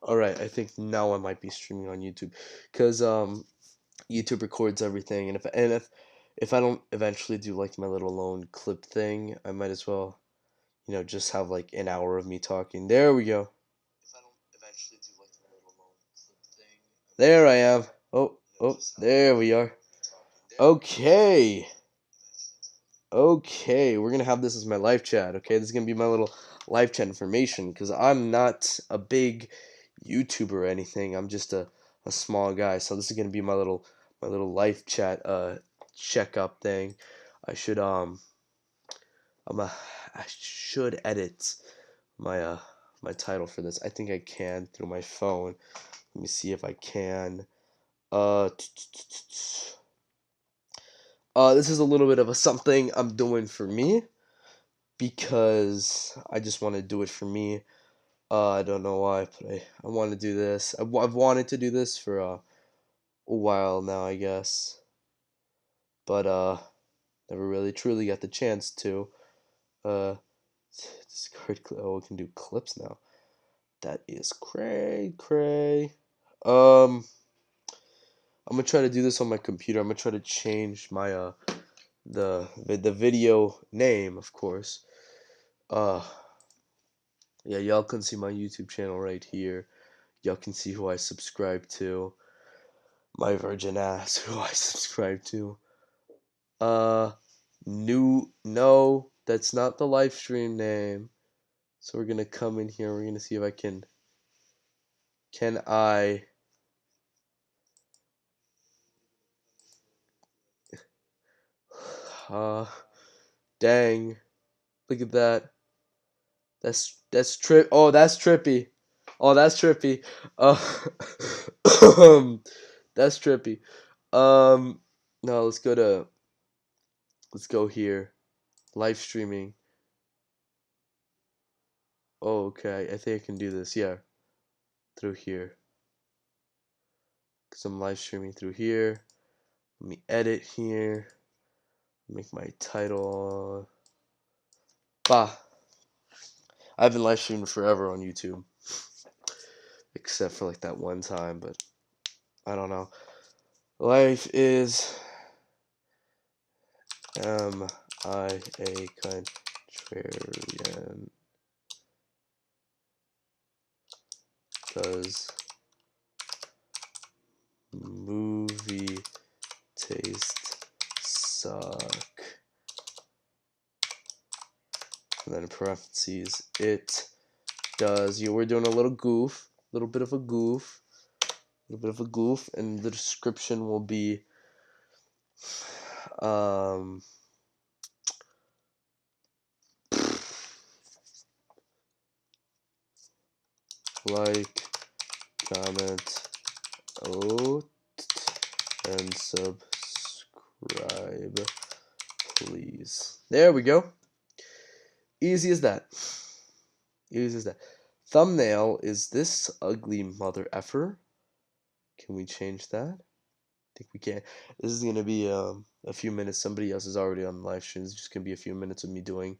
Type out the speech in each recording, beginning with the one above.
All right, I think now I might be streaming on YouTube, cause YouTube records everything, and if I don't eventually do like my little lone clip thing, I might as well, just have like an hour of me talking. There we go. If I don't eventually do like my little lone clip thing, there I am. Oh, oh, there we are. Okay. Okay, we're gonna have this as my live chat. Okay, this is gonna be my little live chat information because I'm not a big YouTuber or anything. I'm just a small guy. So this is gonna be my little live chat checkup thing. I should I'm a I should edit my my title for this. I think I can through my phone. Let me see if I can. Uh, this is a little bit of a something I'm doing for me because I just want to do it for me. I don't know why, but I want to do this. I've wanted to do this for a while now, I guess, but never really truly got the chance to. Uh, Discord. Oh, we can do clips now. That is cray. Um, I'm gonna try to do this on my computer. I'm gonna try to change my the video name, of course. Uh, yeah, y'all can see my YouTube channel right here. Y'all can see who I subscribe to. My virgin ass, who I subscribe to. Uh, no, that's not the live stream name. So we're gonna come in here. We're gonna see if I can I. Uh, dang, look at that. That's trip. Oh, that's trippy. Oh, that's trippy. Uh, that's trippy. No, let's go here. Live streaming. Oh, okay. I think I can do this. Yeah, through here. Cause I'm live streaming through here. Let me edit here. Make my title. Bah. I've been live streaming forever on YouTube, except for like that one time. But I don't know. Life is am I a contrarian? Does movie taste suck? And then in parentheses, it does. We're doing a little goof, a little bit of a goof, and the description will be um like, comment, and subscribe, please. There we go. Easy as that. Easy as that. Thumbnail is this ugly mother effer. Can we change that? I think we can. This is gonna be a few minutes. Somebody else is already on the live stream. It's just gonna be a few minutes of me doing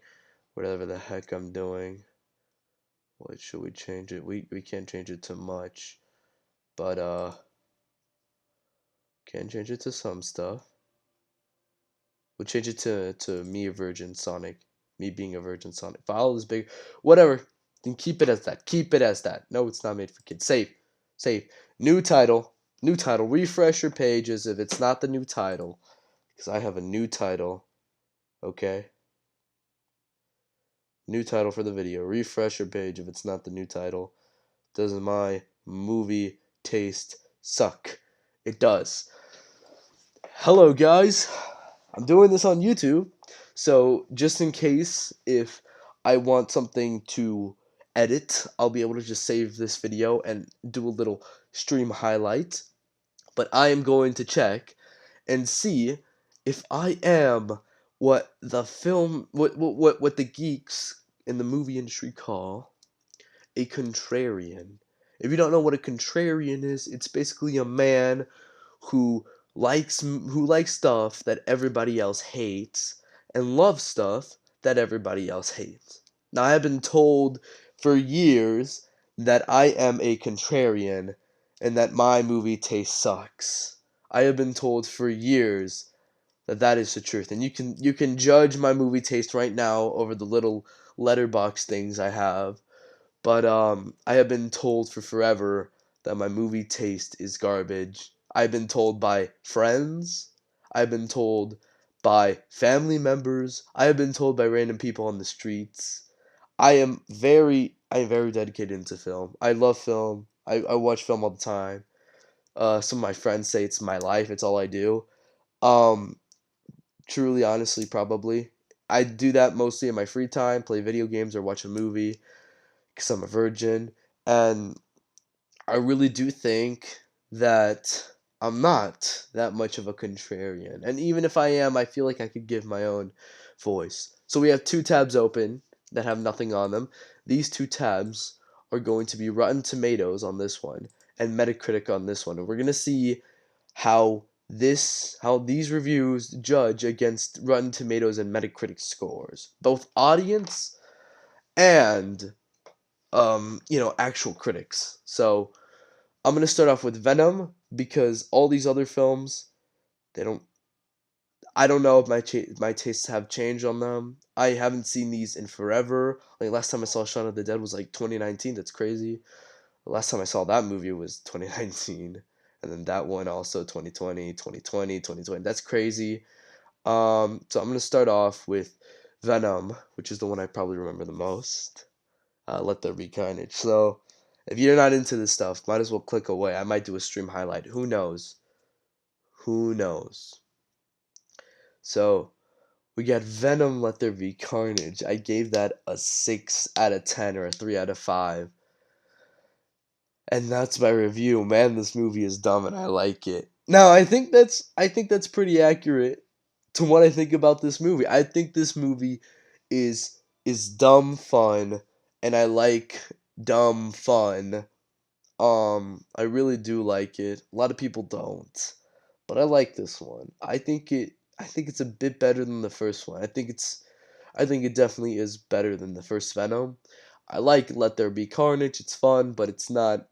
whatever the heck I'm doing. What should we change it? We can't change it to much, but can change it to some stuff. We'll change it to me a virgin Sonic, me being a virgin Sonic. File is big, whatever. Then keep it as that. Keep it as that. No, it's not made for kids. Save, save. New title. New title. Refresh your pages if it's not the new title, because I have a new title. Okay. New title for the video. Refresh your page if it's not the new title. Does my movie taste suck? It does. Hello, guys. I'm doing this on YouTube, so just in case if I want something to edit, I'll be able to just save this video and do a little stream highlight. But I am going to check and see if I am what the film, what the geeks in the movie industry call a contrarian. If you don't know what a contrarian is, it's basically a man who likes stuff that everybody else hates and loves stuff that everybody else hates. Now, I have been told for years that I am a contrarian and that my movie taste sucks. I have been told for years that that is the truth, and you can judge my movie taste right now over the little letterbox things I have. But I have been told for forever that my movie taste is garbage. I've been told by friends. I've been told by family members. I have been told by random people on the streets. I am very dedicated into film. I love film. I watch film all the time. Some of my friends say it's my life. It's all I do. Um, Truly, honestly, probably. I do that mostly in my free time, play video games or watch a movie because I'm a virgin. And I really do think that I'm not that much of a contrarian. And even if I am, I feel like I could give my own voice. So we have two tabs open that have nothing on them. These two tabs are going to be Rotten Tomatoes on this one and Metacritic on this one. And we're going to see how these reviews judge against Rotten Tomatoes and Metacritic scores, both audience and actual critics. So I'm gonna start off with Venom because all these other films, they don't. I don't know if my tastes have changed on them. I haven't seen these in forever. Like last time I saw Shaun of the Dead was like 2019. That's crazy. The last time I saw that movie was 2019, and then that one also 2020, 2020, 2020. That's crazy. So I'm gonna start off with Venom, which is the one I probably remember the most. Let There Be Carnage. So if you're not into this stuff, might as well click away. I might do a stream highlight. Who knows? Who knows? So we got Venom Let There Be Carnage. I gave that a 6 out of 10 or a 3 out of 5. And that's my review. Man, this movie is dumb and I like it. Now, I think that's pretty accurate to what I think about this movie. I think this movie is dumb fun and I like dumb fun. I really do like it. A lot of people don't, but I like this one. I think it's a bit better than the first one. I think it definitely is better than the first Venom. I like Let There Be Carnage. It's fun, but it's not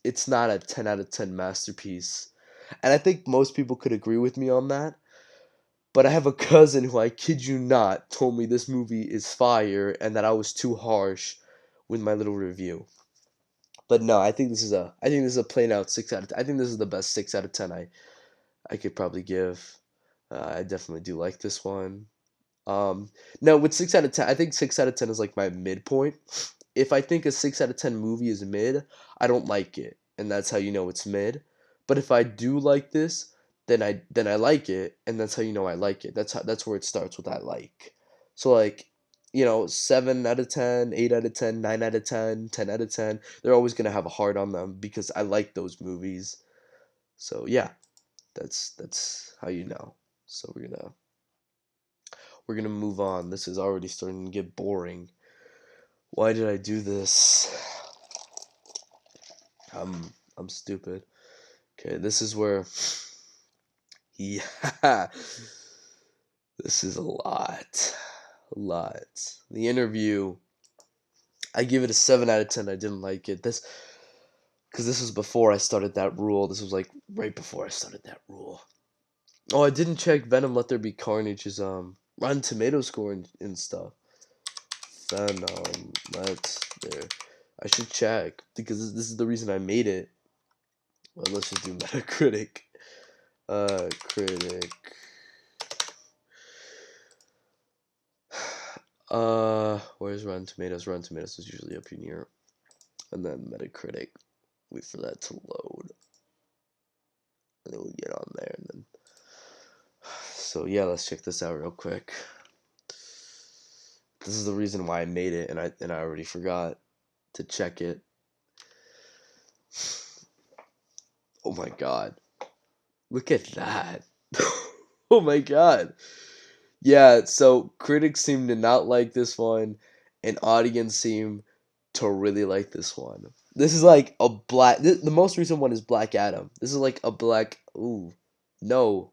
a 10 out of 10 masterpiece. And I think most people could agree with me on that. But I have a cousin who, I kid you not, told me this movie is fire and that I was too harsh with my little review. But no, I think this is a plain out 6 out of 10. I think this is the best 6 out of 10 I could probably give. I definitely do like this one. Um, no, with 6 out of 10, I think 6 out of 10 is like my midpoint. If I think a 6 out of 10 movie is mid, I don't like it, and that's how you know it's mid. But if I do like this, then I like it, and that's how you know I like it. That's where it starts with I like. So like, 7 out of 10, 8 out of 10, 9 out of 10, 10 out of 10, they're always going to have a heart on them because I like those movies. So yeah, that's how you know. So we're gonna move on. This is already starting to get boring. Why did I do this? I'm stupid. Okay, this is where yeah. This is a lot. A lot. The interview, I give it a 7 out of 10. I didn't like it. This was before I started that rule. This was like right before I started that rule. Oh, I didn't check Venom Let There Be Carnage's Rotten Tomato score and stuff. Venom Let There. I should check because this is the reason I made it. Well, let's just do Metacritic. Critic. Where's Rotten Tomatoes? Rotten Tomatoes is usually up in here. And then Metacritic. Wait for that to load. And then we'll get on there and then. So yeah, let's check this out real quick. This is the reason why I made it, and I already forgot to check it. Oh my god. Look at that. Oh my god. Yeah, so critics seem to not like this one, and audience seem to really like this one. This is like a black. The most recent one is Black Adam. This is like a black. Ooh, no,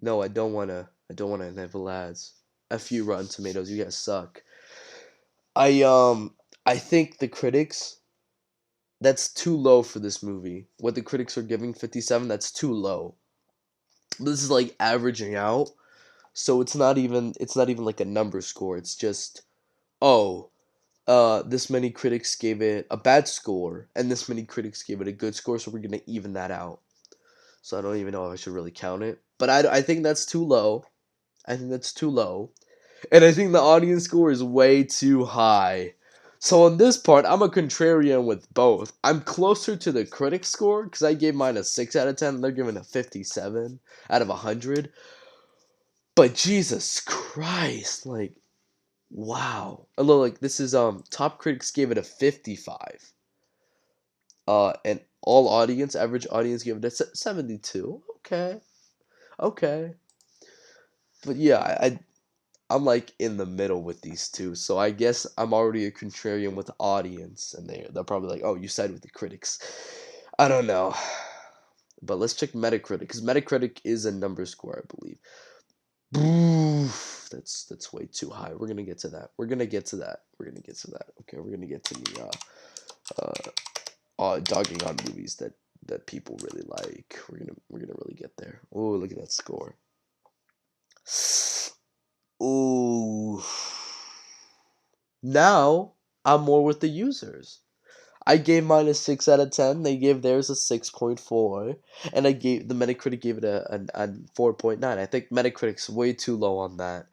no, I don't wanna. I don't wanna enable ads. F you, Rotten Tomatoes. You guys suck. I think the critics That's too low for this movie. What the critics are giving 57, that's too low. This is like averaging out. So it's not even like a number score. It's just, oh, this many critics gave it a bad score and this many critics gave it a good score, so we're going to even that out. So I don't even know if I should really count it. But I think that's too low. I think that's too low. And I think the audience score is way too high. So on this part, I'm a contrarian with both. I'm closer to the critic score because I gave mine a 6 out of 10. They're giving a 57 out of 100. But Jesus Christ, like, wow. Although, like, this is, top critics gave it a 55. And all audience, average audience gave it a 72. Okay. Okay. But yeah, I'm like in the middle with these two, so I guess I'm already a contrarian with the audience, and they're probably like, "Oh, you side with the critics." I don't know, but let's check Metacritic because Metacritic is a number score, I believe. Boof, that's way too high. We're gonna get to that. We're gonna get to that. We're gonna get to that. Okay, we're gonna get to the dogging on movies that people really like. We're gonna really get there. Oh, look at that score. Ooh. Now I'm more with the users. I gave mine a 6 out of 10. They gave theirs a 6.4. And the Metacritic gave it a 4.9. I think Metacritic's way too low on that.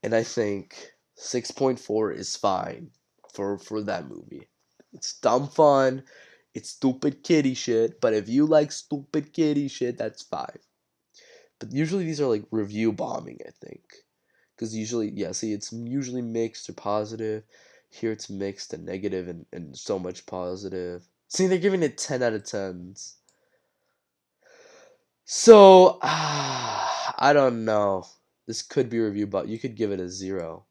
And I think 6.4 is fine for that movie. It's dumb fun. It's stupid kitty shit. But if you like stupid kitty shit, that's 5. But usually these are like review bombing, I think. Because usually, yeah, see, it's usually mixed or positive. Here it's mixed and negative and so much positive. See, they're giving it 10 out of 10s. So, I don't know. This could be review, but you could give it a 0.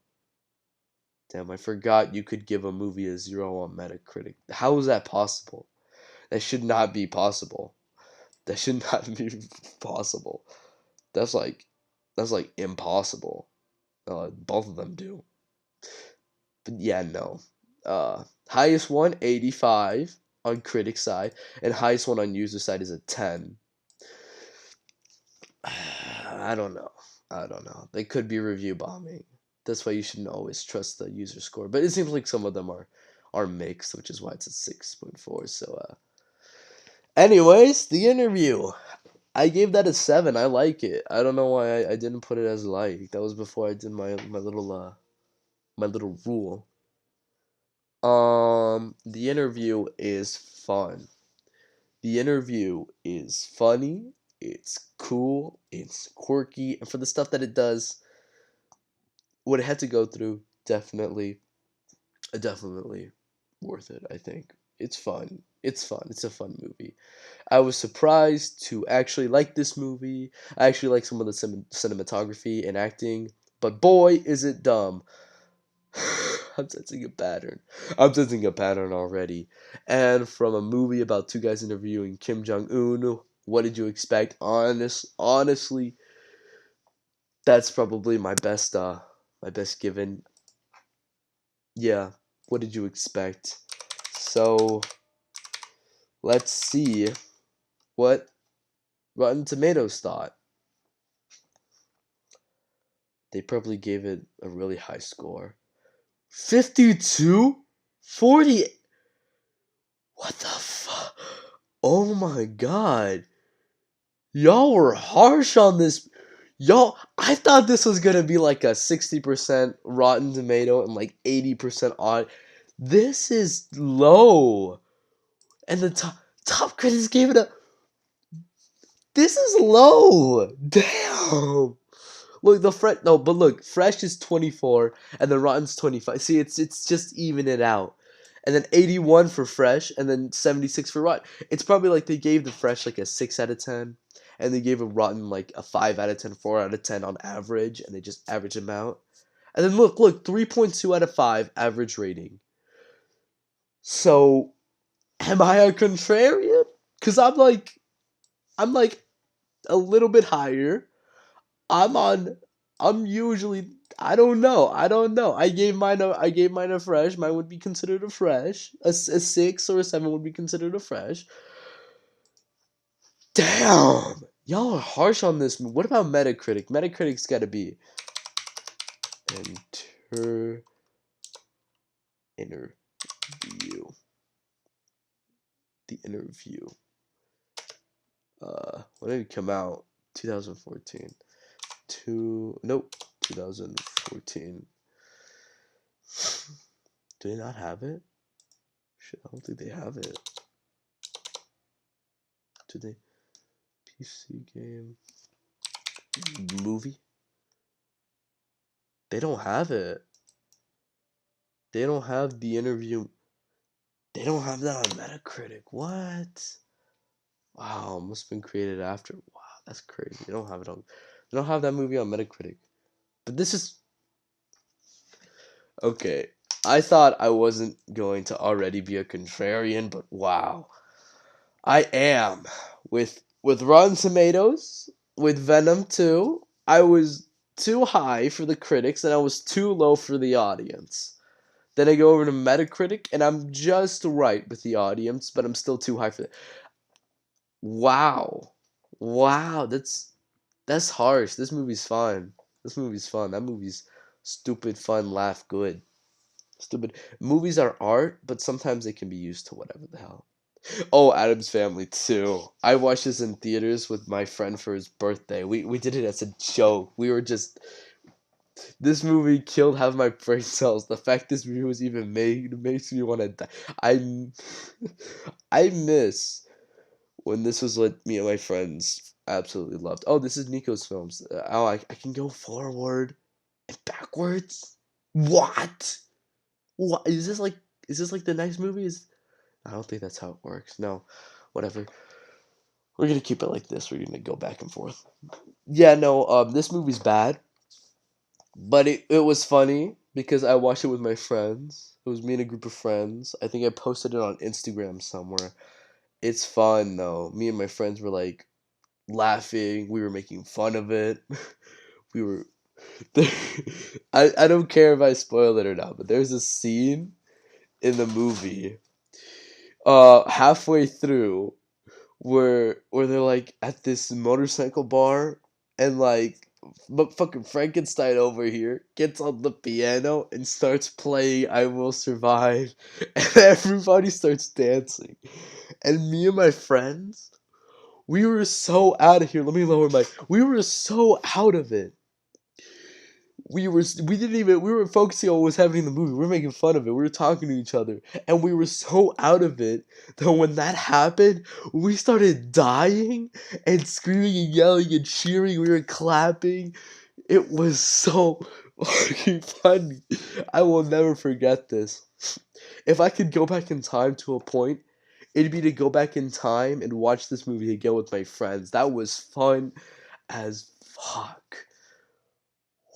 Damn, I forgot you could give a movie a 0 on Metacritic. How is that possible? That should not be possible. That should not be possible. That's like impossible. Both of them do. But yeah, no. Highest one, 85 on critic side, and highest one on user side is a 10. I don't know. I don't know. They could be review bombing. That's why you shouldn't always trust the user score. But it seems like some of them are mixed, which is why it's a 6.4. So anyways, the interview. I gave that a 7. I like it. I don't know why I didn't put it as like. That was before I did my little rule. The interview is fun. The interview is funny, it's cool, it's quirky, and for the stuff that it does, what it had to go through, definitely worth it, I think. It's fun. It's fun. It's a fun movie. I was surprised to actually like this movie. I actually like some of the cinematography and acting, but boy, is it dumb. I'm sensing a pattern. I'm sensing a pattern already. And from a movie about two guys interviewing Kim Jong Un, what did you expect? Honestly, that's probably my best given. Yeah, what did you expect? So let's see what Rotten Tomatoes thought. They probably gave it a really high score. 52? 40? What the fuck? Oh my god. Y'all were harsh on this. Y'all, I thought this was gonna be like a 60% Rotten Tomato and like 80% odd. This is low. And the top critics gave it a. This is low. Damn. Look, but look, Fresh is 24 and then Rotten's 25. See, it's just even it out. And then 81 for Fresh and then 76 for Rotten. It's probably like they gave the Fresh like a 6 out of 10 and they gave a Rotten like a 5 out of 10, 4 out of 10 on average and they just average them out. And then look, 3.2 out of 5 average rating. So, am I a contrarian? Cuz I'm like a little bit higher. I'm on I'm usually I don't know. I don't know. I gave mine a fresh. Mine would be considered a fresh. A 6 or a 7 would be considered a fresh. Damn. Y'all are harsh on this. What about Metacritic? Metacritic's got to be enter interview. The interview. When did it come out? 2014. Nope. 2014. Do they not have it? Shit, I don't think they have it. Do they? PC game movie? They don't have it. They don't have the interview. They don't have that on Metacritic. What? Wow, must have been created after. Wow, that's crazy. They don't have it on. They don't have that movie on Metacritic. But this is okay. I thought I wasn't going to already be a contrarian, but wow, I am. With Rotten Tomatoes, with Venom 2, I was too high for the critics and I was too low for the audience. Then I go over to Metacritic and I'm just right with the audience, but I'm still too high for it. Wow. Wow, that's harsh. This movie's fun. This movie's fun. That movie's stupid, fun, laugh, good. Stupid. Movies are art, but sometimes they can be used to whatever the hell. Oh, Adam's Family too. I watched this in theaters with my friend for his birthday. We did it as a joke. We were just this movie killed half my brain cells. The fact this movie was even made makes me want to die. I I miss when this was what me and my friends absolutely loved. Oh, this is Nico's films. I can go forward and backwards. What? What is this like the next movie? I don't think that's how it works. No, whatever. We're gonna keep it like this. We're gonna go back and forth. Yeah, no. This movie's bad, but it was funny because I watched it with my friends. It was me and a group of friends. I think I posted it on Instagram somewhere. It's fun though. Me and my friends were like laughing. We were making fun of it. We were. I don't care if I spoil it or not, but there's a scene in the movie. Halfway through where they're like at this motorcycle bar and like but fucking Frankenstein over here gets on the piano and starts playing I Will Survive and everybody starts dancing. And me and my friends, we were so out of here. Let me lower my we were so out of it. We didn't even we were focusing on what was happening in the movie. We were making fun of it. We were talking to each other, and we were so out of it that when that happened, we started dying and screaming and yelling and cheering. We were clapping. It was so fucking funny. I will never forget this. If I could go back in time to a point, it'd be to go back in time and watch this movie again with my friends. That was fun as fuck.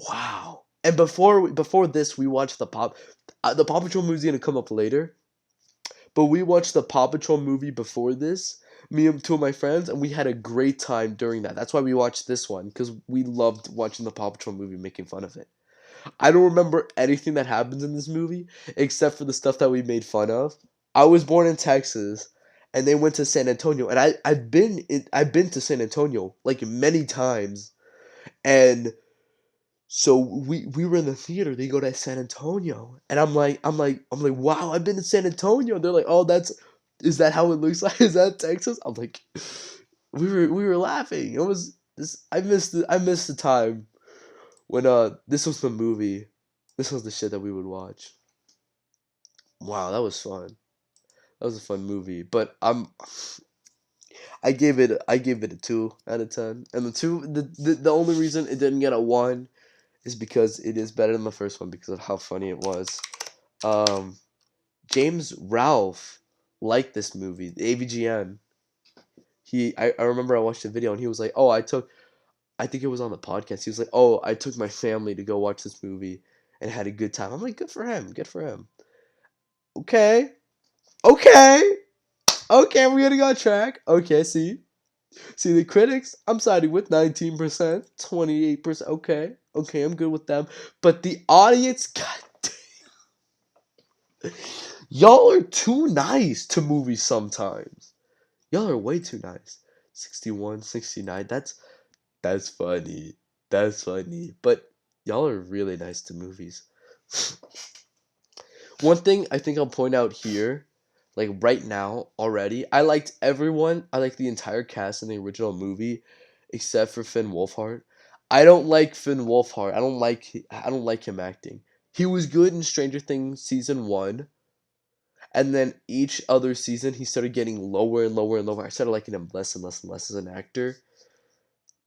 Wow. And before this, we watched the Paw Patrol movie's gonna come up later, but we watched the Paw Patrol movie before this. Me and two of my friends, and we had a great time during that. That's why we watched this one because we loved watching the Paw Patrol movie, making fun of it. I don't remember anything that happens in this movie except for the stuff that we made fun of. I was born in Texas, and they went to San Antonio, and I've been to San Antonio like many times, and so we were in the theater. They go to San Antonio, and I'm like, wow, I've been to San Antonio. They're like, oh, is that how it looks like? Is that Texas? I'm like, we were laughing. It was this. I missed the time when this was the movie. This was the shit that we would watch. Wow, that was fun. That was a fun movie. But I gave it a 2 out of 10. And the only reason it didn't get a 1 is because it is better than the first one because of how funny it was. Um, James Ralph liked this movie, the AVGN. I remember I watched a video and he was like, "Oh, I think it was on the podcast. He was like, "Oh, I took my family to go watch this movie and had a good time." I'm like, "Good for him. Good for him." Okay. Okay. Okay, we're gonna go on track. Okay, see the critics. I'm siding with 19%, 28%. Okay, Okay, I'm good with them. But the audience, god damn, y'all are too nice to movies sometimes. Y'all are way too nice. 61, 69. That's funny. That's funny. But y'all are really nice to movies. One thing I think I'll point out here, like right now already, I liked everyone. I liked the entire cast in the original movie, except for Finn Wolfhard. I don't like Finn Wolfhard. I don't like him acting. He was good in Stranger Things season one, and then each other season he started getting lower and lower and lower. I started liking him less and less and less as an actor.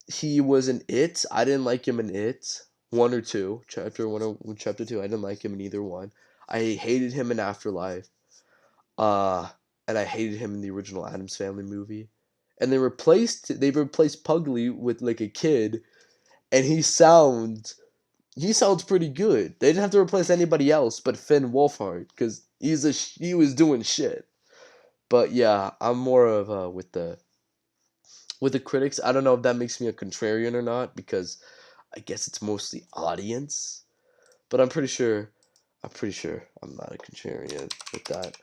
He was in It. I didn't like him in It. One or two, chapter one or chapter two. I didn't like him in either one. I hated him in Afterlife. Uh, and I hated him in the original Addams Family movie. And they replaced Pugly with like a kid, and he sounds pretty good. They didn't have to replace anybody else but Finn Wolfhard because he was doing shit. But yeah, I'm more of with the critics. I don't know if that makes me a contrarian or not because I guess it's mostly audience. But I'm pretty sure I'm not a contrarian with that.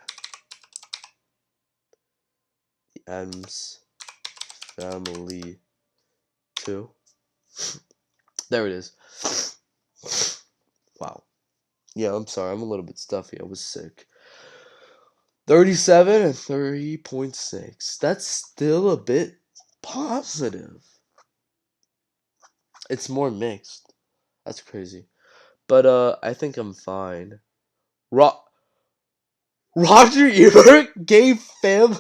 The Addams Family 2. There it is. Wow. Yeah, I'm sorry. I'm a little bit stuffy. I was sick. 37 and 30.6. That's still a bit positive. It's more mixed. That's crazy. But I think I'm fine. Ro- Roger Ebert gave fam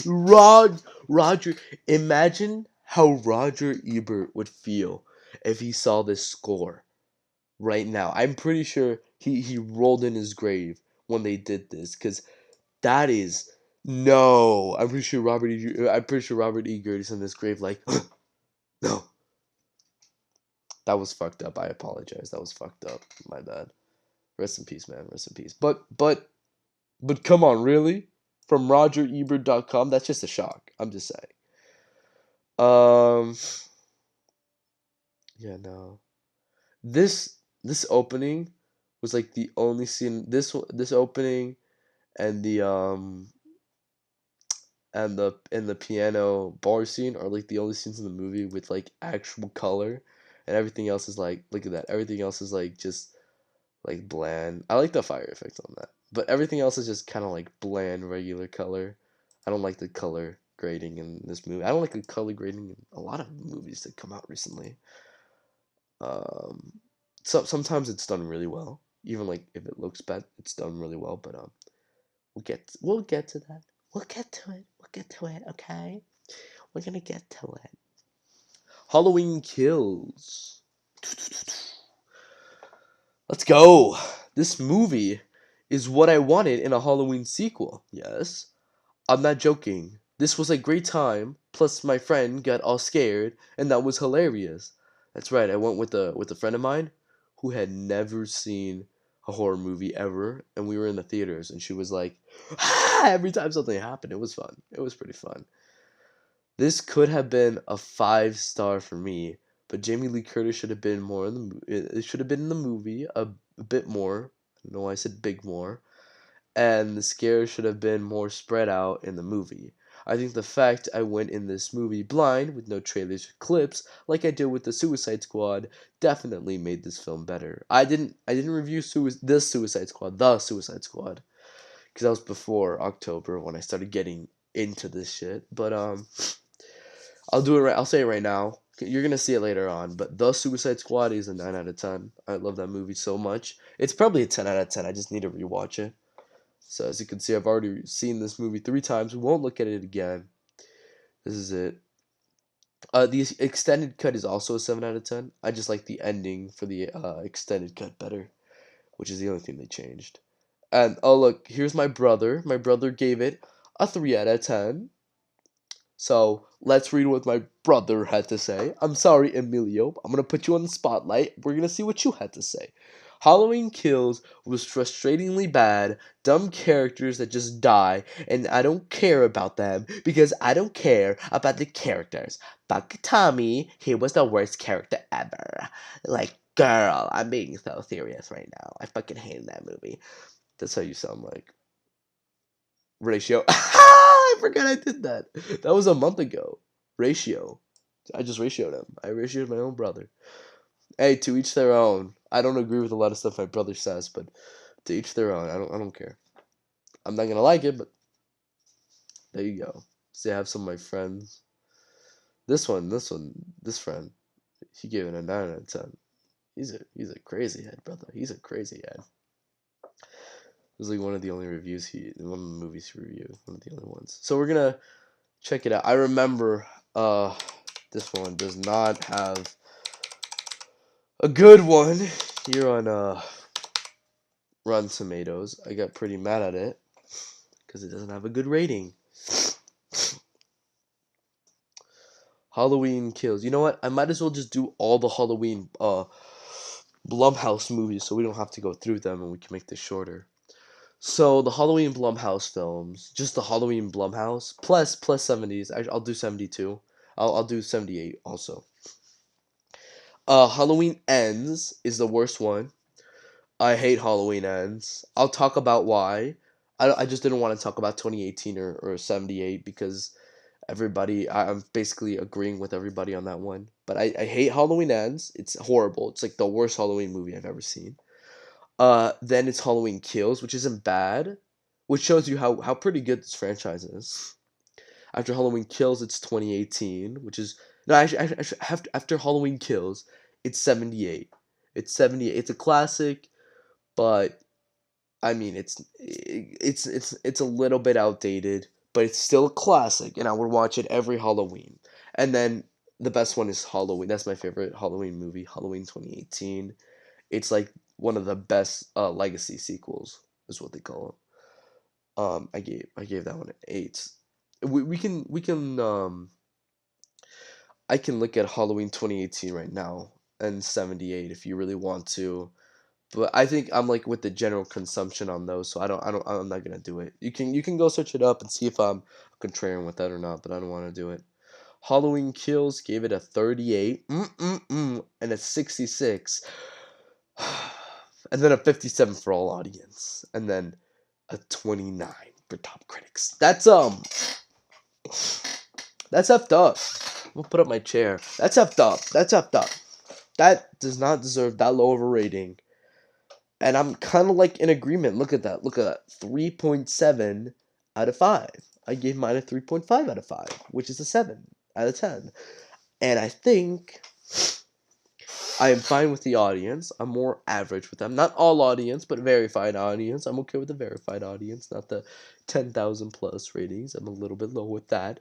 Roger, imagine how Roger Ebert would feel if he saw this score right now. I'm pretty sure he rolled in his grave when they did this because that is no. I'm pretty sure Robert E. Gert is in this grave like no. That was fucked up. I apologize. That was fucked up. My bad. Rest in peace, man. Rest in peace. But come on, really? From RogerEbert.com, that's just a shock. I'm just saying. Um, yeah, no. This opening was like the only scene. This opening and the piano bar scene are like the only scenes in the movie with like actual color, and everything else is like look at that. Everything else is like just like bland. I like the fire effect on that, but everything else is just kind of like bland regular color. I don't like the color grading in this movie. I don't like the color grading in a lot of movies that come out recently. Um, sometimes it's done really well. Even like if it looks bad, it's done really well. But we'll get to that. We'll get to it. We'll get to it. Okay, we're gonna get to it. Halloween Kills. Let's go. This movie is what I wanted in a Halloween sequel. Yes, I'm not joking. This was a great time. Plus, my friend got all scared, and that was hilarious. That's right. I went with a friend of mine who had never seen a horror movie ever, and we were in the theaters, and she was like, ah! Every time something happened. It was fun. It was pretty fun. This could have been a 5 star for me, but Jamie Lee Curtis should have been more in the it should have been in the movie a bit more. I know I said big more, and the scares should have been more spread out in the movie. I think the fact I went in this movie blind with no trailers or clips, like I did with the Suicide Squad, definitely made this film better. I didn't review this Suicide Squad, the Suicide Squad, because that was before October when I started getting into this shit. But I'll do it right. I'll say it right now. You're gonna see it later on, but The Suicide Squad is a 9 out of 10. I love that movie so much. It's probably a 10 out of 10. I just need to rewatch it. So as you can see, I've already seen this movie 3 times. We won't look at it again. This is it. The extended cut is also a 7 out of 10. I just like the ending for the extended cut better, which is the only thing they changed. And oh look, here's my brother. My brother gave it a 3 out of 10. So let's read what my brother had to say. I'm sorry, Emilio. I'm gonna put you on the spotlight. We're gonna see what you had to say. Halloween Kills was frustratingly bad, dumb characters that just die, and I don't care about them because I don't care about the characters. Fuck Tommy, he was the worst character ever. Like, girl, I'm being so serious right now. I fucking hated that movie. That's how you sound like. Ratio. I forgot I did that. That was a month ago. Ratio. I just ratioed him. I ratioed my own brother. Hey, to each their own. I don't agree with a lot of stuff my brother says, but to each their own. I don't care. I'm not gonna like it, but there you go. See, I have some of my friends. This friend, he gave it a 9 out of 10. He's a crazy head, brother. He's a crazy head. It was like one of the only one of the movies he reviewed, one of the only ones. So we're gonna check it out. I remember, this one does not have a good one here on Rotten Tomatoes. I got pretty mad at it because it doesn't have a good rating. Halloween Kills. You know what? I might as well just do all the Halloween Blumhouse movies so we don't have to go through them and we can make this shorter. So the Halloween Blumhouse films, just the Halloween Blumhouse plus 70s. I'll do 72. I'll do 78 also. Halloween Ends is the worst one. I hate Halloween Ends. I'll talk about why. I just didn't want to talk about 2018 or 78 because I'm basically agreeing with everybody on that one. But I hate Halloween Ends. It's horrible. It's like the worst Halloween movie I've ever seen. Then it's Halloween Kills, which isn't bad, which shows you how pretty good this franchise is. After Halloween Kills, it's 2018, which is no, actually after Halloween Kills, it's 78. It's 78. It's a classic, but I mean it's a little bit outdated, but it's still a classic, and I would watch it every Halloween. And then the best one is Halloween. That's my favorite Halloween movie, Halloween 2018. It's like one of the best legacy sequels, is what they call them. I gave that one an 8. We can I can look at Halloween 2018 right now and 78 if you really want to. But I think I'm like with the general consumption on those, so I'm not gonna do it. You can go search it up and see if I'm contrarian with that or not, but I don't want to do it. Halloween Kills gave it a 38, and a 66, and then a 57 for all audience, and then a 29 for top critics. That's effed up. I'm gonna put up my chair. That's effed up. That's effed up. That does not deserve that low of a rating. And I'm kind of like in agreement. Look at that. Look at that. 3.7 out of 5. I gave mine a 3.5 out of 5, which is a 7 out of 10. And I think I am fine with the audience. I'm more average with them. Not all audience, but verified audience. I'm okay with the verified audience, not the 10,000 plus ratings. I'm a little bit low with that.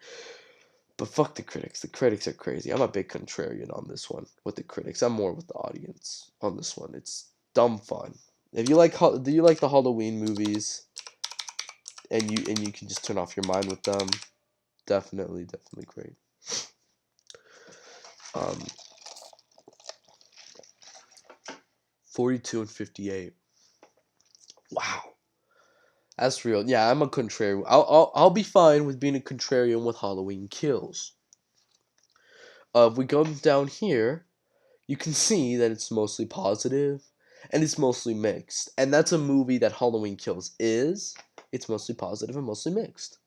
But fuck the critics. The critics are crazy. I'm a big contrarian on this one with the critics. I'm more with the audience on this one. It's dumb fun. If you like, do you like the Halloween movies? And you can just turn off your mind with them. Definitely great. 42 and 58. Wow, that's real. Yeah, I'm a contrarian. I'll be fine with being a contrarian with Halloween Kills. If we go down here, you can see that it's mostly positive and it's mostly mixed. And that's a movie that Halloween Kills is. It's mostly positive and mostly mixed.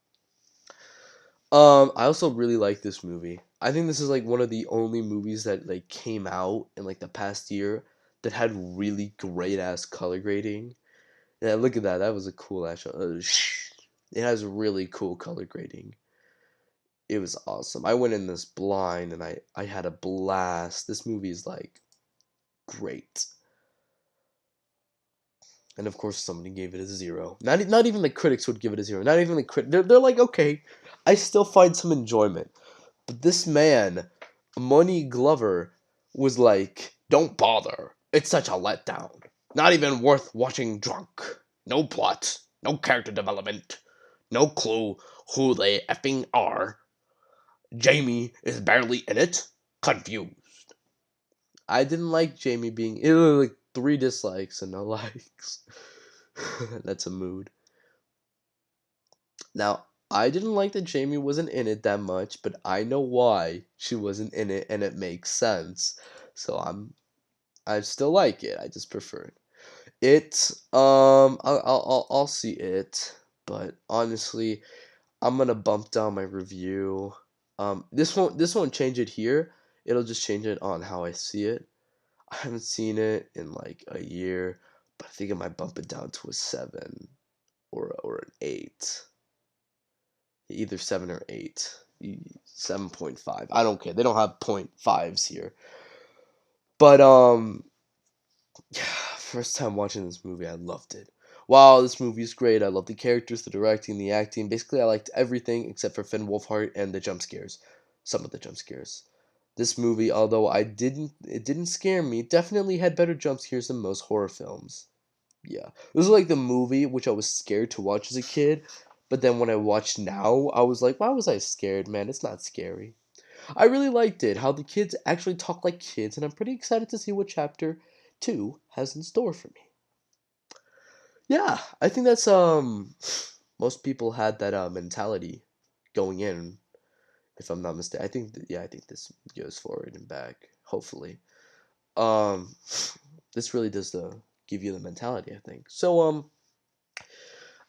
I also really like this movie. I think this is like one of the only movies that like came out in like the past year that had really great ass color grading. Yeah, look at that. That was a cool actual. It has really cool color grading. It was awesome. I went in this blind and I had a blast. This movie is like great. And of course, somebody gave it a 0. Not even the critics would give it a 0. Not even the they're like, okay, I still find some enjoyment. But this man, Money Glover, was like, don't bother. It's such a letdown. Not even worth watching drunk. No plot. No character development. No clue who they effing are. Jamie is barely in it. Confused. I didn't like Jamie being like 3 dislikes and no likes. That's a mood. Now, I didn't like that Jamie wasn't in it that much, but I know why she wasn't in it, and it makes sense. So I still like it. I just prefer it. I'll see it, but honestly, I'm gonna bump down my review. This won't change it here. It'll just change it on how I see it. I haven't seen it in like a year, but I think I might bump it down to a 7 or an 8. Either 7 or 8. 7.5. I don't care. They don't have point fives here. But first time watching this movie, I loved it. Wow, this movie is great. I love the characters, the directing, the acting. Basically, I liked everything except for Finn Wolfhard and the jump scares. Some of the jump scares. This movie, although it didn't scare me, definitely had better jump scares than most horror films. Yeah. This is like the movie which I was scared to watch as a kid, but then when I watched now, I was like, why was I scared, man? It's not scary. I really liked it, how the kids actually talk like kids, and I'm pretty excited to see what chapter 2 has in store for me. Yeah, I think that's most people had that mentality going in, if I'm not mistaken. I think yeah, I think this goes forward and back, hopefully. Um this really does the give you the mentality, I think. So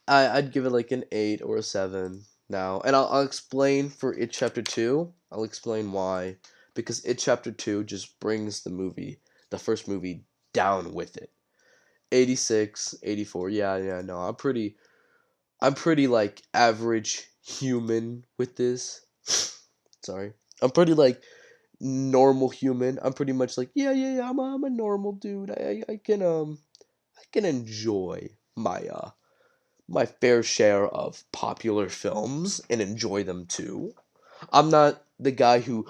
I'd give it like an 8 or a 7 now. And I'll explain for it chapter 2. I'll explain why. Because it chapter 2 just brings the first movie, down with it. 86, 84. Yeah, no. I'm pretty like average human with this. Sorry. I'm pretty like normal human. I'm pretty much like, yeah. I'm a normal dude. I can enjoy my fair share of popular films and enjoy them too. I'm not the guy who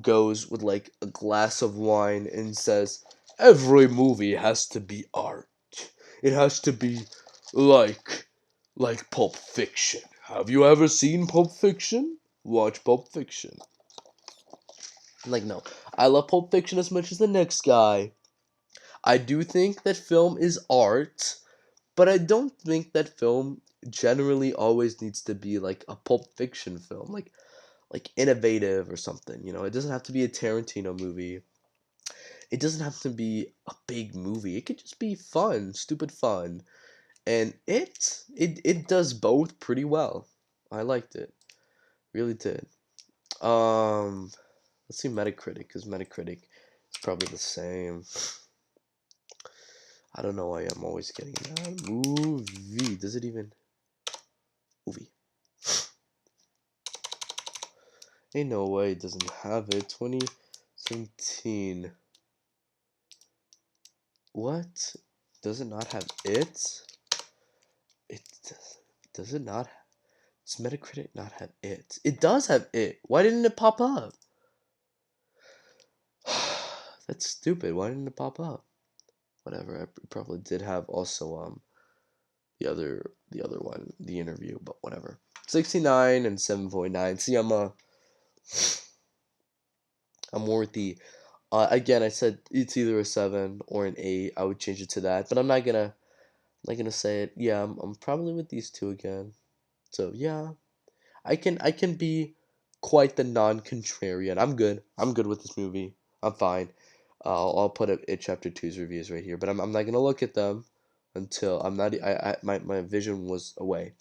goes with like a glass of wine and says every movie has to be art. It has to be like like Pulp Fiction. Have you ever seen Pulp Fiction? Watch Pulp Fiction. Like no. I love Pulp Fiction as much as the next guy. I do think that film is art, but I don't think that film generally always needs to be like a Pulp Fiction film, like innovative or something. It doesn't have to be a Tarantino movie. It doesn't have to be a big movie. It could just be fun, stupid fun, and it does both pretty well. I liked it, really did. Um, let's see Metacritic, because Metacritic is probably the same. I don't know why I'm always getting that movie. Does it even movie? Ain't no way it doesn't have it. 2017. What? Does it not have it? It does it not? Does Metacritic not have it? It does have it. Why didn't it pop up? That's stupid. Why didn't it pop up? Whatever. I probably did have also the other one, the interview, but whatever. 69 and 7.9. See, I'm more with the again, I said it's either a 7 or an 8. I would change it to that, but I'm not gonna say it. Yeah, I'm probably with these two again. So yeah, I can be quite the non-contrarian. I'm good with this movie. I'm fine. I'll put up it chapter two's reviews right here, but I'm not gonna look at them until I'm not. My vision was away.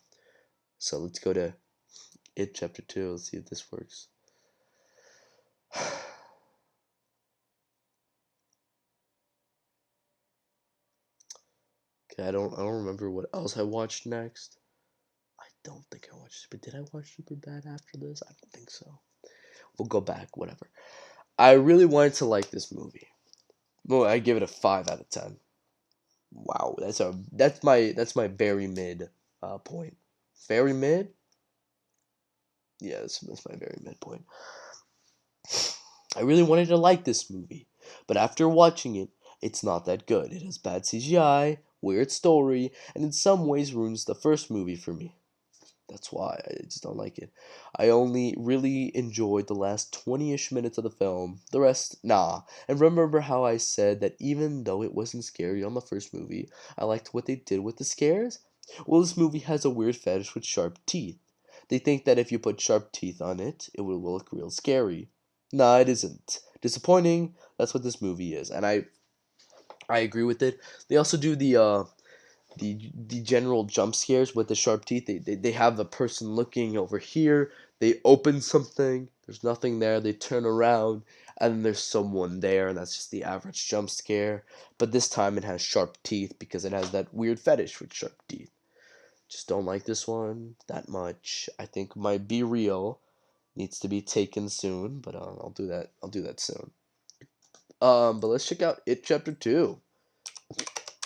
So let's go to it chapter 2. Let's see if this works. Okay, I don't remember what else I watched next. I don't think I watched, but did I watch Superbad after this? I don't think so. We'll go back, whatever. I really wanted to like this movie. Well, I give it a 5 out of 10. Wow, that's my very mid point. Very mid? Yeah, that's my very mid point. I really wanted to like this movie, but after watching it, it's not that good. It has bad CGI, weird story, and in some ways ruins the first movie for me. That's why I just don't like it. I only really enjoyed the last 20-ish minutes of the film. The rest, nah. And remember how I said that even though it wasn't scary on the first movie, I liked what they did with the scares? Well, this movie has a weird fetish with sharp teeth. They think that if you put sharp teeth on it, it will look real scary. Nah, it isn't. Disappointing. That's what this movie is, and I agree with it. They also do the general jump scares with the sharp teeth. They have the person looking over here. They open something. There's nothing there. They turn around, and then there's someone there, and that's just the average jump scare. But this time it has sharp teeth because it has that weird fetish with sharp teeth. Just don't like this one that much. I think my Be Real needs to be taken soon, but I'll do that. I'll do that soon. But let's check out It Chapter 2.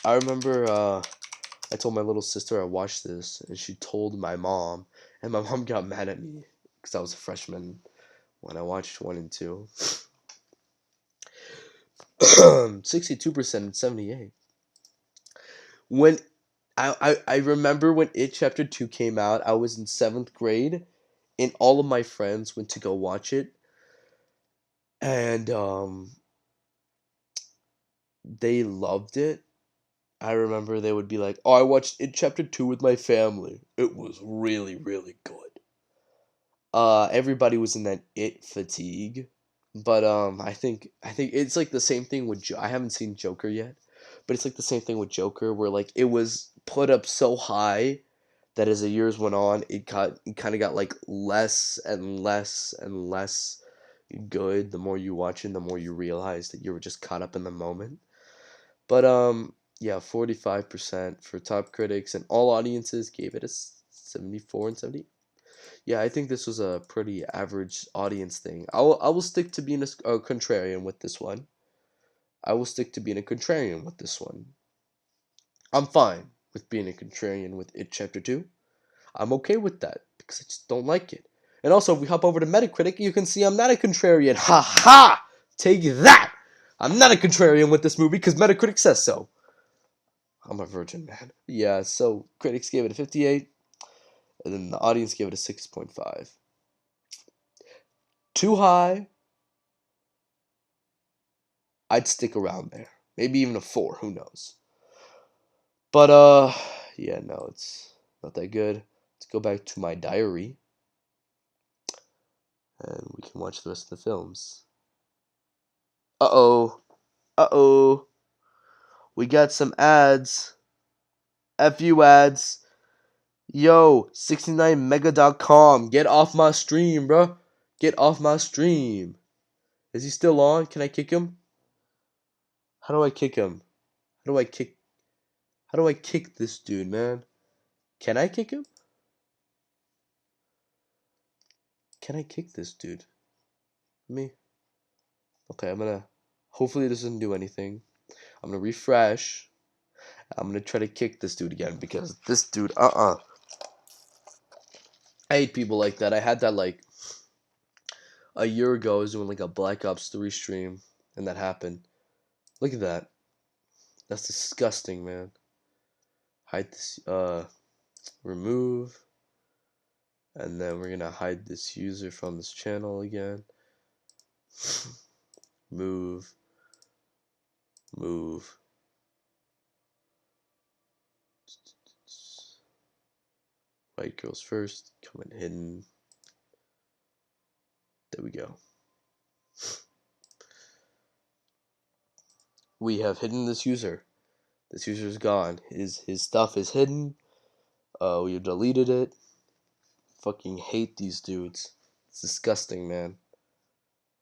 I remember I told my little sister I watched this, and she told my mom, and my mom got mad at me because I was a freshman when I watched 1 and 2. 62% and 78. When I remember when It Chapter 2 came out, I was in 7th grade, and all of my friends went to go watch it, and they loved it. I remember they would be like, "Oh, I watched It Chapter 2 with my family. It was really, really good." Everybody was in that It fatigue, but I think it's like the same thing with I haven't seen Joker yet, but it's like the same thing with Joker where like it was put up so high that as the years went on, it kind of got like less and less and less good. The more you watch it, the more you realize that you were just caught up in the moment. But yeah, 45% for top critics and all audiences gave it a 74 and 70. Yeah, I think this was a pretty average audience thing. I will stick to being a contrarian with this one. I will stick to being a contrarian with this one. I'm fine with being a contrarian with It Chapter 2. I'm okay with that because I just don't like it. And also, if we hop over to Metacritic, you can see I'm not a contrarian. Ha ha! Take that! I'm not a contrarian with this movie because Metacritic says so. I'm a virgin, man. Yeah, so critics gave it a 58, and then the audience gave it a 6.5. Too high, I'd stick around there. Maybe even a 4, who knows. But yeah, no, it's not that good. Let's go back to my diary and we can watch the rest of the films. Uh-oh. Uh-oh. We got some ads. F you ads. Yo, 69mega.com. Get off my stream, bro. Get off my stream. Is he still on? Can I kick him? How do I kick him? How do I kick this dude, man? Can I kick him? Can I kick this dude? Me? Okay, hopefully it doesn't do anything. I'm gonna refresh. I'm gonna try to kick this dude again because this dude, I hate people like that. I had that like a year ago. I was doing like a Black Ops 3 stream and that happened. Look at that. That's disgusting, man. Hide this, remove. And then we're gonna hide this user from this channel again. Move. Move. White girls first. Comment hidden. There we go. We have hidden this user. This user is gone. His stuff is hidden. We have deleted it. Fucking hate these dudes. It's disgusting, man.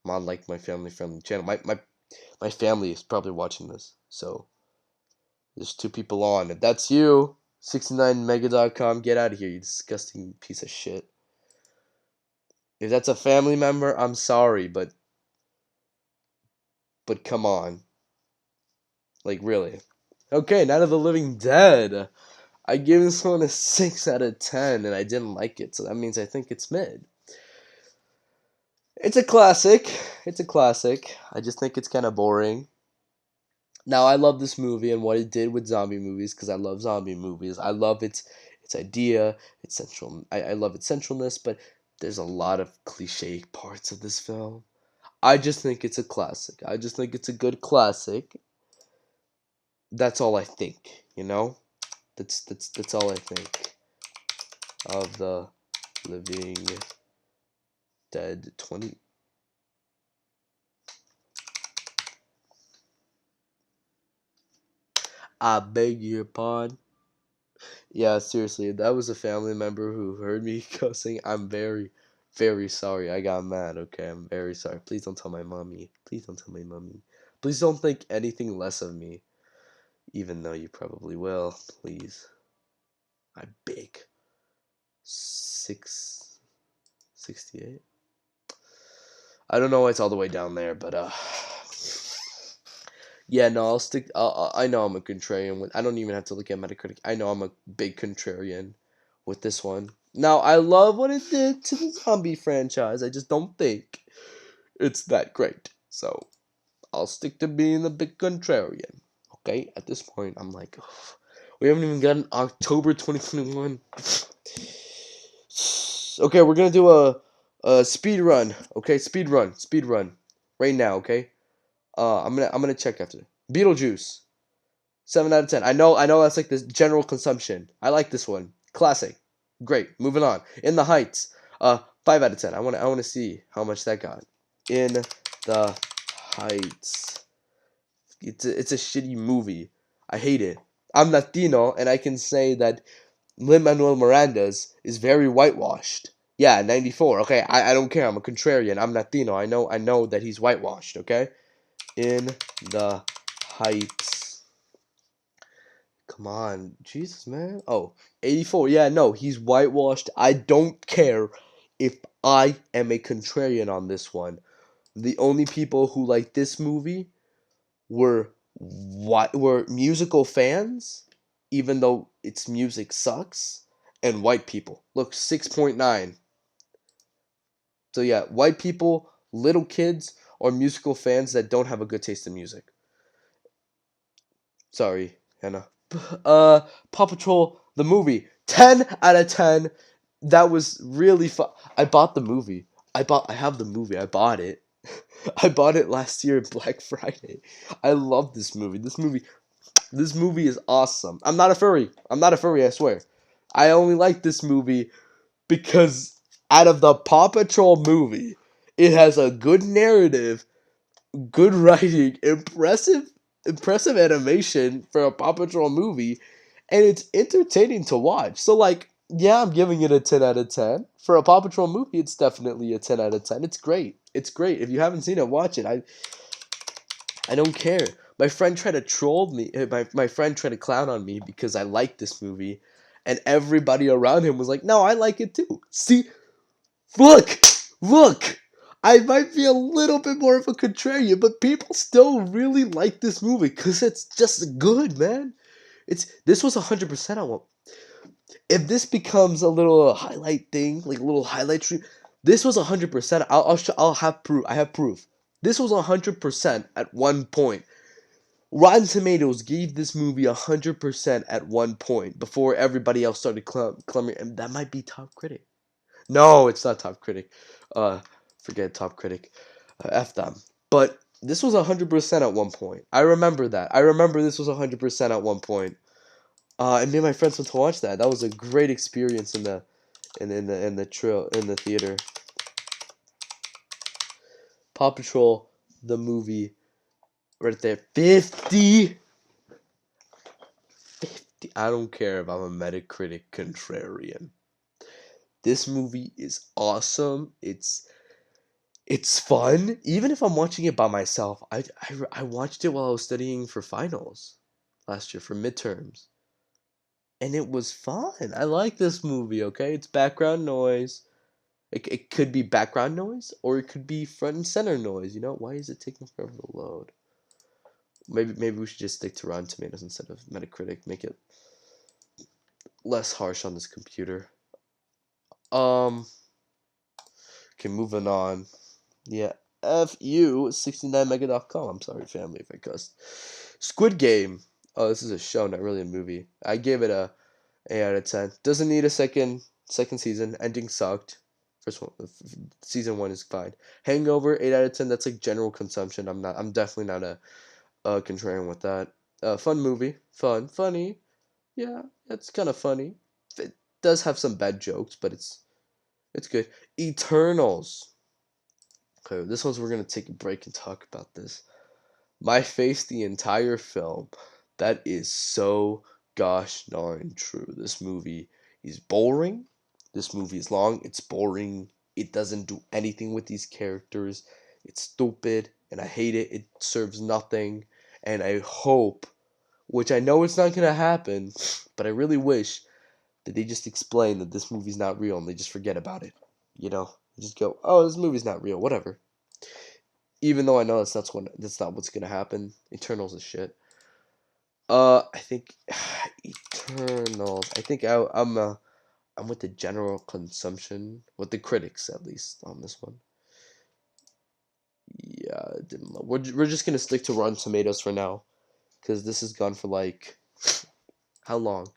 I'm on like my family friendly channel. My family is probably watching this. So there's 2 people on. If that's you, 69mega.com, get out of here, you disgusting piece of shit. If that's a family member, I'm sorry, but come on. Like really. Okay, Night of the Living Dead. I gave this one a 6 out of 10 and I didn't like it, so that means I think it's mid. It's a classic. It's a classic. I just think it's kind of boring. Now, I love this movie and what it did with zombie movies because I love zombie movies. I love its idea, its central. I love its centralness, but there's a lot of cliche parts of this film. I just think it's a classic. I just think it's a good classic. That's all I think, you know? That's all I think of the Living Dead 20. I beg your pardon. Yeah, seriously, that was a family member who heard me cussing. I'm very, very sorry. I got mad, okay? I'm very sorry. Please don't tell my mommy. Please don't tell my mommy. Please don't think anything less of me, even though you probably will. Please. I beg. 668. I don't know why it's all the way down there, but yeah, no, I'll stick. I know I'm a contrarian. I don't even have to look at Metacritic. I know I'm a big contrarian with this one. Now, I love what it did to the zombie franchise. I just don't think it's that great. So I'll stick to being a big contrarian. Okay, at this point, I'm like, ugh, we haven't even gotten October 2021. Okay, we're gonna do a speed run. Okay, speed run, right now. Okay, I'm gonna check after. Beetlejuice, 7 out of 10. I know that's like this general consumption. I like this one, classic, great. Moving on. In the Heights, 5 out of 10. I wanna see how much that got. In the Heights. It's a shitty movie. I hate it. I'm Latino, and I can say that Lin-Manuel Miranda's is very whitewashed. Yeah, 94. Okay, I don't care. I'm a contrarian. I'm Latino. I know that he's whitewashed, okay? In the Heights. Come on. Jesus, man. Oh, 84. Yeah, no, he's whitewashed. I don't care if I am a contrarian on this one. The only people who like this movie were musical fans, even though its music sucks, and white people. Look, 6.9. So yeah, white people, little kids, or musical fans that don't have a good taste in music. Sorry, Hannah. Paw Patrol the movie, 10 out of 10. That was really fun. I bought the movie. I have the movie. I bought it. I bought it last year at Black Friday. I love this movie. This movie is awesome. I'm not a furry. I swear. I only like this movie because out of the Paw Patrol movie, it has a good narrative, good writing, impressive animation for a Paw Patrol movie, and it's entertaining to watch. So like, yeah, I'm giving it a 10 out of 10. For a Paw Patrol movie, it's definitely a 10 out of 10. It's great. It's great. If you haven't seen it, watch it. I don't care. My friend tried to troll me. My friend tried to clown on me because I liked this movie, and everybody around him was like, "No, I like it too." See, look, look. I might be a little bit more of a contrarian, but people still really like this movie because it's just good, man. This was 100%. I want. If this becomes a little highlight thing, like a little highlight stream, this was 100%. I'll have proof. I have proof. This was 100% at one point. Rotten Tomatoes gave this movie 100% at one point before everybody else started clamoring, and that might be Top Critic. No, it's not Top Critic. Uh, Forget Top Critic. F them. But this was 100% at one point. I remember that. I remember this was 100% at one point. And me and my friends went to watch that. That was a great experience in the theater. Paw Patrol, the movie, right there, 50. I don't care if I'm a Metacritic contrarian. This movie is awesome. It's fun. Even if I'm watching it by myself, I watched it while I was studying for finals last year for midterms, and it was fun. I like this movie. Okay, it's background noise. It could be background noise or it could be front and center noise. You know, why is it taking forever to load? Maybe we should just stick to Rotten Tomatoes instead of Metacritic. Make it less harsh on this computer. Um. Okay, moving on. Yeah. FU69mega.com. I'm sorry, family, if I cussed. Squid Game. Oh, this is a show, not really a movie. I gave it a 8 out of 10. Doesn't need a second season. Ending sucked. First one, season 1 is fine. Hangover, 8 out of 10. That's like general consumption. I'm definitely not a contrarian with that. Fun movie, funny. Yeah, it's kind of funny. It does have some bad jokes, but it's good. Eternals. Okay, this one's we're gonna take a break and talk about this. My face the entire film. That is so gosh darn true. This movie is boring. This movie is long. It's boring. It doesn't do anything with these characters. It's stupid and I hate it. It serves nothing. And I hope, which I know it's not gonna happen, but I really wish that they just explain that this movie's not real and they just forget about it. You know? Just go, oh, this movie's not real, whatever. Even though I know that's not what's gonna happen. Eternals is shit. I think Eternals. I think I'm with the general consumption, with the critics at least on this one. Yeah, it didn't. We're just gonna stick to Rotten Tomatoes for now, because this has gone for like how long?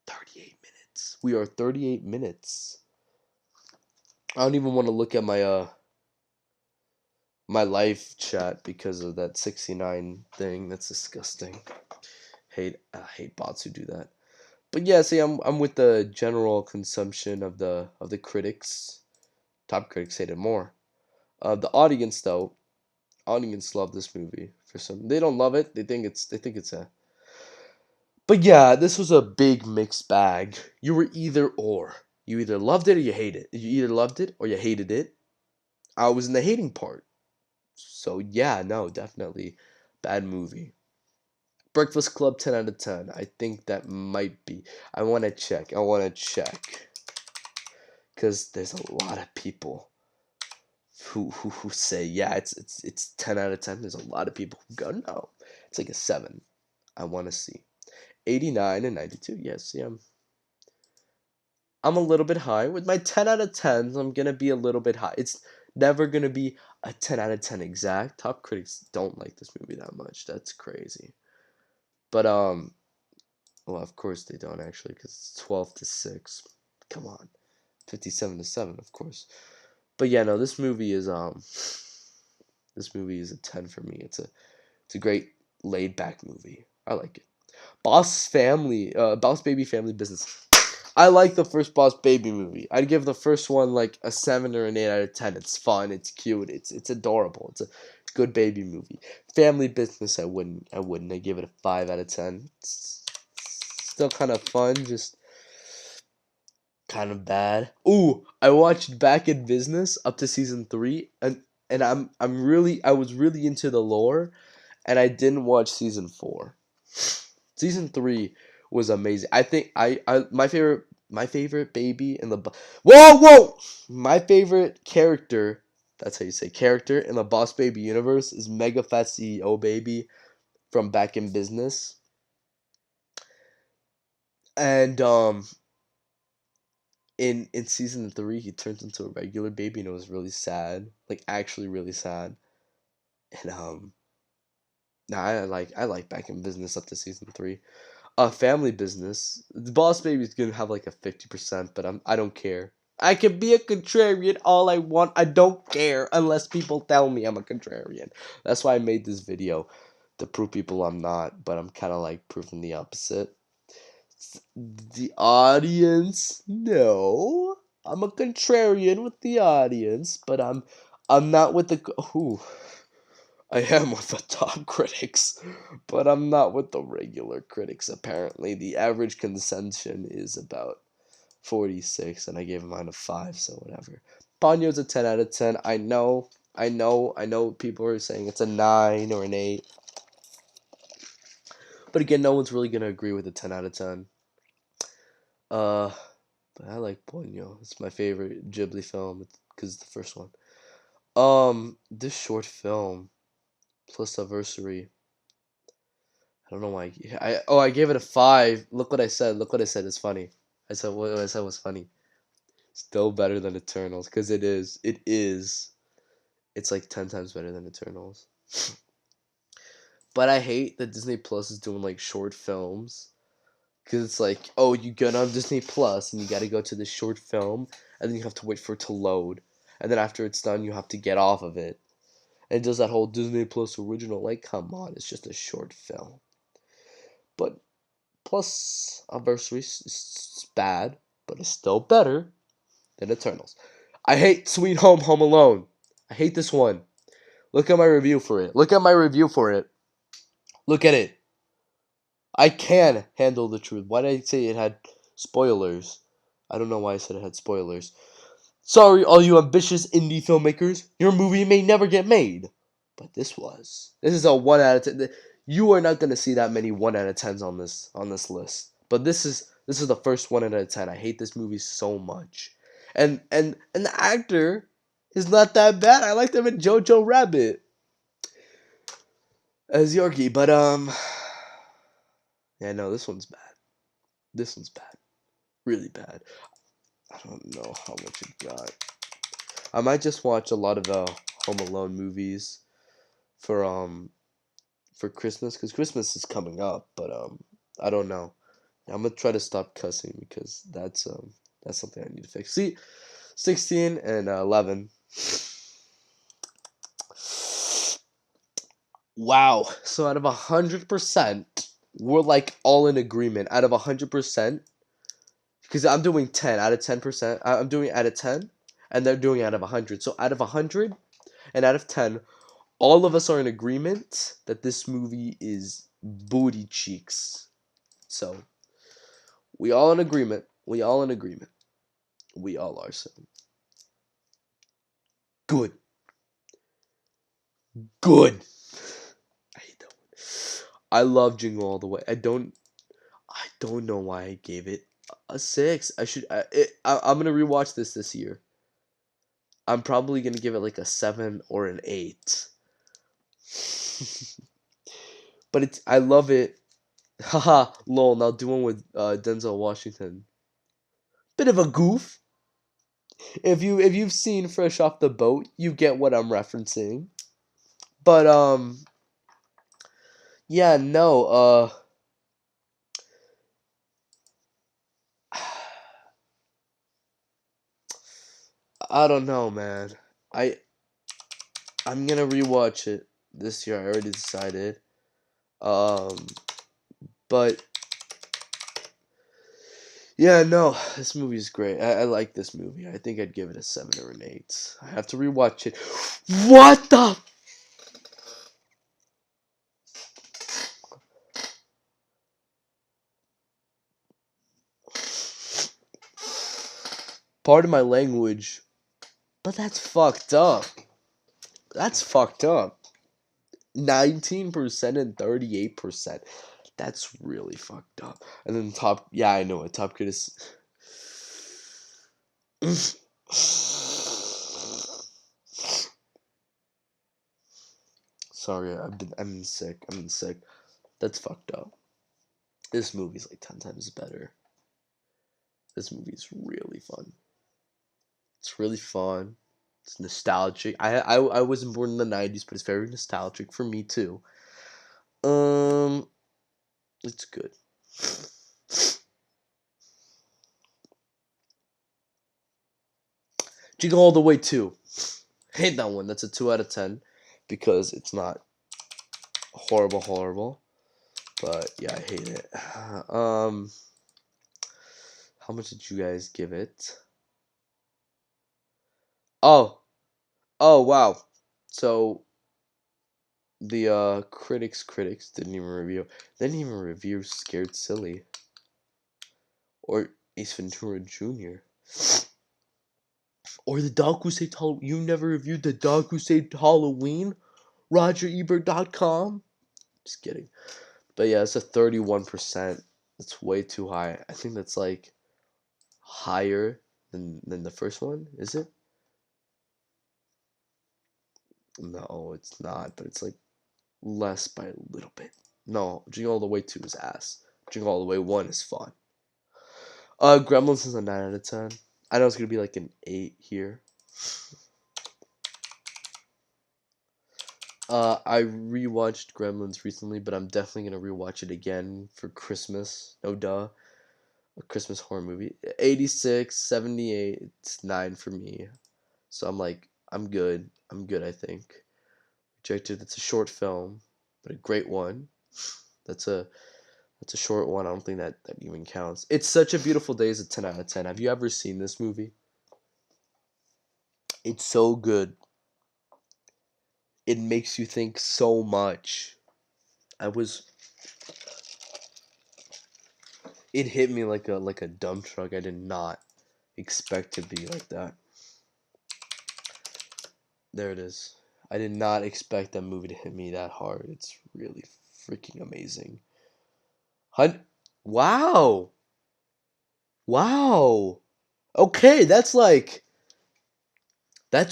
38 minutes. We are 38 minutes. I don't even want to look at my live chat because of that 69 thing. That's disgusting. I hate bots who do that. But yeah, see, I'm with the general consumption of the critics. Top critics hate it more. The audience though, audience love this movie for some. They don't love it. They think it's a. But yeah, this was a big mixed bag. You were either or. You either loved it or you hated it. You either loved it or you hated it. I was in the hating part. So yeah, no, definitely bad movie. Breakfast Club 10 out of 10. I think that might be. I want to check. Because there's a lot of people who say yeah, it's 10 out of 10. There's a lot of people who go no, it's like a 7. I want to see 89 and 92. Yes, yeah, I'm a little bit high with my 10 out of 10s. I'm gonna be a little bit high. It's never gonna be a 10 out of 10 exact. Top critics don't like this movie that much. That's crazy. But well, of course they don't actually, because it's 12-6. Come on, 57-7, of course. But yeah, no, this movie is a 10 for me. It's a great laid back movie. I like it. Boss Baby Family Business. I like the first Boss Baby movie. I'd give the first one like a 7 or an 8 out of 10. It's fun, it's cute, it's adorable. It's a good baby movie. Family Business, I wouldn't. I give it a 5 out of 10. It's still kind of fun, just kind of bad. Ooh, I watched Back in Business up to season 3, and I was really into the lore, and I didn't watch season 4. Season 3 was amazing. I think my favorite baby in the whoa, my favorite character, that's how you say character, in the Boss Baby universe is Mega Fat CEO Baby from Back in Business. And in season 3 he turns into a regular baby and it was really sad, like actually really sad. And nah, I like Back in Business up to season 3. Family Business, the Boss Baby's gonna have like a 50%, but I don't care. I can be a contrarian all I want. I don't care unless people tell me I'm a contrarian. That's why I made this video, to prove people I'm not, but I'm kind of like proving the opposite. The audience, no, I'm a contrarian with the audience, but I'm not with the who. I am with the top critics, but I'm not with the regular critics. Apparently, the average consensus is about 46, and I gave mine a 5, so whatever. Ponyo's a 10 out of 10. I know people are saying it's a 9 or an 8. But again, no one's really going to agree with a 10 out of 10. Uh, but I like Ponyo. It's my favorite Ghibli film because it's the first one. This short film, plus anniversary. I don't know why. I gave it a 5. Look what I said. Look what I said. It's funny. I said what I said was funny. Still better than Eternals, because it is. It is. It's like 10 times better than Eternals. But I hate that Disney Plus is doing like short films, Because it's like, oh, you get on Disney Plus and you got to go to the short film, and then you have to wait for it to load, and then after it's done, you have to get off of it. And it does that whole Disney Plus original. Like, come on, it's just a short film. But Plus Anniversary is bad, but it's still better than Eternals. I hate Sweet Home Alone. I hate this one. Look at my review for it. Look at my review for it. Look at it. I can handle the truth. Why did I say it had spoilers? I don't know why I said it had spoilers. Sorry, all you ambitious indie filmmakers. Your movie may never get made. But this was. This is a 1 out of 10. You are not going to see that many 1 out of 10s on this list. But this is the first 1 out of 10. I hate this movie so much. And the actor is not that bad. I liked him in Jojo Rabbit as Yorkie, but yeah, no, this one's bad. This one's bad. Really bad. I don't know how much it got. I might just watch a lot of the Home Alone movies for Christmas, because Christmas is coming up, but I don't know. I'm gonna try to stop cussing because that's something I need to fix. See, 16 and 11. Wow. So out of 100%, we're like all in agreement. Out of 100%, because I'm doing 10 out of 10%. I'm doing out of 10, and they're doing out of 100. So out of 100 and out of 10, all of us are in agreement that this movie is booty cheeks. So we all in agreement. We all in agreement. We all are. So good. Good. I hate that one. I love Jingle All the Way. I don't know why I gave it a 6. I'm gonna rewatch this year. I'm probably gonna give it like a 7 or an 8. But I love it. Haha, lol. Now do one with Denzel Washington. Bit of a goof. If you've seen Fresh Off the Boat, you get what I'm referencing. But yeah, no, I don't know, man. I I'm gonna rewatch it this year. I already decided. Um, but yeah, no, this movie is great. I like this movie. I think I'd give it a 7 or an 8. I have to rewatch it. What the? Pardon my language, but that's fucked up. That's fucked up. 19% and 38%. That's really fucked up. And then yeah, I know it. Top Gear is. Sorry, I'm sick. I'm sick. That's fucked up. This movie's like 10 times better. This movie's really fun. It's really fun. It's nostalgic. I wasn't born in the 90s, but it's very nostalgic for me too. It's good. Jingle All the Way 2. Hate that one. That's a 2 out of 10 because it's not horrible. But yeah, I hate it. How much did you guys give it? Oh, wow. So the critics didn't even review Scared Silly or Ace Ventura Jr. or The Dog Who Saved Halloween. You never reviewed The Dog Who Saved Halloween? RogerEbert.com? Just kidding. But yeah, it's a 31%. It's way too high. I think that's like higher than the first one, is it? No, it's not, but it's like less by a little bit. No, Jingle All the Way 2 is ass. Jingle All the Way 1 is fun. Gremlins is a 9 out of 10. I know it's gonna be like an 8 here. I rewatched Gremlins recently, but I'm definitely gonna rewatch it again for Christmas. No duh. A Christmas horror movie. 86, 78, it's 9 for me. So I'm like, I'm good. I'm good, I think. Rejected, it's a short film, but a great one. That's a that's a short one. I don't think that even counts. It's Such a Beautiful Day is a 10 out of 10. Have you ever seen this movie? It's so good. It makes you think so much. I was it hit me like a dump truck. I did not expect to be like that. There it is. I did not expect that movie to hit me that hard. It's really freaking amazing. Hun Wow. Wow. Okay, that's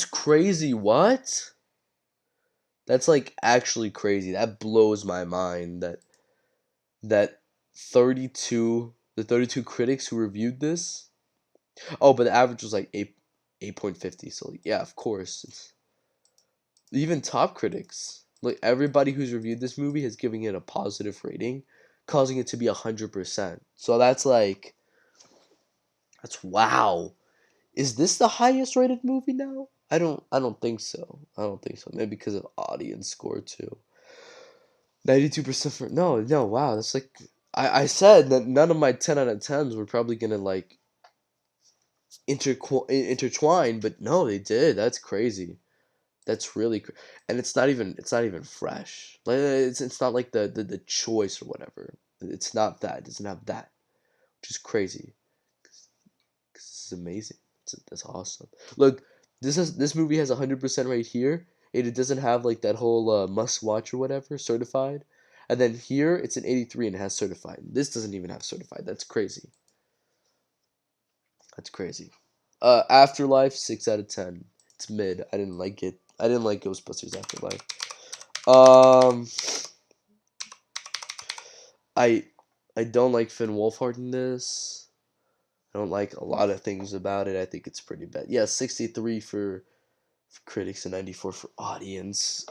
crazy. What? That's like actually crazy. That blows my mind that 32 critics who reviewed this. Oh, but the average was like 8.50. So like, yeah, of course. Even top critics, like everybody who's reviewed this movie has given it a positive rating, causing it to be 100%. So that's wow. Is this the highest rated movie now? I don't think so. I don't think so. Maybe because of audience score too. 92% for no, wow, that's like I said that none of my 10 out of 10s were probably gonna like intertwine, but no, they did. That's crazy. That's really and it's not even fresh. Like it's not like the choice or whatever. It's not that. It doesn't have that, which is crazy. 'Cause this is amazing. That's awesome. Look, this movie has 100% right here. It doesn't have like that whole must watch or whatever certified. And then here it's an 83 and it has certified. This doesn't even have certified. That's crazy. That's crazy. Afterlife 6 out of 10. It's mid. I didn't like it. I didn't like Ghostbusters Afterlife. Um I I don't like Finn Wolfhard in this. I don't like a lot of things about it. I think it's pretty bad. Yeah, 63 for critics and 94 for audience.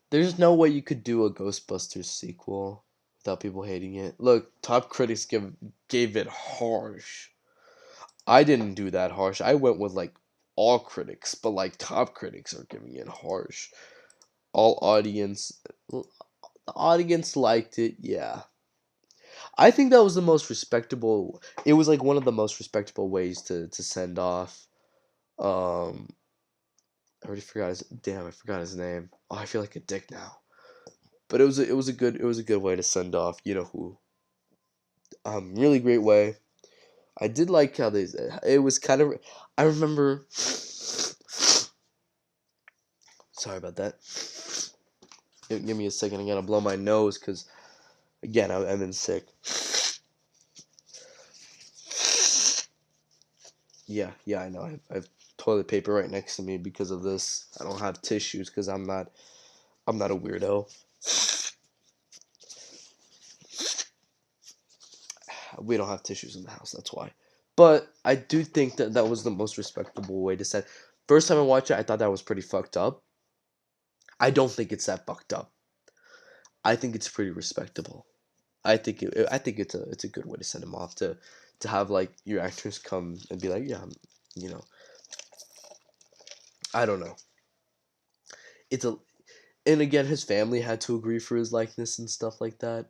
There's no way you could do a Ghostbusters sequel without people hating it. Look, top critics gave it harsh. I didn't do that harsh. I went with like all critics, but like top critics are giving it harsh. All audience the audience liked it. Yeah. I think that was the most respectable. It was like one of the most respectable ways to send off I already forgot his damn. I forgot his name. Oh, I feel like a dick now. But it was a good way to send off. You know who? Really great way. I did like how they. It was kind of. I remember. Sorry about that. Give me a second. I gotta blow my nose because again I've been sick. Yeah, I know. I've toilet paper right next to me because of this. I don't have tissues because I'm not a weirdo. We don't have tissues in the house. That's why. But I do think that that was the most respectable way to say. First time I watched it, I thought that was pretty fucked up. I don't think it's that fucked up. I think it's pretty respectable. I think it's a good way to send him off to have like your actors come and be like, yeah, you know, I don't know. It's a and again, his family had to agree for his likeness and stuff like that.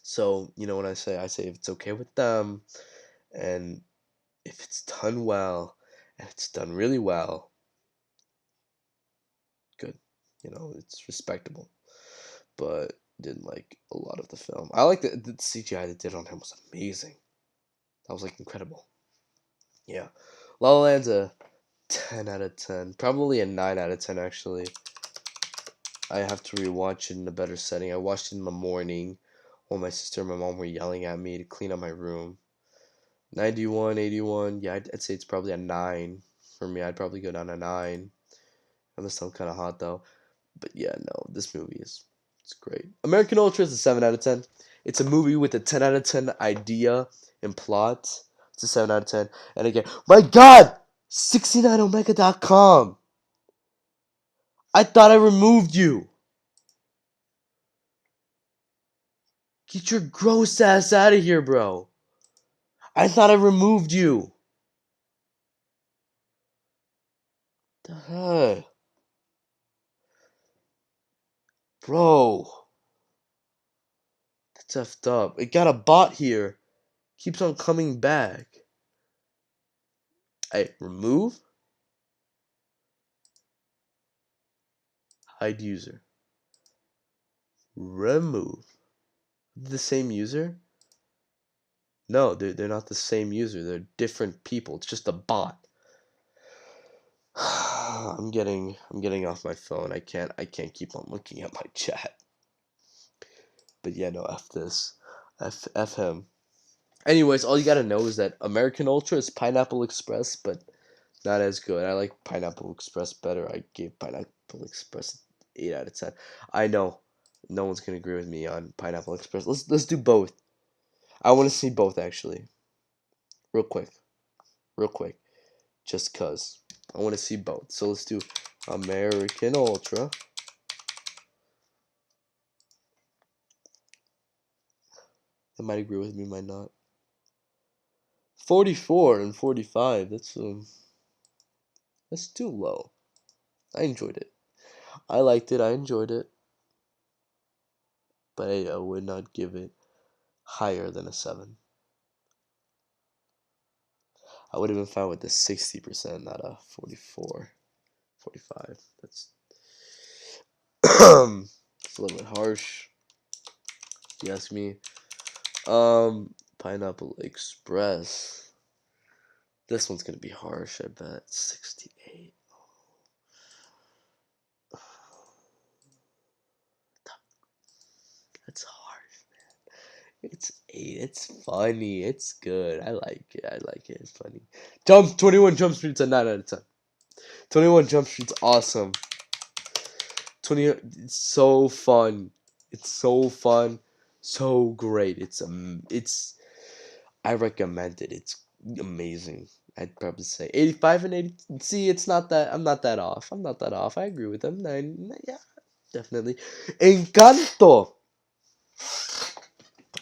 So when I say if it's okay with them and if it's done well and it's done really well, good. It's respectable. But didn't like a lot of the film. I like the CGI they did on him was amazing. That was like incredible. Yeah. La La Land's a 10 out of 10. Probably a 9 out of 10 actually. I have to rewatch it in a better setting. I watched it in the morning while my sister and my mom were yelling at me to clean up my room. 91, 81. Yeah, I'd say it's probably a 9 for me. I'd probably go down to 9. I'm still kind of hot though. But yeah, no, this movie it's great. American Ultra is a 7 out of 10. It's a movie with a 10 out of 10 idea and plot. It's a 7 out of 10. And again, my God! 69omega.com! I thought I removed you. Get your gross ass out of here, bro. I thought I removed you. The heck? Bro. That's effed up. It got a bot here. Keeps on coming back. Hey, remove. Hide user. Remove. The same user? No, they're not the same user. They're different people. It's just a bot. I'm getting off my phone. I can't keep on looking at my chat. But yeah, no, F this. F him. Anyways, all you gotta know is that American Ultra is Pineapple Express, but not as good. I like Pineapple Express better. I gave Pineapple Express 8 out of 10. I know no one's gonna agree with me on Pineapple Express. Let's do both. I want to see both actually. Real quick. Real quick. Just cuz. I want to see both. So let's do American Ultra. They might agree with me, might not. 44 and 45. That's too low. I enjoyed it. I liked it. I enjoyed it. But I would not give it higher than a 7. I would have been fine with the 60%, not a 44, 45. That's it's a little bit harsh, if you ask me. Pineapple Express. This one's gonna be harsh, I bet. 68. That's harsh, man. It's 8. It's funny. It's good. I like it. I like it. It's funny. 21 Jump Street's a 9 out of 10. 21 Jump Street's awesome. 20. It's so fun. It's so fun. So great. It's. I recommend it. It's amazing. I'd probably say 85 and 80. See, it's not that. I'm not that off. I'm not that off. I agree with them. Yeah, definitely. Encanto.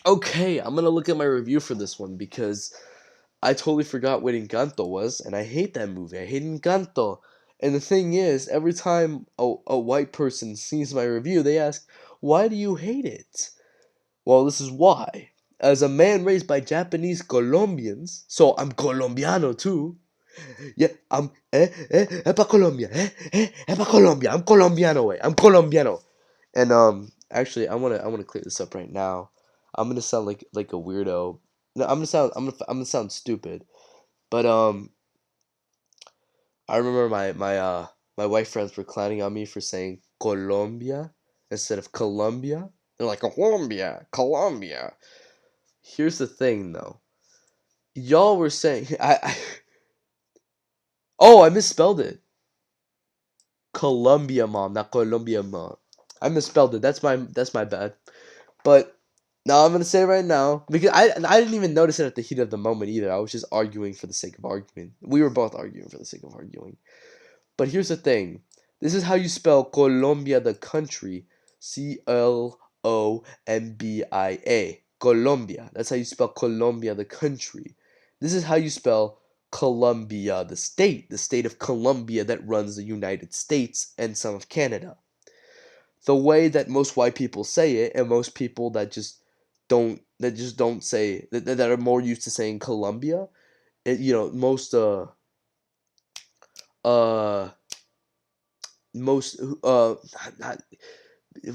Okay, I'm gonna look at my review for this one because I totally forgot what Encanto was, and I hate that movie. I hate Encanto. And the thing is, every time a white person sees my review, they ask, "Why do you hate it?" Well, this is why. As a man raised by Japanese Colombians, so I'm Colombiano too. Yeah, I'm pa Colombia, pa Colombia. I'm Colombiano, way. I'm Colombiano. And actually, I wanna clear this up right now. I'm gonna sound like a weirdo. No, I'm gonna sound stupid. But I remember my white friends were clowning on me for saying Colombia instead of Colombia. They're like Colombia, Colombia. Here's the thing, though. Y'all were saying oh, I misspelled it. Columbia mom, not Colombia mom. I misspelled it. That's my bad. But now I'm gonna say it right now because I didn't even notice it at the heat of the moment either. I was just arguing for the sake of arguing. We were both arguing for the sake of arguing. But here's the thing. This is how you spell Colombia, the country. Colombia. Colombia. That's how you spell Colombia, the country. This is how you spell Colombia, the state of Colombia that runs the United States and some of Canada. The way that most white people say it, and most people that just don't say that are more used to saying Colombia, most uh most not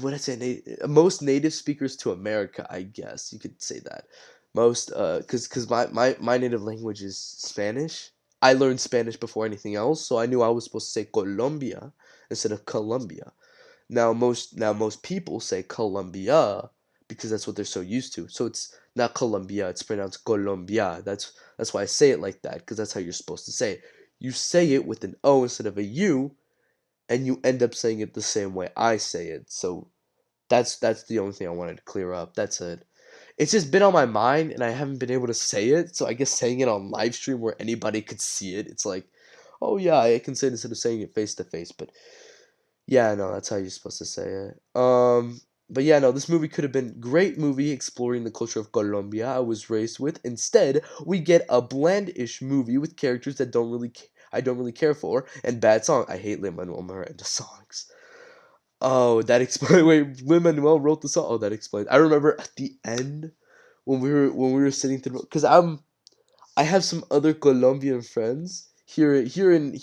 what I say most native speakers to America, I guess you could say that. Most cuz my native language is Spanish. I learned Spanish before anything else, so I knew I was supposed to say Colombia instead of Colombia. Now most people say Colombia because that's what they're so used to. So it's not Colombia, it's pronounced Colombia. That's why I say it like that, because that's how you're supposed to say it. You say it with an O instead of a U, and you end up saying it the same way I say it. So that's the only thing I wanted to clear up. That's it. It's just been on my mind and I haven't been able to say it. So I guess saying it on live stream where anybody could see it, it's like, oh yeah, I can say it instead of saying it face to face. But Yeah, no, that's how you're supposed to say it. But yeah, no, this movie could have been great movie exploring the culture of Colombia I was raised with. Instead, we get a bland-ish movie with characters that I don't really care for, and bad song. I hate Lin-Manuel Miranda songs. Oh, that explains. Wait, Lin-Manuel wrote the song. Oh, that explains. I remember at the end when we were sitting through, because I have some other Colombian friends here in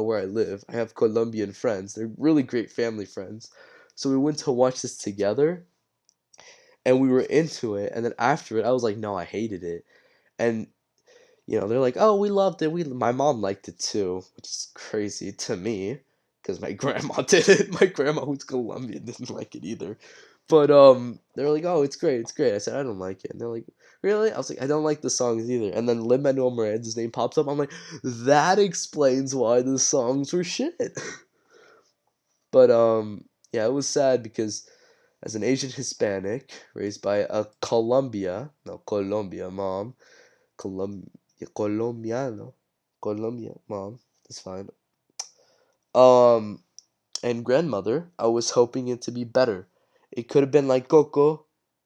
where I live. I have Colombian friends. They're really great family friends. So we went to watch this together, and we were into it. And then after it, I was like, no, I hated it. And they're like, oh, we loved it. My mom liked it too, which is crazy to me, because my grandma did it. My grandma, who's Colombian, didn't like it either. But they're like, oh, it's great, it's great. I said, I don't like it, and they're like, really? I was like, I don't like the songs either. And then Lin Manuel Miranda's name pops up. I'm like, that explains why the songs were shit. But yeah, it was sad because as an Asian Hispanic raised by a Colombia mom, Colom Colombiano. Colombia, mom. That's fine. Um, and grandmother, I was hoping it to be better. It could have been like Coco,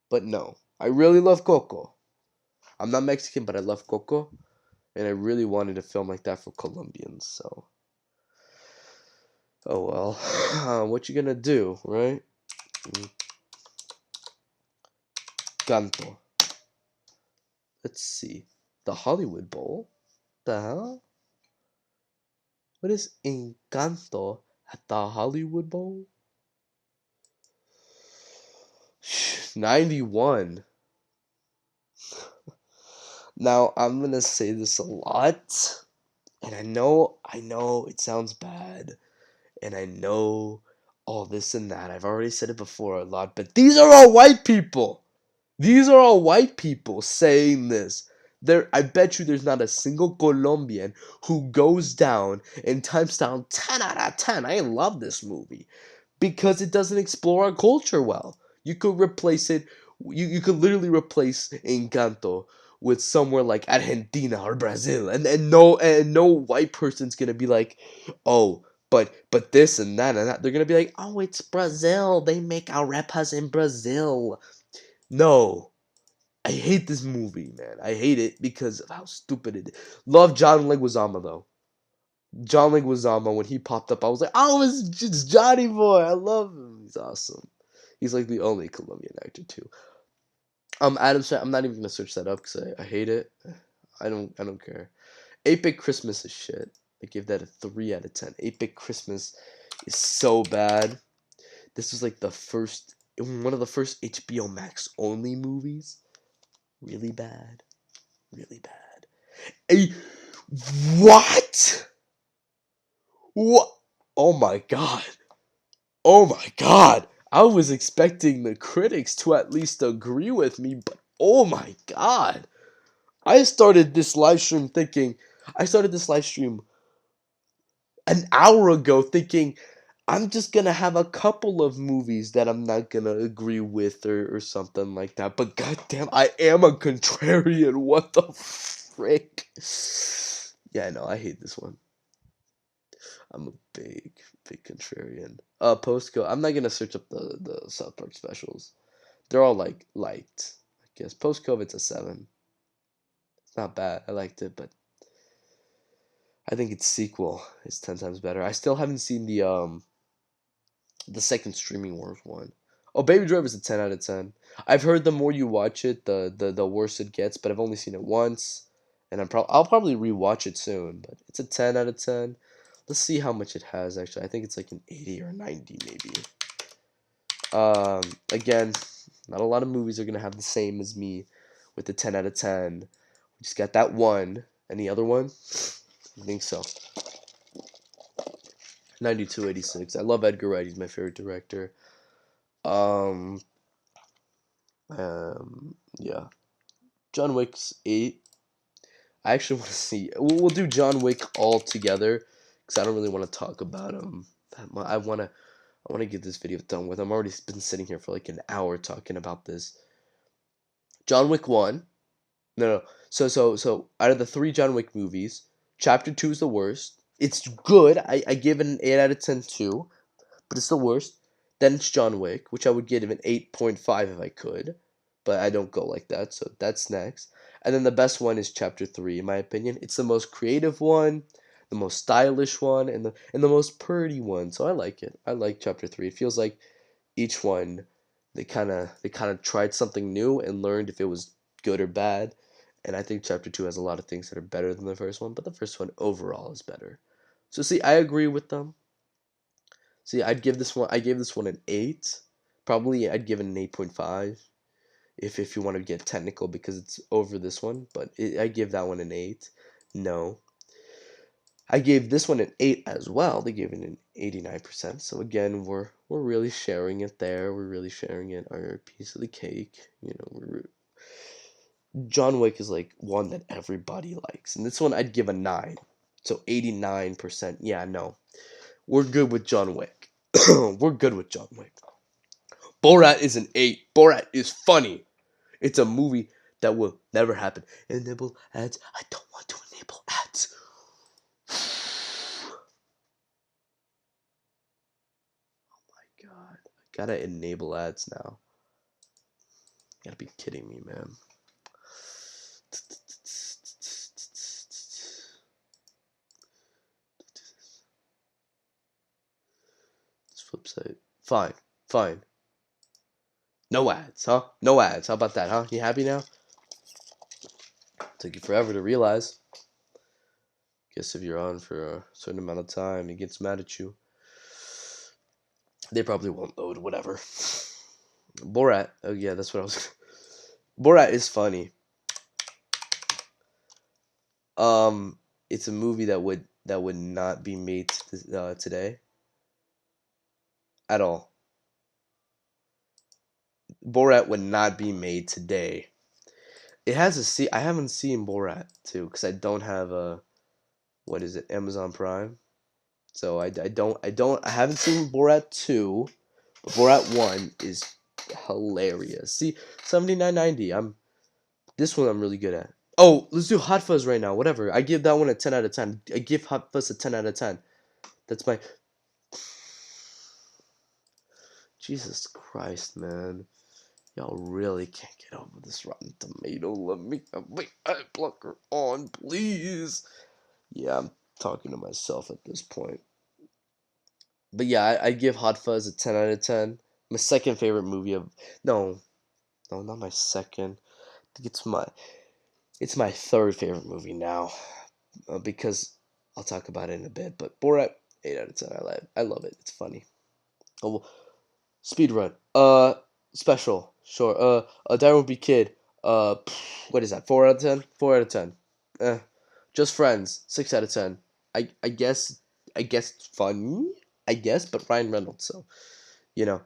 but no. I really love Coco. I'm not Mexican, but I love Coco, and I really wanted a film like that for Colombians. So, oh well. What you gonna do, right? Canto. Let's see. The Hollywood Bowl. The hell? What is Encanto at the Hollywood Bowl? 91. Now, I'm gonna say this a lot, and I know it sounds bad, and I know all this and that. I've already said it before a lot, but these are all white people. These are all white people saying this. I bet you there's not a single Colombian who goes down and types down 10 out of 10. I love this movie because it doesn't explore our culture well. You could replace it. You could literally replace Encanto with somewhere like Argentina or Brazil, and no white person's gonna be like, oh, but this and that. They're gonna be like, oh, it's Brazil. They make arepas in Brazil. No, I hate this movie, man. I hate it because of how stupid it is. Love John Leguizamo though. John Leguizamo, when he popped up, I was like, oh, it's just Johnny Boy. I love him. He's awesome. He's like the only Colombian actor too. Adam, I'm not even gonna search that up because I hate it. I don't care. 8-Bit Christmas is shit. I give that a 3 out of 10. 8-Bit Christmas is so bad. This was like one of the first HBO Max only movies. Really bad. Really bad. A what? What? Oh my god. Oh my god. I was expecting the critics to at least agree with me, but oh my god. I started this live stream thinking, I started this live stream an hour ago thinking I'm just gonna have a couple of movies that I'm not gonna agree with or something like that. But goddamn, I am a contrarian. What the frick? Yeah, no, I hate this one. I'm a big contrarian. Postcode. I'm not gonna search up the South Park specials. They're all like liked. I guess post COVID's a 7. It's not bad. I liked it, but I think its sequel is 10 times better. I still haven't seen the second streaming wars one. Oh, Baby Driver's a 10 out of 10. I've heard the more you watch it, the worse it gets, but I've only seen it once, and I'll probably rewatch it soon. But it's a 10 out of 10. Let's see how much it has actually. I think it's like an 80 or 90 maybe. Again, not a lot of movies are gonna have the same as me with the 10 out of 10. We just got that one. Any other one? I think so. 9286. I love Edgar Wright. He's my favorite director. Um, yeah. John Wick's 8. I actually want to see. We'll do John Wick all together because I don't really want to talk about him that much. I want to get this video done with. I'm already been sitting here for like an hour talking about this. John Wick 1. No. So out of the 3 John Wick movies, Chapter 2 is the worst. It's good. I give it an 8 out of 10 too. but it's the worst. Then it's John Wick, which I would give an 8.5 if I could, but I don't go like that, so that's next. And then the best one is Chapter 3, in my opinion. It's the most creative one, the most stylish one, and the most pretty one. So I like it. I like Chapter 3. It feels like each one they kind of tried something new and learned if it was good or bad. And I think Chapter 2 has a lot of things that are better than the first one, but the first one overall is better. So see, I agree with them. See, I gave this one an 8. Probably I'd give it an 8.5 if you want to get technical because it's over this one, but I give that one an 8. No. I gave this one an 8 as well. They gave it an 89%. So again, we're really sharing it there. We're really sharing it our piece of the cake. John Wick is like one that everybody likes. And this one I'd give a 9. So 89%. Yeah, no. We're good with John Wick. We're good with John Wick. Borat is an 8. Borat is funny. It's a movie that will never happen. Enable ads. I don't want to enable ads. God, I gotta enable ads now. You gotta be kidding me, man. This flip side. Fine, fine. No ads, huh? No ads. How about that, huh? You happy now? Took you forever to realize. Guess if you're on for a certain amount of time, it gets mad at you. They probably won't load, whatever. Borat. Oh yeah, that's what I was. Borat is funny. It's a movie that would not be made today at all. Borat would not be made today. It has a see. I haven't seen Borat 2 because I don't have a what is it, Amazon Prime. So I haven't seen Borat 2, but Borat 1 is hilarious. See, 79.90. This one I'm really good at. Oh, let's do Hot Fuzz right now. Whatever. I give that one a 10 out of 10. I give Hot Fuzz a 10 out of 10. That's my Jesus Christ, man. Y'all really can't get over this Rotten Tomato. Let me have my eye blocker on, please. Yeah, I'm talking to myself at this point. But yeah, I give Hot Fuzz a 10 out of 10. My second favorite movie of no, no, not my second. I think it's my third favorite movie now, because I'll talk about it in a bit. But Borat, 8 out of 10. I love it. It's funny. Oh, speed run. Special. Sure. Darren would be kid. What is that? 4 out of 10. 4 out of 10. Eh. Just Friends. 6 out of 10. I guess it's funny. I guess, but Ryan Reynolds. So you know.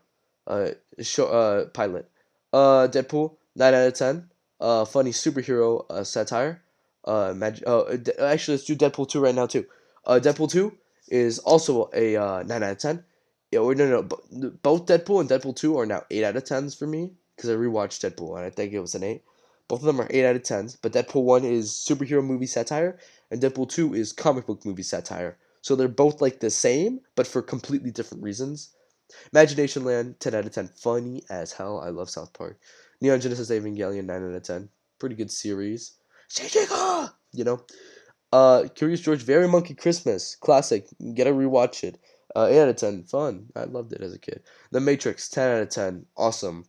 Pilot. Deadpool. 9 out of 10. Funny superhero satire. Actually, let's do Deadpool 2 right now too. Deadpool 2 is also a 9 out of 10. Yeah, or no, both Deadpool and Deadpool 2 are now 8 out of 10s for me because I rewatched Deadpool and I think it was an 8. Both of them are 8 out of 10s, but Deadpool 1 is superhero movie satire and Deadpool 2 is comic book movie satire. So they're both like the same, but for completely different reasons. Imagination Land, 10 out of 10. Funny as hell. I love South Park. Neon Genesis Evangelion, 9 out of 10. Pretty good series. You know? Curious George, Very Monkey Christmas. Classic. Gotta rewatch it. 8 out of 10. Fun. I loved it as a kid. The Matrix, 10 out of 10. Awesome.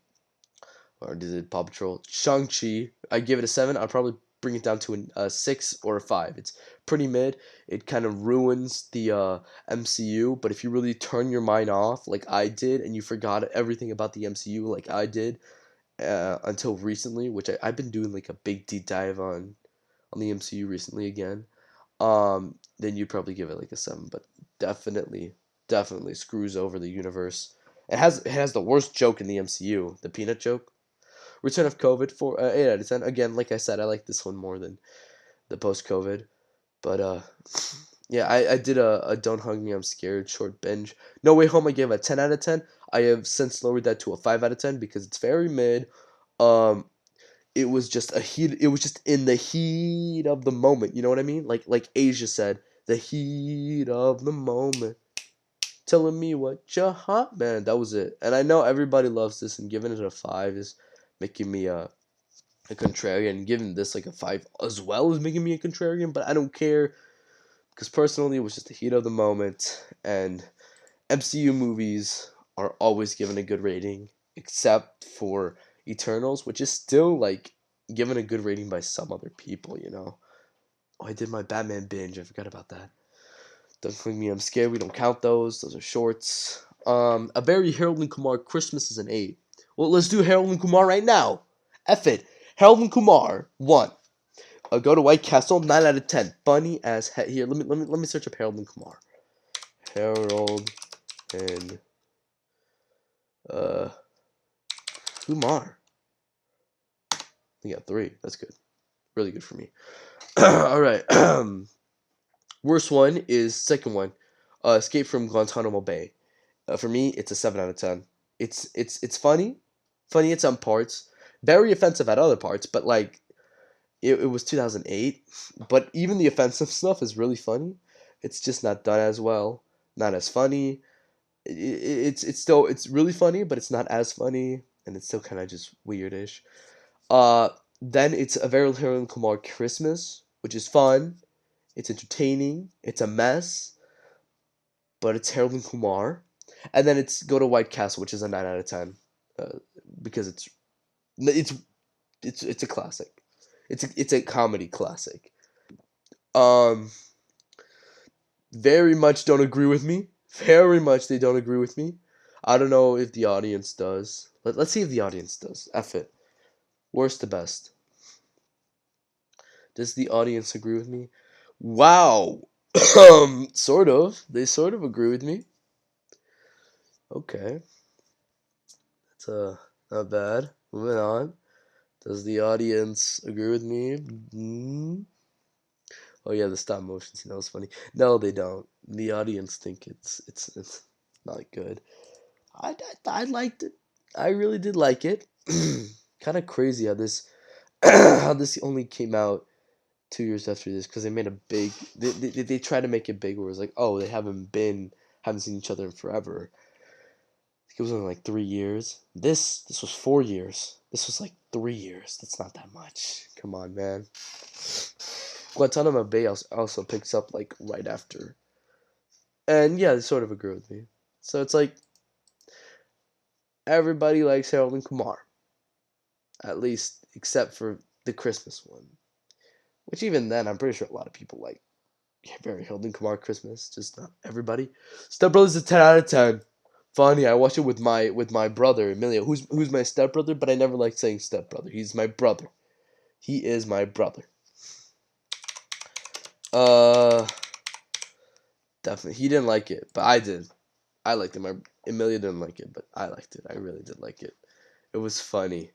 Or did it Paw Patrol? Shang-Chi, I give it a 7. I'll probably bring it down to a 6 or a 5. It's pretty mid. It kind of ruins the MCU, but if you really turn your mind off like I did and you forgot everything about the MCU like I did until recently, which I've been doing like a big deep dive on the MCU recently again, then you'd probably give it like a 7, but definitely screws over the universe. It has the worst joke in the MCU, the peanut joke. Return of COVID for 8 out of 10. Again, like I said, I like this one more than the post COVID. But yeah, I did a Don't Hug Me, I'm Scared short binge. No Way Home I gave a 10 out of 10. I have since lowered that to a 5 out of 10 because it's very mid. Um it was just in the heat of the moment, you know what I mean? Like Asia said, the heat of the moment. telling me what you hot, man. That was it. And I know everybody loves this, and giving it a 5 is making me a contrarian. Giving this like a 5 as well is making me a contrarian, but I don't care because personally it was just the heat of the moment, and MCU movies are always given a good rating, except for Eternals, which is still like given a good rating by some other people, you know. Oh, I did my Batman binge. I forgot about that. Don't Fling Me, I'm Scared. We don't count those. Those are shorts. A very Harold and Kumar Christmas is an 8. Well, let's do Harold and Kumar right now. F it. Harold and Kumar 1. Go to White Castle 9 out of 10. Funny as heck. Here, let me search up Harold and Kumar. Harold and uh Kumar. We got 3. That's good. Really good for me. All right. Worst one is second one. Escape from Guantanamo Bay. For me, it's a 7 out of 10. It's funny at some parts, very offensive at other parts. But like it was 2008. But even the offensive stuff is really funny. It's just not done as well, not as funny. It's really funny, but it's not as funny, and it's still kind of just weirdish. Uh, then it's a very Harold Kumar Christmas, which is fun. It's entertaining. It's a mess, but it's Harold and Kumar. And then it's Go to White Castle, which is a 9 out of 10, because it's it's a classic. It's a comedy classic. Um, very much don't agree with me. Very much they don't agree with me. I don't know if the audience does. Let's see if the audience does. F it. Worst to best. Does the audience agree with me? Wow. Sort of. They sort of agree with me. Okay. That's not bad. Moving on. Does the audience agree with me? Oh yeah, the stop motion scene, that was funny. No, they don't. The audience think it's not good. I liked it. I really did like it. Kind of crazy how this how this only came out 2 years after this, because they made a big they tried to make it big where it was like, oh, they haven't seen each other in forever. It was only like 3 years. This was 4 years. This was like 3 years. That's not that much. Come on, man. Guantanamo Bay also picks up like right after, and yeah, they sort of agree with me. So it's like everybody likes Harold and Kumar, at least except for the Christmas one, which even then I'm pretty sure a lot of people like. Very Harold and Kumar Christmas, just not everybody. Step Brothers is 10 out of 10. Funny, I watched it with my brother Emilio, who's my stepbrother, but I never liked saying stepbrother. He's my brother. He is my brother. Uh, Definitely he didn't like it, but I did. I liked it. My Emilio didn't like it, but I liked it. I really did like it. It was funny.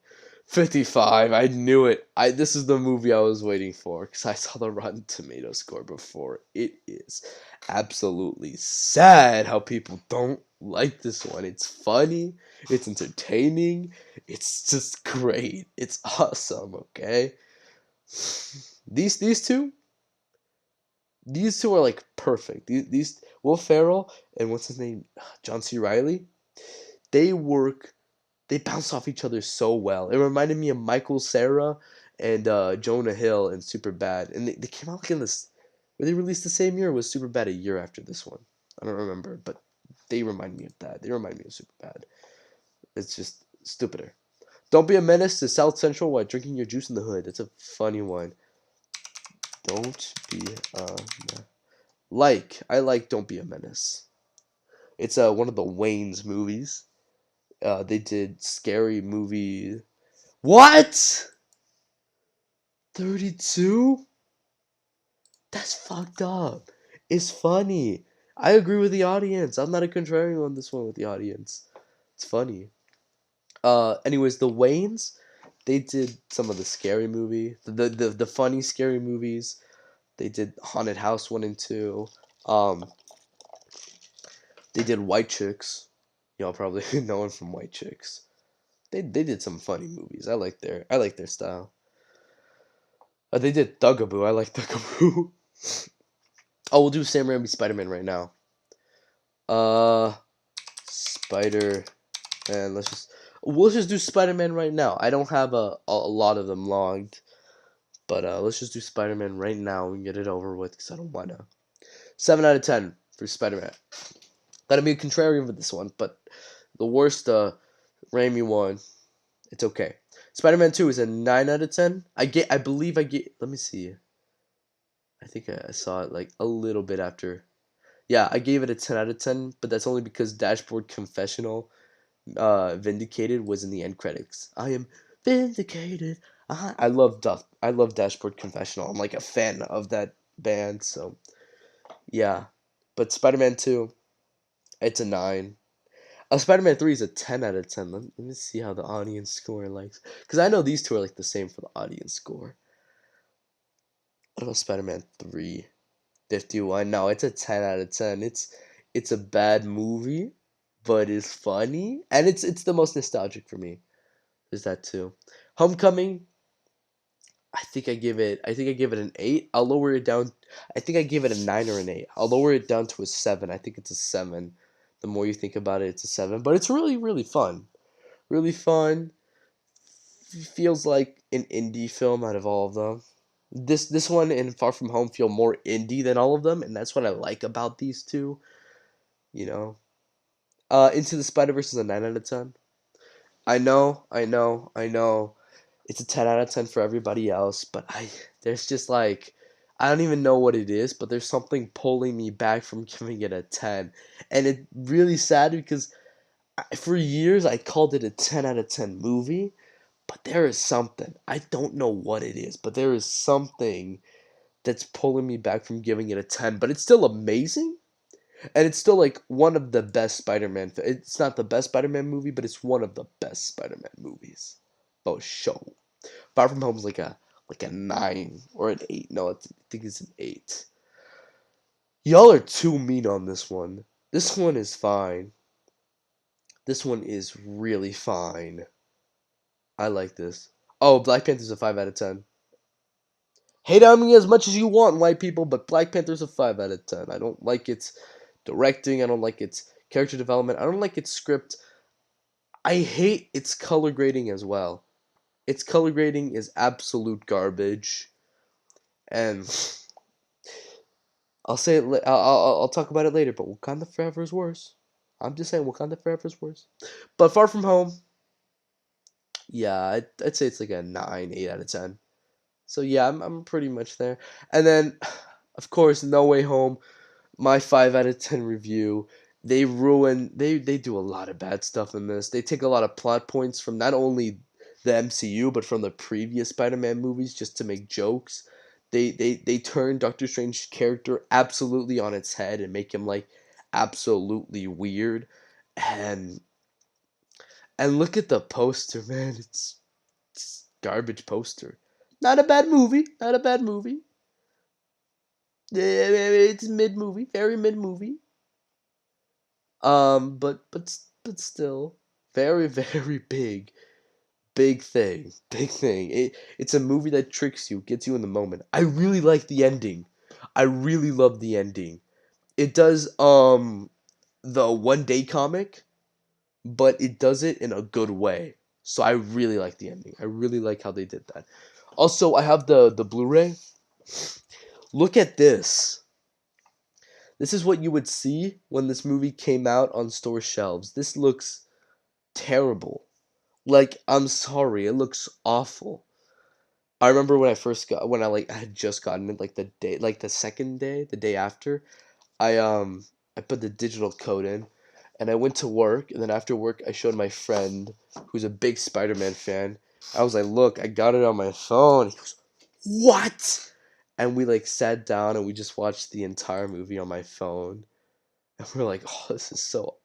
55. I knew it. This is the movie I was waiting for because I saw the Rotten Tomato score before. It is absolutely sad how people don't like this one. It's funny. It's entertaining. It's just great. It's awesome. Okay. These two. These two are like perfect. These Will Ferrell and what's his name, John C. Riley. They work they bounce off each other so well. It reminded me of Michael Cera and Jonah Hill in Superbad. And they came out like in this. Were they released the same year? Or was Superbad a year after this one? I don't remember, but they remind me of that. They remind me of Superbad. It's just stupider. Don't be a menace to South Central while drinking your juice in the hood. That's a funny one. Don't be I like Don't Be a Menace. It's one of the Wayne's movies. They did Scary Movie. What? 32? That's fucked up. It's funny. I agree with the audience. I'm not a contrarian on this one with the audience. It's funny. Anyways, the Waynes, they did some of the scary movie, the funny scary movies. They did Haunted House 1 and 2. Um, they did White Chicks. Y'all probably know him from White Chicks. They did some funny movies. I like their style. They did Thugaboo. I like Thugaboo. Oh, we'll do Sam Raimi Spider-Man right now. Spider Man. We'll just do Spider-Man right now. I don't have a lot of them logged, but let's just do Spider-Man right now and get it over with because I don't wanna. 7 out of 10 for Spider-Man. Gotta be a contrarian with this one, but the worst Raimi one, it's okay. Spider-Man 2 is a 9 out of 10. I believe I get. Let me see. I think I saw it like a little bit after. Yeah, I gave it a 10 out of 10, but that's only because Dashboard Confessional Vindicated was in the end credits. I am vindicated. I love Dashboard Confessional. I'm like a fan of that band, so yeah. But Spider-Man 2, it's a 9. Spider-Man 3 is a 10 out of 10. Let me see how the audience score likes. Because I know these two are like the same for the audience score. What about Spider-Man 3? 51. No, it's a 10 out of 10. It's a bad movie, but it's funny. And it's the most nostalgic for me. There's that too. Homecoming, I think I give it an 8. I'll lower it down. I think I give it a 9 or an 8. I'll lower it down to a 7. I think it's a 7. The more you think about it, it's a 7. But it's really, really fun. Really fun. Feels like an indie film out of all of them. This one and Far From Home feel more indie than all of them, and that's what I like about these two. You know, Into the Spider Verse is a 9 out of 10. I know. It's a 10 out of 10 for everybody else, but there's just like I don't even know what it is, but there's something pulling me back from giving it a 10, and it's really sad because for years I called it a 10 out of 10 movie, but there is something I don't know what it is, but there is something that's pulling me back from giving it a 10. But it's still amazing. And it's still like one of the best Spider-Man. It's not the best Spider-Man movie, but it's one of the best Spider-Man movies. Oh, show. Far From Home is like a 9 or an 8. No, I think it's an 8. Y'all are too mean on this one. This one is fine. This one is really fine. I like this. Oh, Black Panther's a 5 out of 10. Hate on me as much as you want, white people, but Black Panther's a 5 out of 10. I don't like its directing. I don't like its character development. I don't like its script. I hate its color grading as well. Its color grading is absolute garbage. And I'll say it. I'll talk about it later. But Wakanda Forever is worse. I'm just saying Wakanda Forever is worse. But Far From Home, yeah, I'd say it's like a 9, 8 out of 10. So yeah, I'm pretty much there. And then, of course, No Way Home, my 5 out of 10 review. They do a lot of bad stuff in this. They take a lot of plot points from not only the MCU but from the previous Spider-Man movies just to make jokes. They turn Doctor Strange's character absolutely on its head and make him like absolutely weird. And look at the poster, man. It's garbage poster. Not a bad movie. Not a bad movie. It's mid movie, very mid movie. But still, very very big thing. It's a movie that tricks you, gets you in the moment. I really like the ending. I really love the ending. It does the 1 day comic, but it does it in a good way. So I really like the ending. I really like how they did that. Also, I have the Blu-ray. Look at this. This is what you would see when this movie came out on store shelves. This looks terrible. Like, I'm sorry, it looks awful. I remember when I like I had just gotten it like the day like the second day, the day after, I put the digital code in and I went to work and then after work I showed my friend who's a big Spider-Man fan. I was like, "Look, I got it on my phone." He goes, "What?" And we like sat down and we just watched the entire movie on my phone. And we're like, "Oh, this is so."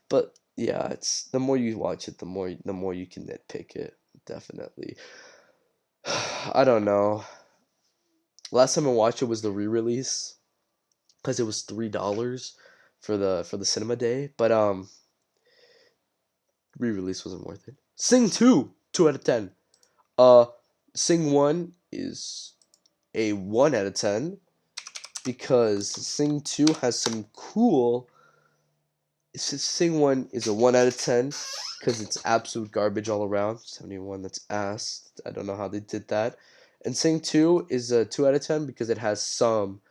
But yeah, it's the more you watch it, the more you can nitpick it. Definitely. I don't know. Last time I watched it was the re-release because it was $3 for the cinema day. But re-release wasn't worth it. Sing 2, 2 out of 10. Uh, Sing 1 is a 1 out of 10 because Sing 2 has some cool Sing 1 is a 1 out of 10 because it's absolute garbage all around. 71, that's ass. I don't know how they did that. And Sing 2 is a 2 out of 10 because it has some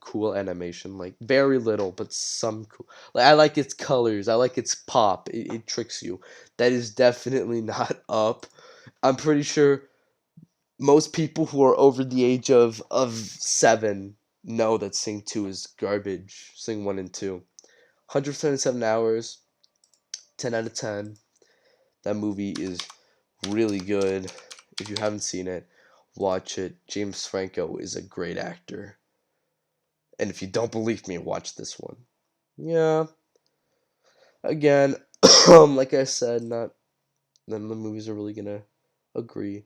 cool animation, like very little, but some cool. Like I like its colors, I like its pop. It tricks you. That is definitely not up. I'm pretty sure most people who are over the age of 7 know that Sing 2 is garbage. Sing 1 and 2. 177 hours, 10 out of 10. That movie is really good. If you haven't seen it, watch it. James Franco is a great actor. And if you don't believe me, watch this one. Yeah, again, like I said, not none of the movies are really gonna agree.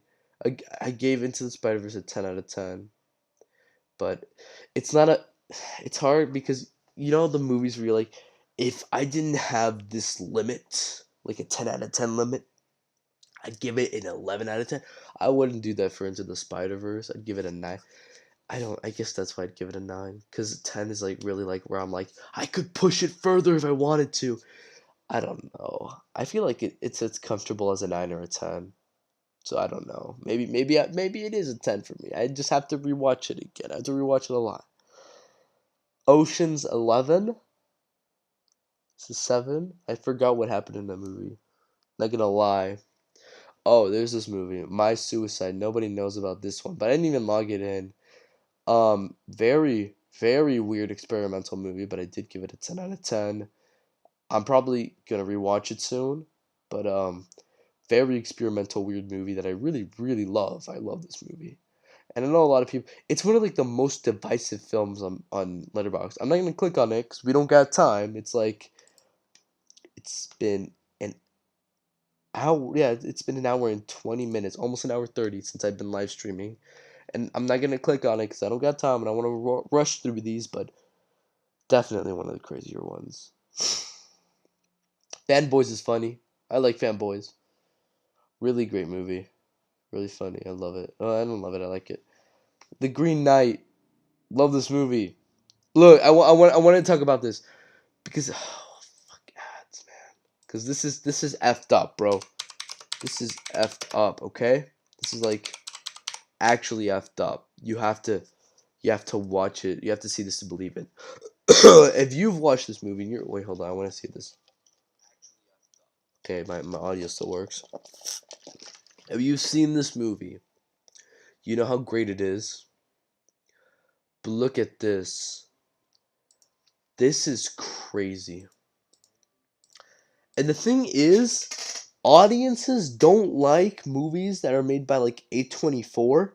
I gave Into the Spider Verse a 10 out of 10, but it's not a. It's hard because you know the movies where you're like, if I didn't have this limit, like a 10 out of 10 limit, I'd give it an 11 out of 10. I wouldn't do that for Into the Spider Verse. I'd give it a 9. I don't. I guess that's why I'd give it a 9, because 10 is like really like where I'm like I could push it further if I wanted to. I don't know. I feel like it's as comfortable as a 9 or a 10. So I don't know. Maybe it is a 10 for me. I just have to rewatch it again. I have to rewatch it a lot. Ocean's 11. It's a 7. I forgot what happened in that movie. Not gonna lie. Oh, there's this movie, My Suicide. Nobody knows about this one, but I didn't even log it in. Very weird experimental movie, but I did give it a 10 out of 10. I'm probably gonna rewatch it soon, but very experimental, weird movie that I really love. I love this movie, and I know a lot of people. It's one of like the most divisive films on Letterboxd. I'm not gonna click on it because we don't got time. It's like it's been an hour. Yeah, it's been an hour and 20 minutes, almost an hour 30 since I've been live streaming, and I'm not gonna click on it because I don't got time and I want to rush through these. But definitely one of the crazier ones. Fanboys is funny. I like Fanboys. Really great movie. Really funny. I love it. Oh, I don't love it. I like it. The Green Knight. Love this movie. Look, I want to talk about this because fuck ads, man. Because this is effed up, bro. This is effed up. Okay. This is like actually effed up. You have to watch it. You have to see this to believe it. If you've watched this movie, and you're wait, hold on. I want to see this. Okay, my audio still works. If you've seen this movie, you know how great it is. But look at this. This is crazy. And the thing is, audiences don't like movies that are made by like A24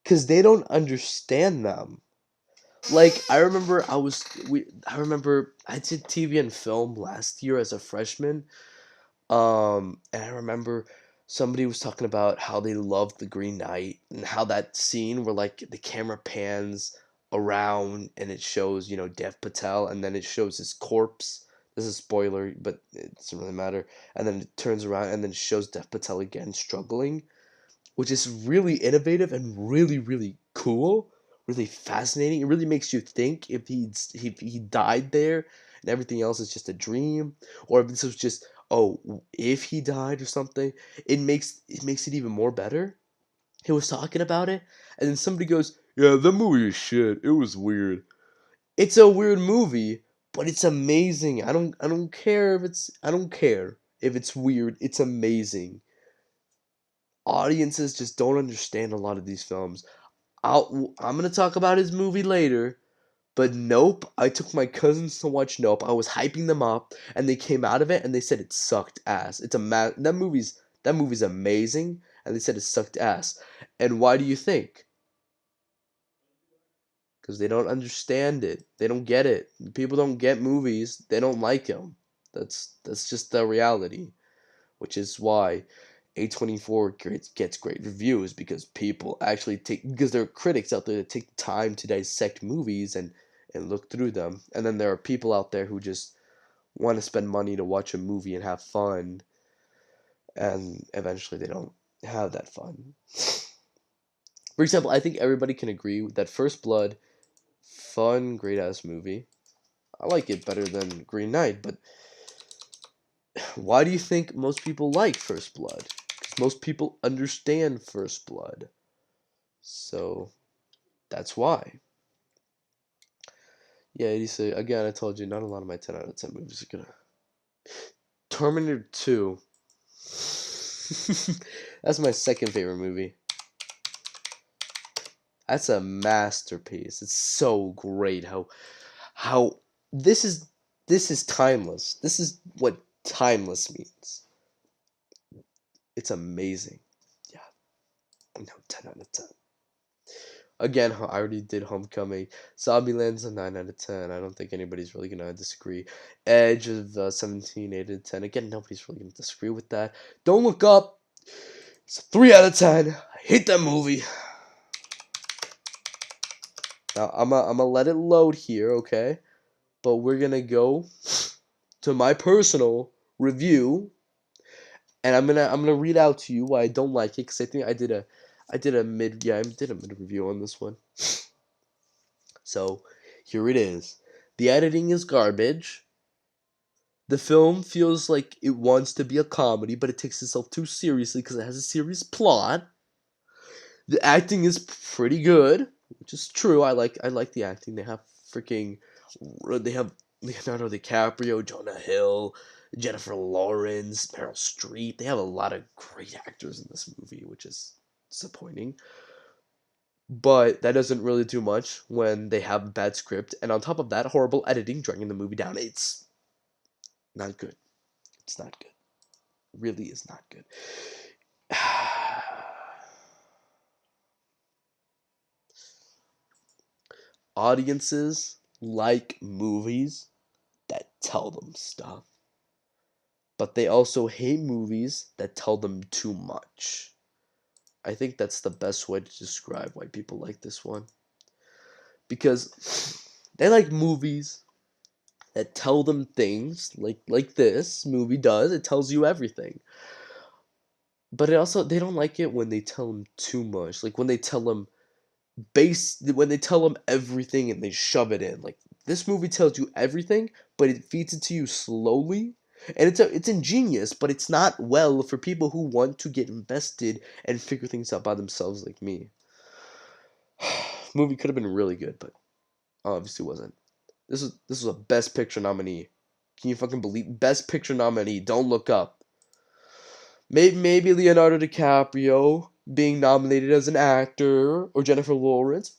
because they don't understand them. Like I remember I did TV and film last year as a freshman. And I remember somebody was talking about how they loved The Green Knight and how that scene where like the camera pans around and it shows, Dev Patel, and then it shows his corpse. This is a spoiler, but it doesn't really matter. And then it turns around and then it shows Dev Patel again struggling, which is really innovative and really cool, really fascinating. It really makes you think if he died there and everything else is just a dream, or if this was just, oh, if he died or something. It makes it even more better. He was talking about it, and then somebody goes, "Yeah, the movie is shit. It was weird." It's a weird movie, but it's amazing. I don't care if it's weird. It's amazing. Audiences just don't understand a lot of these films. I'm gonna talk about his movie later, but Nope, I took my cousins to watch Nope. I was hyping them up, and they came out of it and they said it sucked ass. That movie's amazing, and they said it sucked ass. And why do you think? Because they don't understand it. They don't get it. People don't get movies. They don't like them. That's just the reality, which is why A24 gets great reviews because people actually because there are critics out there that take time to dissect movies and look through them. And then there are people out there who just want to spend money to watch a movie and have fun, and eventually they don't have that fun. For example, I think everybody can agree that First Blood, fun, great ass movie. I like it better than Green Knight, but why do you think most people like First Blood? Because most people understand First Blood. So that's why. Yeah, you say again. I told you, not a lot of my 10 out of 10 movies are gonna. Terminator 2. That's my second favorite movie. That's a masterpiece. It's so great how this is timeless. This is what timeless means. It's amazing. Yeah, no, 10 out of 10. Again, I already did Homecoming. Zombieland's a 9 out of 10. I don't think anybody's really gonna disagree. Edge of 17, 8 out of 10. Again, nobody's really gonna disagree with that. Don't Look Up. It's a 3 out of 10. I hate that movie. Now I'm gonna let it load here, okay? But we're gonna go to my personal review, and I'm gonna read out to you why I don't like it, because I think I did a mid review on this one. So here it is. The editing is garbage. The film feels like it wants to be a comedy, but it takes itself too seriously because it has a serious plot. The acting is pretty good, which is true. I like the acting. They have Leonardo DiCaprio, Jonah Hill, Jennifer Lawrence, Meryl Streep. They have a lot of great actors in this movie, which is disappointing. But that doesn't really do much when they have a bad script, and on top of that, horrible editing, dragging the movie down. It's not good. It's not good. It really is not good. Audiences like movies that tell them stuff, but they also hate movies that tell them too much. I think that's the best way to describe why people like this one. Because they like movies that tell them things like this movie does. It tells you everything. But they don't like it when they tell them too much. Like when they tell them everything and they shove it in. Like this movie tells you everything, but it feeds it to you slowly. And it's ingenious, but it's not well for people who want to get invested and figure things out by themselves like me. Movie could have been really good, but obviously wasn't. This was a Best Picture nominee. Can you fucking believe Best Picture nominee? Don't Look Up. Maybe Leonardo DiCaprio being nominated as an actor or Jennifer Lawrence.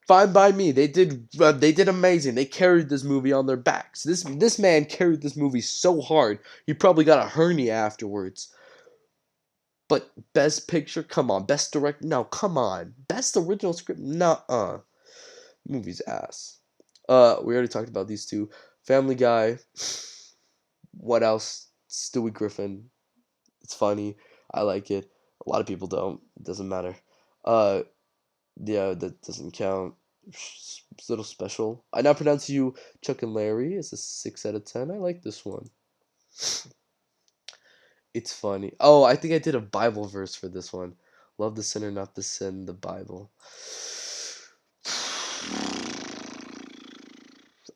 Fine by me. They did amazing. They carried this movie on their backs. This man carried this movie so hard. He probably got a hernia afterwards. But Best Picture, come on. Best Direct, no, come on. Best Original Script, nuh-uh. Movie's ass. We already talked about these two. Family Guy. What else? Stewie Griffin. It's funny. I like it. A lot of people don't. It doesn't matter. Uh, yeah, that doesn't count. It's a little special. I now pronounce you Chuck and Larry. It's a 6 out of 10. I like this one. It's funny. Oh, I think I did a Bible verse for this one. Love the sinner, not the sin, the Bible.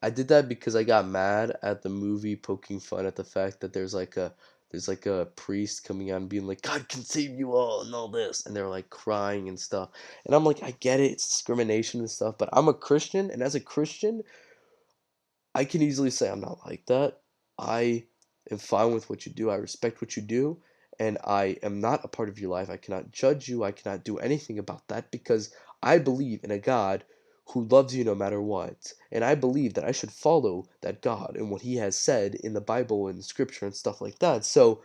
I did that because I got mad at the movie poking fun at the fact that there's like a priest coming out and being like, God can save you all and all this, and they're like crying and stuff. And I'm like, I get it, it's discrimination and stuff, but I'm a Christian, and as a Christian, I can easily say I'm not like that. I am fine with what you do. I respect what you do, and I am not a part of your life. I cannot judge you. I cannot do anything about that because I believe in a God who loves you no matter what. And I believe that I should follow that God and what he has said in the Bible and scripture and stuff like that. So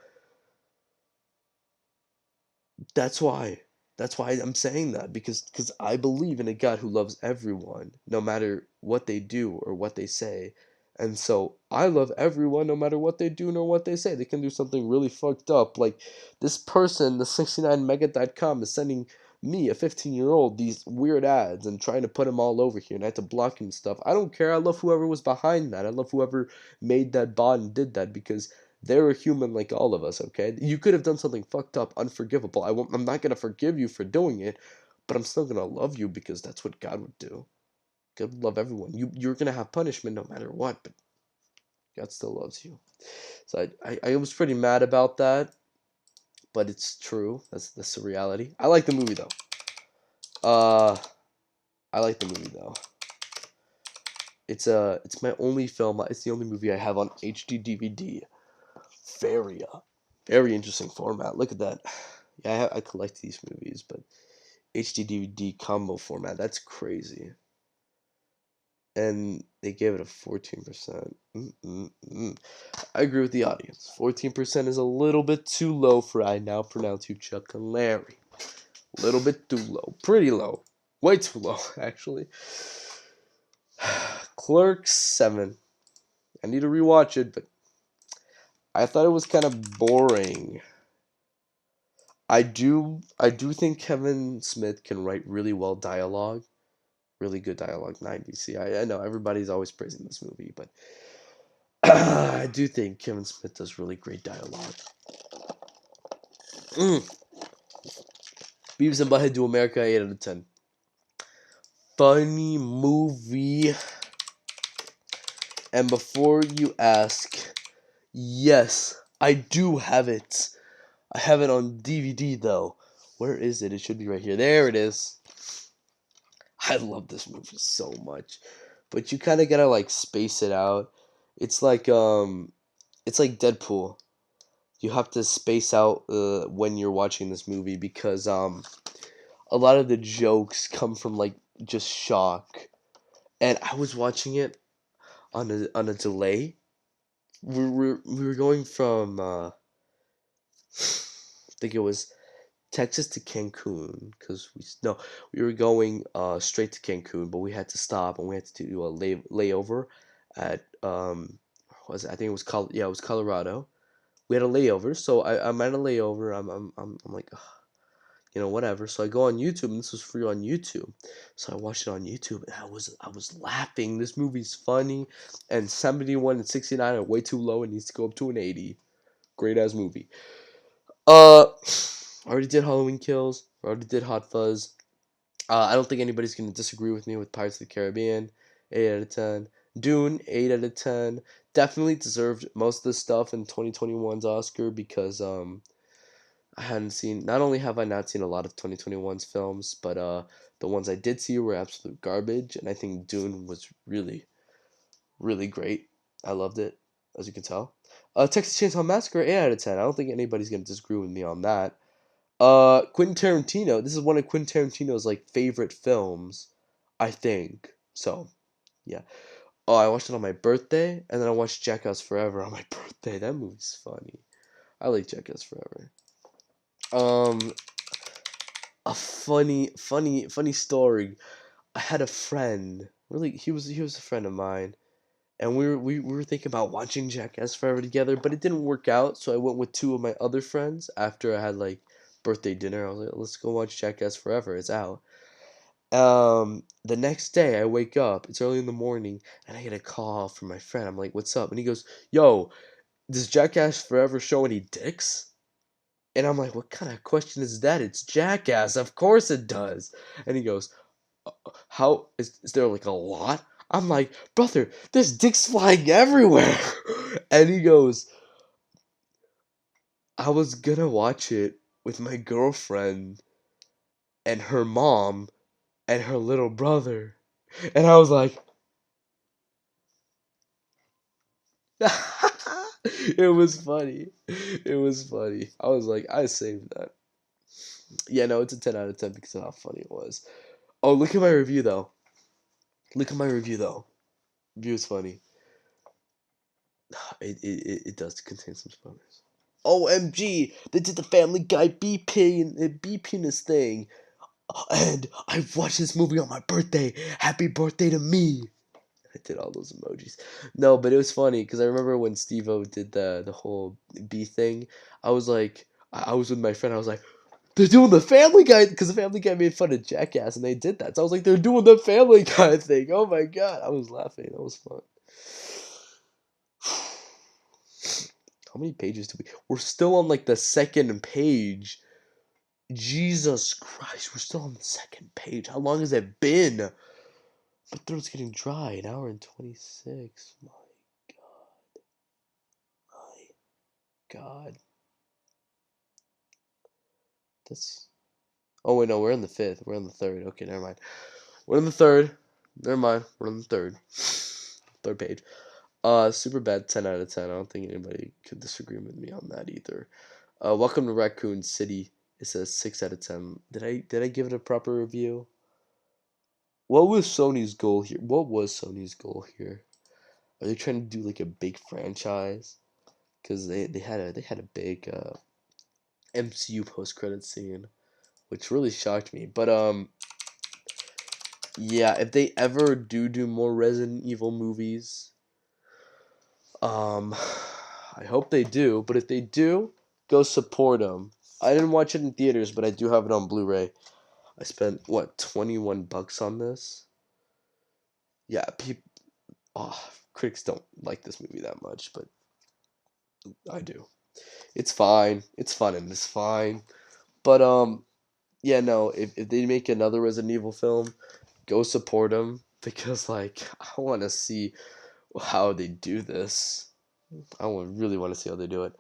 that's why. That's why I'm saying that because I believe in a God who loves everyone, no matter what they do or what they say. And so I love everyone no matter what they do nor what they say. They can do something really fucked up. Like this person, the 69mega.com, is sending me, a 15-year-old, these weird ads and trying to put them all over here and I had to block him and stuff. I don't care. I love whoever was behind that. I love whoever made that bot and did that because they're a human like all of us, okay? You could have done something fucked up, unforgivable. I'm not going to forgive you for doing it, but I'm still going to love you because that's what God would do. God love everyone. You're gonna have punishment no matter what, but God still loves you. So I was pretty mad about that, but it's true. That's the reality. I like the movie though. Uh, I like the movie though. It's my only film. It's the only movie I have on HD DVD. Very very interesting format. Look at that. Yeah, I collect these movies, but HD DVD combo format. That's crazy. And they gave it a 14%. I agree with the audience. 14% is a little bit too low for I Now Pronounce You Chuck and Larry. A little bit too low. Pretty low. Way too low, actually. Clerks 7. I need to rewatch it, but I thought it was kind of boring. I do think Kevin Smith can write really well dialogue. Really good dialogue, 90s. See, I know everybody's always praising this movie, but I do think Kevin Smith does really great dialogue. Mm. Beavis and Butthead Do America, 8 out of 10. Funny movie. And before you ask, yes, I do have it. I have it on DVD though. Where is it? It should be right here. There it is. I love this movie so much. But you kind of got to like space it out. It's like it's like Deadpool. You have to space out when you're watching this movie because a lot of the jokes come from like just shock. And I was watching it on a delay. We were going from I think it was Texas to Cancun because we were going straight to Cancun, but we had to stop and we had to do a layover at was it? I think it was it was Colorado. We had a layover, so I'm at a layover. I'm like, "Ugh, whatever. So I go on YouTube, and this was free on YouTube. So I watched it on YouTube, and I was laughing. This movie's funny, and 71 and 69 are way too low. It needs to go up to an 80. Great ass movie. Uh, I already did Halloween Kills. I already did Hot Fuzz. I don't think anybody's gonna disagree with me with Pirates of the Caribbean. 8 out of 10. Dune. 8 out of 10. Definitely deserved most of the stuff in 2021's Oscar because I hadn't seen. Not only have I not seen a lot of 2021's films, but the ones I did see were absolute garbage, and I think Dune was really, really great. I loved it, as you can tell. Texas Chainsaw Massacre, 8 out of 10. I don't think anybody's gonna disagree with me on that. Quentin Tarantino. This is one of Quentin Tarantino's like favorite films, I think. So yeah. Oh, I watched it on my birthday, and then I watched Jackass Forever on my birthday. That movie's funny. I like Jackass Forever. Um, a funny story. I had a friend. Really, he was a friend of mine, and we were thinking about watching Jackass Forever together, but it didn't work out. So I went with two of my other friends after I had like birthday dinner. I was like, let's go watch Jackass Forever. It's out. The next day I wake up. It's early in the morning, and I get a call from my friend. I'm like, what's up? And he goes, yo, does Jackass Forever show any dicks? And I'm like, what kind of question is that? It's Jackass. Of course it does. And he goes, how is there like a lot? I'm like, brother, there's dicks flying everywhere. And he goes, I was gonna watch it with my girlfriend and her mom and her little brother. And I was like, it was funny. It was funny. I was like, I saved that. Yeah, no, it's a 10 out of 10 because of how funny it was. Oh, look at my review though. Look at my review though. Review is funny. It does contain some spoilers. OMG, they did the Family Guy B penis thing, and I watched this movie on my birthday. Happy birthday to me! I did all those emojis. No, but it was funny because I remember when Steve-O did the whole B thing. I was like, I was with my friend. I was like, they're doing the Family Guy because the Family Guy made fun of Jackass, and they did that. So I was like, they're doing the Family Guy thing. Oh my god, I was laughing. That was fun. How many pages do we? We're still on like the second page. Jesus Christ, we're still on the second page. How long has it been? My throat's getting dry. An hour and 26. My God. That's. Oh wait, no, we're in the fifth. We're in the third. Okay, never mind. We're in the third. Never mind. We're in the third. Third page. Super bad. 10 out of 10. I don't think anybody could disagree with me on that either. Welcome to Raccoon City. It says 6 out of 10. Did I give it a proper review? What was Sony's goal here? What was Sony's goal here? Are they trying to do like a big franchise? Because they had a big MCU post credit scene, which really shocked me. But yeah, if they ever do more Resident Evil movies, I hope they do. But if they do, go support them. I didn't watch it in theaters, but I do have it on Blu-ray. I spent what, $21 on this? Yeah, critics don't like this movie that much, but I do. It's fine. It's fun and it's fine. But yeah, no. If they make another Resident Evil film, go support them because like I want to see how they do this. Really want to see how they do it.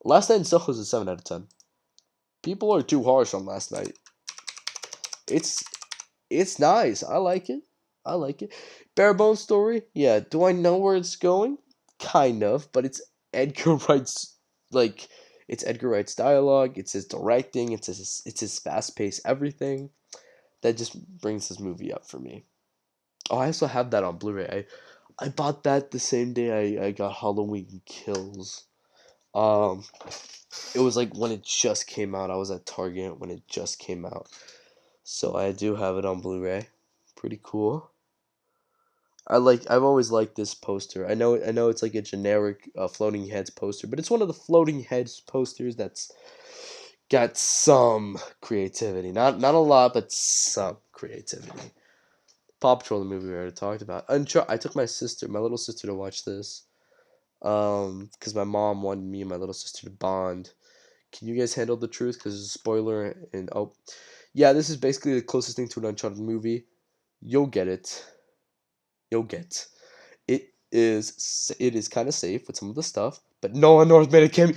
Last Night in Soho is a 7 out of 10. People are too harsh on Last Night. It's it's nice. I like it. I like it. Bare Bones Story. Yeah. Do I know where it's going? Kind of, but it's Edgar Wright's like it's Edgar Wright's dialogue. It's his directing. It's his fast paced everything that just brings this movie up for me. Oh, I also have that on Blu-ray. I bought that the same day I got Halloween Kills. Um, it was like when it just came out. I was at Target when it just came out. So I do have it on Blu-ray. Pretty cool. I've always liked this poster. I know it's like a generic floating heads poster, but it's one of the floating heads posters that's got some creativity. Not a lot, but some creativity. Paw Patrol, the movie we already talked about. I took my little sister, to watch this. Because my mom wanted me and my little sister to bond. Can you guys handle the truth? Because there's a spoiler and oh, yeah, this is basically the closest thing to an Uncharted movie. You'll get it. You'll get. It is kind of safe with some of the stuff, but Nolan North made a cameo.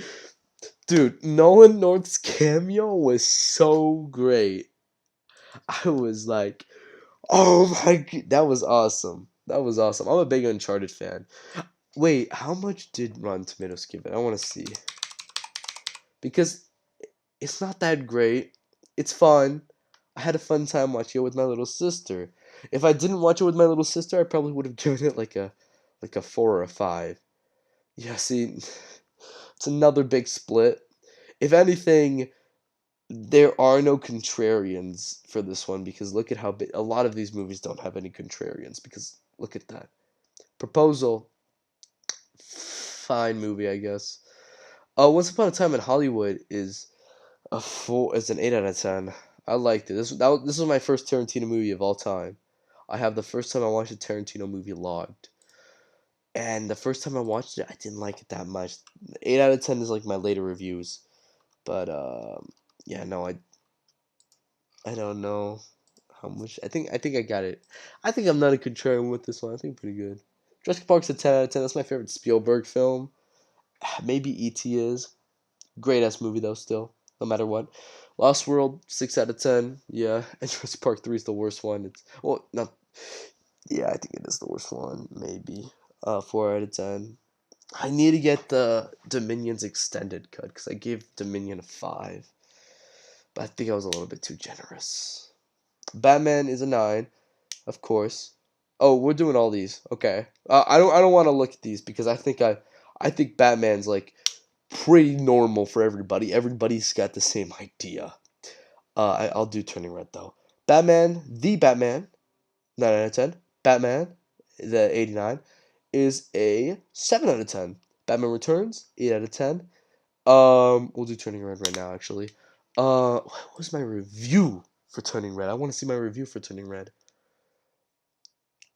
Dude, Nolan North's cameo was so great. I was like, oh my, that was awesome. That was awesome. I'm a big Uncharted fan. Wait, how much did Rotten Tomatoes give it? I want to see. Because it's not that great. It's fun. I had a fun time watching it with my little sister. If I didn't watch it with my little sister, I probably would have given it like a 4 or a 5. Yeah, see, it's another big split. If anything, there are no contrarians for this one because look at how big a lot of these movies don't have any contrarians because look at that. Proposal, fine movie, I guess. Once Upon a Time in Hollywood is an 8 out of 10. I liked it. This was my first Tarantino movie of all time. I have the first time I watched a Tarantino movie logged. And the first time I watched it, I didn't like it that much. 8 out of 10 is like my later reviews. But yeah, no, I don't know how much. I think I got it. I think I'm not a contrarian with this one. I think pretty good. Jurassic Park's a 10 out of 10. That's my favorite Spielberg film. Maybe E.T. is. Great ass movie though, still, no matter what. Lost World, 6 out of 10. Yeah, and Jurassic Park 3 is the worst one. It's well, not. Yeah, I think it is the worst one. Maybe. 4 out of 10. I need to get the Dominion's extended cut because I gave Dominion a 5, but I think I was a little bit too generous. Batman is a 9, of course. Oh, we're doing all these. Okay. I don't want to look at these because I think Batman's like pretty normal for everybody. Everybody's got the same idea. I'll do Turning Red though. The Batman, 9 out of 10. Batman, the 89, is a 7 out of 10. Batman Returns, 8 out of 10. We'll do Turning Red right now, actually. What was my review for Turning Red? I want to see my review for Turning Red.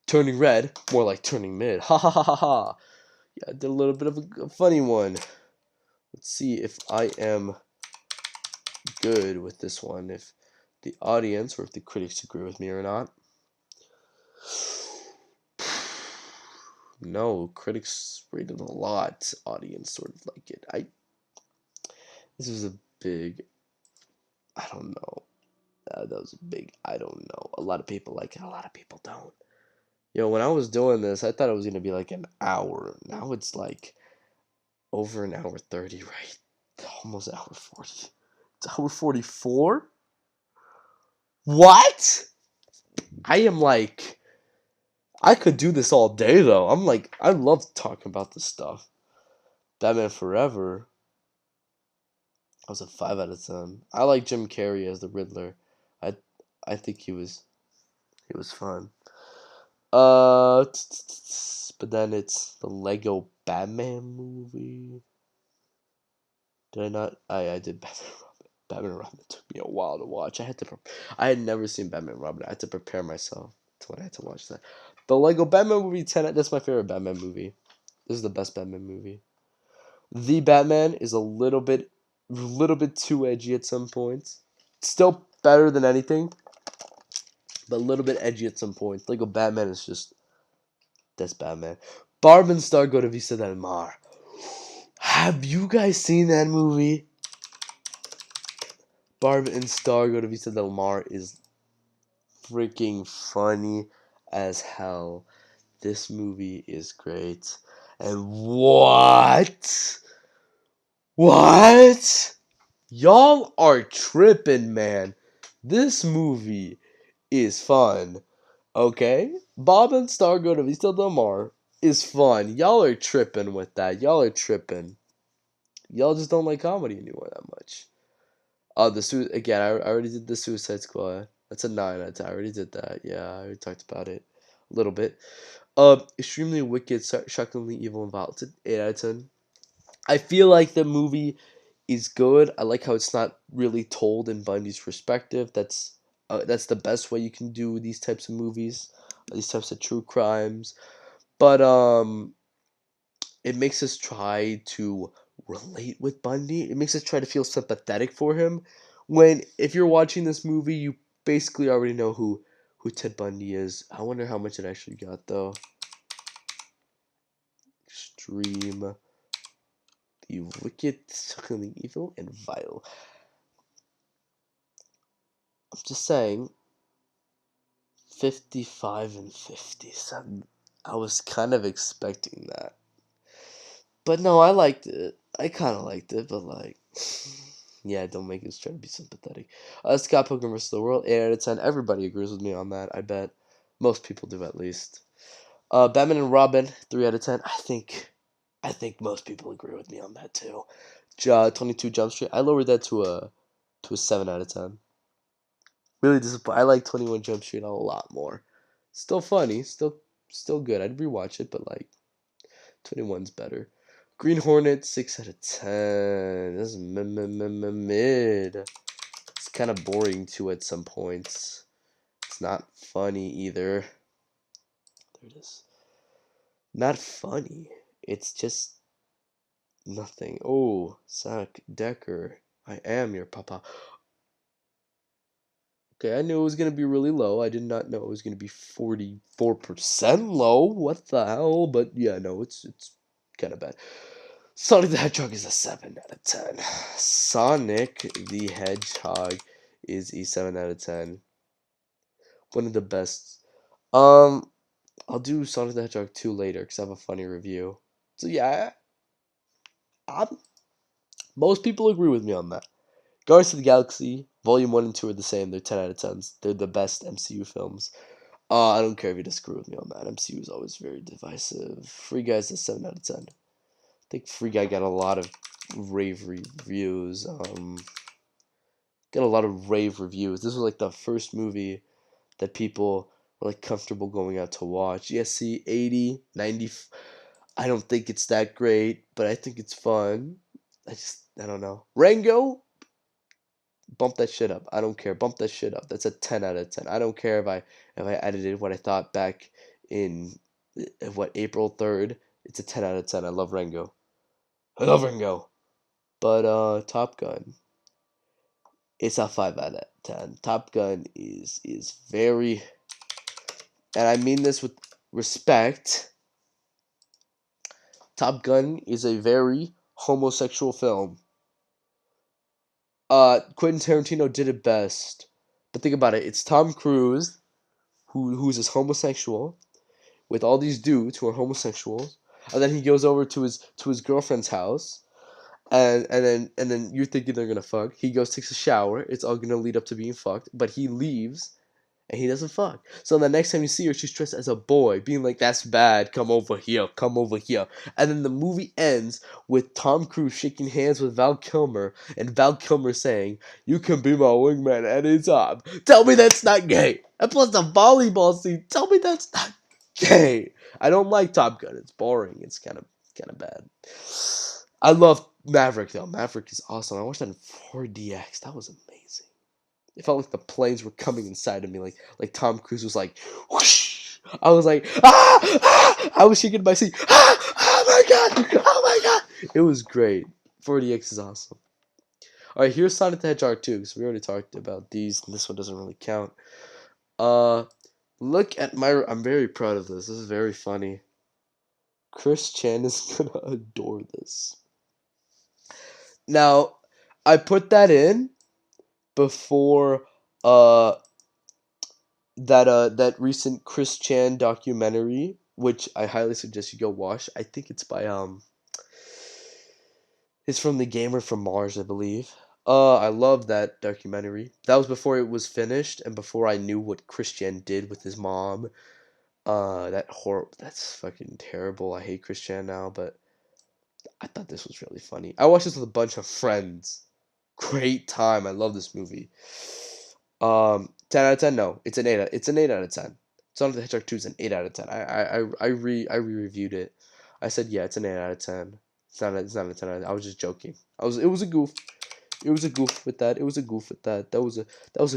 Turning Red, more like Turning Mid. Ha ha ha ha ha. Yeah, I did a little bit of a funny one. Let's see if I am good with this one, if the audience or if the critics agree with me or not. No, critics rated a lot. Audience sort of like it. This was a big. I don't know. That was a big. I don't know. A lot of people like it. A lot of people don't. When I was doing this, I thought it was gonna be like an hour. Now it's like over an hour 30, right? Almost an hour 40. It's hour 44. What? I am like. I could do this all day though. I'm like, I love talking about this stuff. Batman Forever. I was a 5 out of 10. I like Jim Carrey as the Riddler. I I think he was fun. But then it's the Lego Batman movie. Did I not? I did Batman and Robin. Batman and Robin took me a while to watch. I had never seen Batman and Robin. I had to prepare myself to when I had to watch that. The Lego Batman movie 10. That's my favorite Batman movie. This is the best Batman movie. The Batman is a little bit too edgy at some points. Still better than anything, but a little bit edgy at some points. Lego Batman is just that's Batman. Barb and Star go to Vista Del Mar. Have you guys seen that movie? Barb and Star go to Vista Del Mar is freaking funny as hell. This movie is great. And what? What? Y'all are tripping, man. This movie is fun. Okay? Bob and Star go to Vista Del Mar is fun. Y'all are tripping with that. Y'all are tripping. Y'all just don't like comedy anymore that much. Again, I already did the Suicide Squad. That's a 9 out of 10. I already did that. Yeah, I already talked about it a little bit. Extremely Wicked, Shockingly Evil, and Violent. 8 out of 10. I feel like the movie is good. I like how it's not really told in Bundy's perspective. That's the best way you can do these types of movies, these types of true crimes. But it makes us try to relate with Bundy. It makes us try to feel sympathetic for him. When if you're watching this movie, you basically already know who Ted Bundy is. I wonder how much it actually got though. Extreme, the wicked, shockingly evil, and vile. I'm just saying, 55 and 57. I was kind of expecting that. But no, I liked it. I kind of liked it, but like, yeah, don't make us try to be sympathetic. Scott Pilgrim vs. the World, 8 out of 10. Everybody agrees with me on that, I bet. Most people do at least. Batman and Robin, 3 out of 10. I think most people agree with me on that too. 22 Jump Street, I lowered that to a 7 out of 10. Really disappointed. I like 21 Jump Street a lot more. Still funny, still good. I'd rewatch it, but like 21's better. Green Hornet, 6 out of 10. This is mid. It's kind of boring too at some points. It's not funny either. There it is. Not funny. It's just nothing. Oh, Zach Decker. I am your papa. Okay, I knew it was going to be really low. I did not know it was going to be 44% low. What the hell? But yeah, no, it's kind of bad. Sonic the Hedgehog is a 7 out of 10. Sonic the Hedgehog is a 7 out of 10. One of the best. I'll do Sonic the Hedgehog 2 later because I have a funny review. So yeah, most people agree with me on that. Guardians of the Galaxy, Volume 1 and 2 are the same. They're 10 out of 10s. They're the best MCU films. I don't care if you disagree with me on that. MCU is always very divisive. Free Guy's a 7 out of 10. I think Free Guy got a lot of rave reviews. Got a lot of rave reviews. This was like the first movie that people were like comfortable going out to watch. Yeah, see, 80, 90. I don't think it's that great, but I think it's fun. I don't know. Rango, bump that shit up. I don't care. Bump that shit up. That's a 10 out of 10. I don't care if I edited what I thought back in April 3rd. It's a 10 out of 10. I love Rango. I love Rango. But Top Gun, it's a 5 out of 10. Top Gun is very, and I mean this with respect, Top Gun is a very homosexual film. Quentin Tarantino did it best. But think about it. It's Tom Cruise, who's this homosexual, with all these dudes who are homosexuals, and then he goes over to his girlfriend's house, and then you're thinking they're gonna fuck. He goes, takes a shower. It's all gonna lead up to being fucked, but he leaves and he doesn't fuck. So the next time you see her, she's dressed as a boy, being like, "That's bad. Come over here. Come over here." And then the movie ends with Tom Cruise shaking hands with Val Kilmer, and Val Kilmer saying, "You can be my wingman anytime." Tell me that's not gay. And plus the volleyball scene. Tell me that's not gay. I don't like Top Gun. It's boring. It's kind of bad. I love Maverick though. Maverick is awesome. I watched that in 4DX. That was amazing. It felt like the planes were coming inside of me, like Tom Cruise was like, whoosh. I was like, ah, ah! I was shaking my seat. Ah, oh my god, oh my god! It was great. 4DX is awesome. All right, here's Sonic the Hedgehog 2, because we already talked about these, and this one doesn't really count. Uh, look at my. I'm very proud of this. This is very funny. Chris Chan is gonna adore this. Now, I put that in before that recent Chris Chan documentary, which I highly suggest you go watch. I think it's by it's from The Gamer from Mars, I believe. I love that documentary. That was before it was finished and before I knew what Chris Chan did with his mom. That's fucking terrible. I hate Chris Chan now, but I thought this was really funny. I watched this with a bunch of friends. Great time. I love this movie. 10 out of 10. No, it's an 8. It's an 8 out of 10. Sonic the Hedgehog 2 is an 8 out of 10. I re-reviewed it. I said yeah, it's an 8 out of 10. It's not a 10 out of 10. I was just joking. It was a goof. It was a goof with that. It was a goof with that. That was a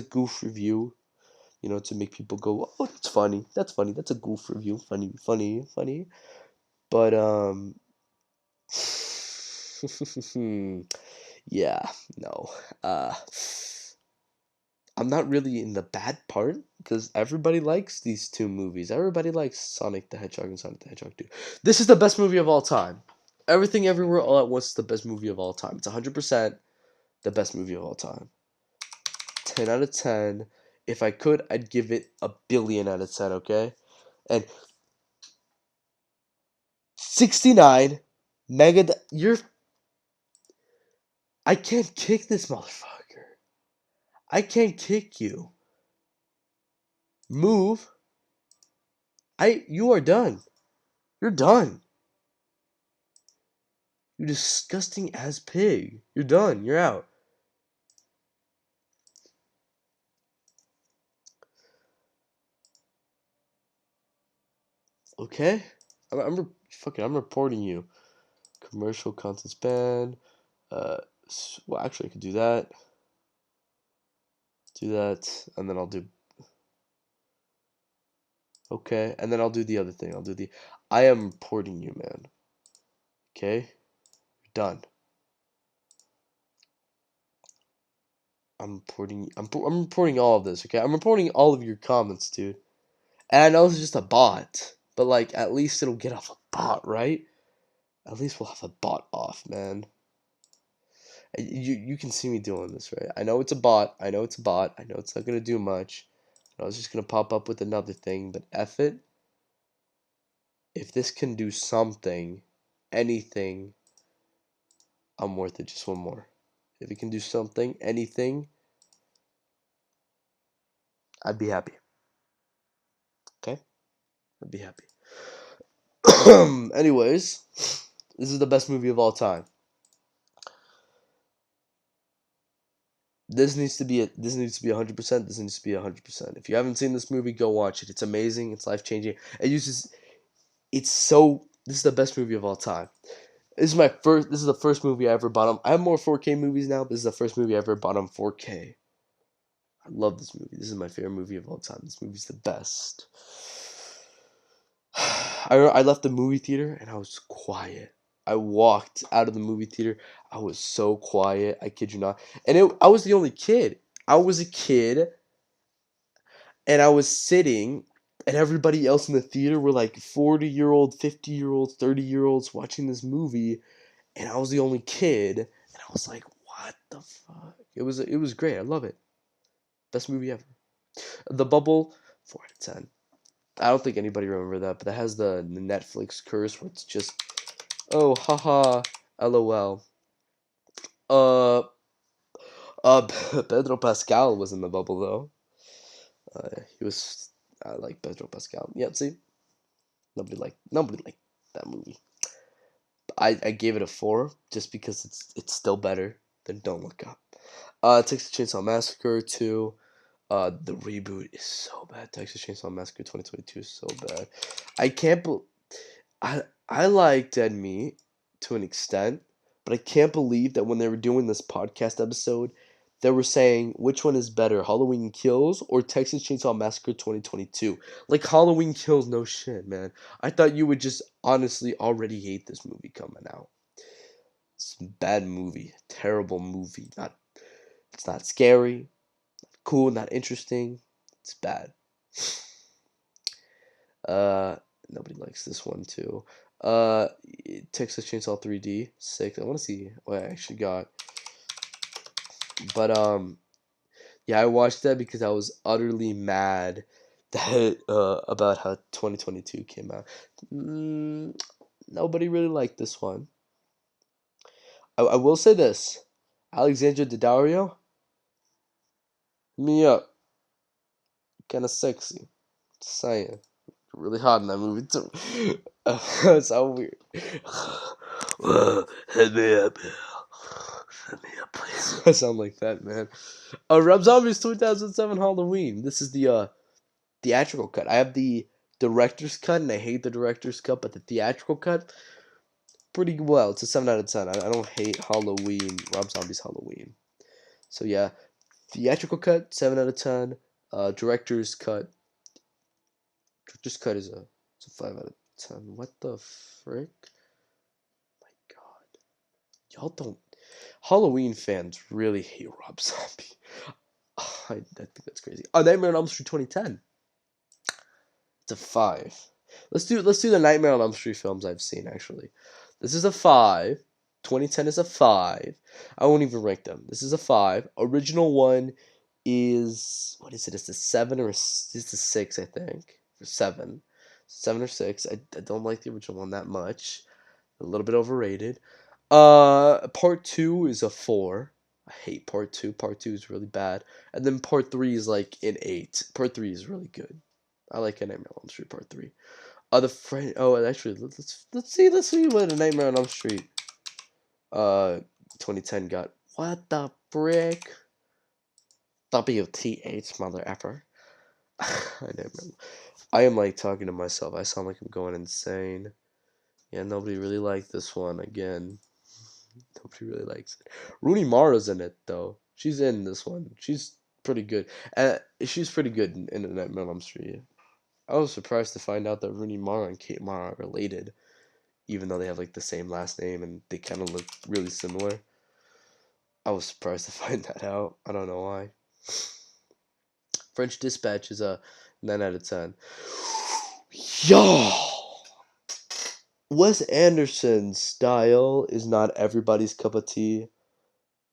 goof review. You know, to make people go, "Oh, that's funny. That's funny. That's a goof review. Funny, funny, funny." But yeah, no. I'm not really in the bad part because everybody likes these two movies. Everybody likes Sonic the Hedgehog and Sonic the Hedgehog 2. This is the best movie of all time. Everything Everywhere All at Once is the best movie of all time. It's 100% the best movie of all time. 10 out of 10. If I could, I'd give it a billion out of 10, okay? And 69 you're I can't kick this motherfucker. I can't kick you. Move. You are done. You're done. You disgusting ass pig. You're done. You're out. Okay? I'm reporting you. Commercial content span. Well, actually, I could do that. Do that, and then I'll do. Okay, and then I'll do the other thing. I am reporting you, man. Okay? You're done. I'm reporting all of this, okay? I'm reporting all of your comments, dude. And I know it's just a bot, but like at least it'll get off a bot, right? At least we'll have a bot off, man. You can see me doing this, right? I know it's a bot. I know it's a bot. I know it's not gonna do much. I was just gonna pop up with another thing, but F it. If this can do something, anything, I'm worth it. Just one more. If it can do something, anything, I'd be happy. Okay? I'd be happy. Anyways, this is the best movie of all time. This needs to be 100%. This needs to be 100%. If you haven't seen this movie, go watch it. It's amazing. It's life changing. This is the best movie of all time. This is the first movie I ever bought on. I have more 4K movies now, but this is the first movie I ever bought on 4K. I love this movie. This is my favorite movie of all time. This movie's the best. I left the movie theater and I was quiet. I walked out of the movie theater. I was so quiet. I kid you not. And I was the only kid. I was a kid and I was sitting and everybody else in the theater were like 40-year-old, 50-year-olds, 30-year-olds watching this movie, and I was the only kid, and I was like, what the fuck? It was great. I love it. Best movie ever. The Bubble, 4 out of 10. I don't think anybody remember that, but that has the Netflix curse where it's just, oh, haha, lol. Uh, Pedro Pascal was in The Bubble though. He was. I like Pedro Pascal. Yeah, see, nobody liked that movie. I gave it a 4 just because it's still better than Don't Look Up. Texas Chainsaw Massacre 2. The reboot is so bad. Texas Chainsaw Massacre 2022 is so bad. I can't believe I like Dead Meat to an extent, but I can't believe that when they were doing this podcast episode, they were saying which one is better, Halloween Kills or Texas Chainsaw Massacre 2022. Like Halloween Kills, no shit, man. I thought you would just honestly already hate this movie coming out. It's a bad movie, terrible movie. It's not scary, cool, not interesting. It's bad. Uh, Nobody likes this one too. Uh, Texas Chainsaw 3D, sick. I want to see what I actually got. But yeah, I watched that because I was utterly mad that about how 2022 came out. Nobody really liked this one. I will say this, Alexandra Daddario, me up, kind of sexy. Just saying. Really hot in that movie too. That's so weird. Hit me up, hit me up, please. I sound like that, man. Rob Zombie's 2007 Halloween. This is the theatrical cut. I have the director's cut, and I hate the director's cut, but the theatrical cut, pretty well. It's a 7 out of 10. I don't hate Halloween. Rob Zombie's Halloween. So yeah, theatrical cut, 7 out of 10. Director's cut. Director's cut is it's a 5 out of 10. What the frick? My God, y'all don't. Halloween fans really hate Rob Zombie. I think that's crazy. Oh, Nightmare on Elm Street 2010. It's a 5. Let's do the Nightmare on Elm Street films I've seen actually. This is a 5. 2010 is a 5. I won't even rank them. This is a 5. Original one is, what is it? It's a 7 or it's a 6, I think. For 7. 7 or 6. I don't like the original one that much. A little bit overrated. Part 2 is a 4. I hate part 2. Part 2 is really bad. And then part 3 is like an 8. Part 3 is really good. I like A Nightmare on Elm Street Part 3. The friend. Oh, actually, let's see what A Nightmare on Elm Street 2010 got. What the frick? WTH, mother effer. I am like talking to myself. I sound like I'm going insane. Yeah, nobody really liked this one again. Nobody really likes it. Rooney Mara's in it though. She's in this one. She's pretty good. She's pretty good in A Nightmare on Elm Street. I was surprised to find out that Rooney Mara and Kate Mara are related, even though they have like the same last name and they kind of look really similar. I was surprised to find that out. I don't know why. French Dispatch is a 9 out of 10. Yo! Wes Anderson's style is not everybody's cup of tea.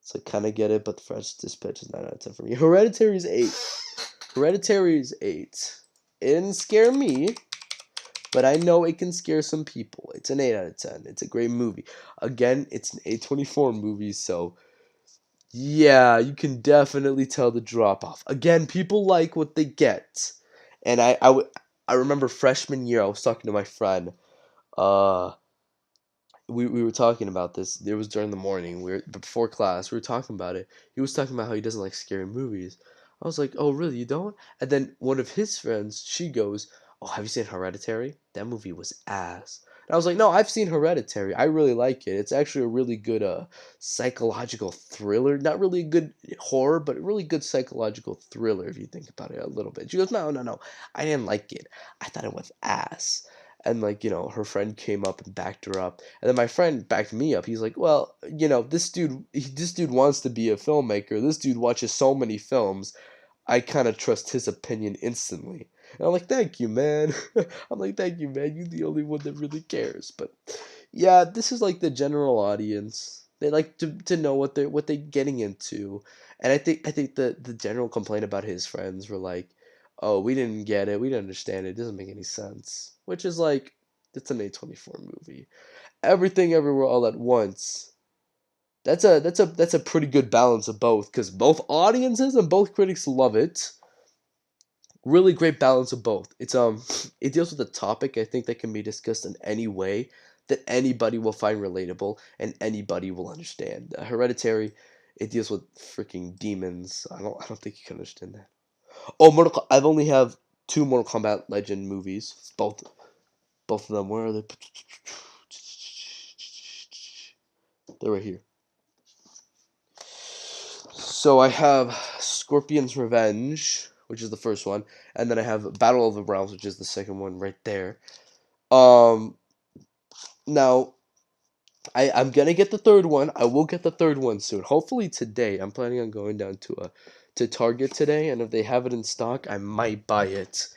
So I kind of get it, but the French Dispatch is 9 out of 10 for me. Hereditary is 8. Hereditary is 8. It didn't scare me, but I know it can scare some people. It's an 8 out of 10. It's a great movie. Again, it's an A24 movie, so yeah, you can definitely tell the drop off. Again, people like what they get. And I remember freshman year, I was talking to my friend. Uh, we were talking about this. It was during the morning. Before class. We were talking about it. He was talking about how he doesn't like scary movies. I was like, "Oh, really? You don't?" And then one of his friends, she goes, "Oh, have you seen Hereditary? That movie was ass." And I was like, "No, I've seen Hereditary. I really like it. It's actually a really good psychological thriller. Not really a good horror, but a really good psychological thriller if you think about it a little bit." She goes, "No, no, no. I didn't like it. I thought it was ass." And like, her friend came up and backed her up. And then my friend backed me up. He's like, "Well, this dude wants to be a filmmaker. This dude watches so many films. I kind of trust his opinion instantly." And I'm like, thank you, man. I'm like, thank you, man. You're the only one that really cares. But yeah, this is like the general audience. They like to know what they're getting into. And I think the general complaint about his friends were like, oh, we didn't get it, we didn't understand it, it doesn't make any sense. Which is like, it's an A24 movie. Everything Everywhere All at Once. That's a pretty good balance of both, because both audiences and both critics love it. Really great balance of both. It deals with a topic I think that can be discussed in any way that anybody will find relatable and anybody will understand. Hereditary, it deals with freaking demons. I don't think you can understand that. Oh, I've only have two Mortal Kombat Legend movies. Both of them. Where are they? They're right here. So I have Scorpion's Revenge, which is the first one, and then I have Battle of the Realms, which is the second one right there. Um, Now I'm gonna get the third one. I will get the third one soon. Hopefully today. I'm planning on going down to Target today, and if they have it in stock, I might buy it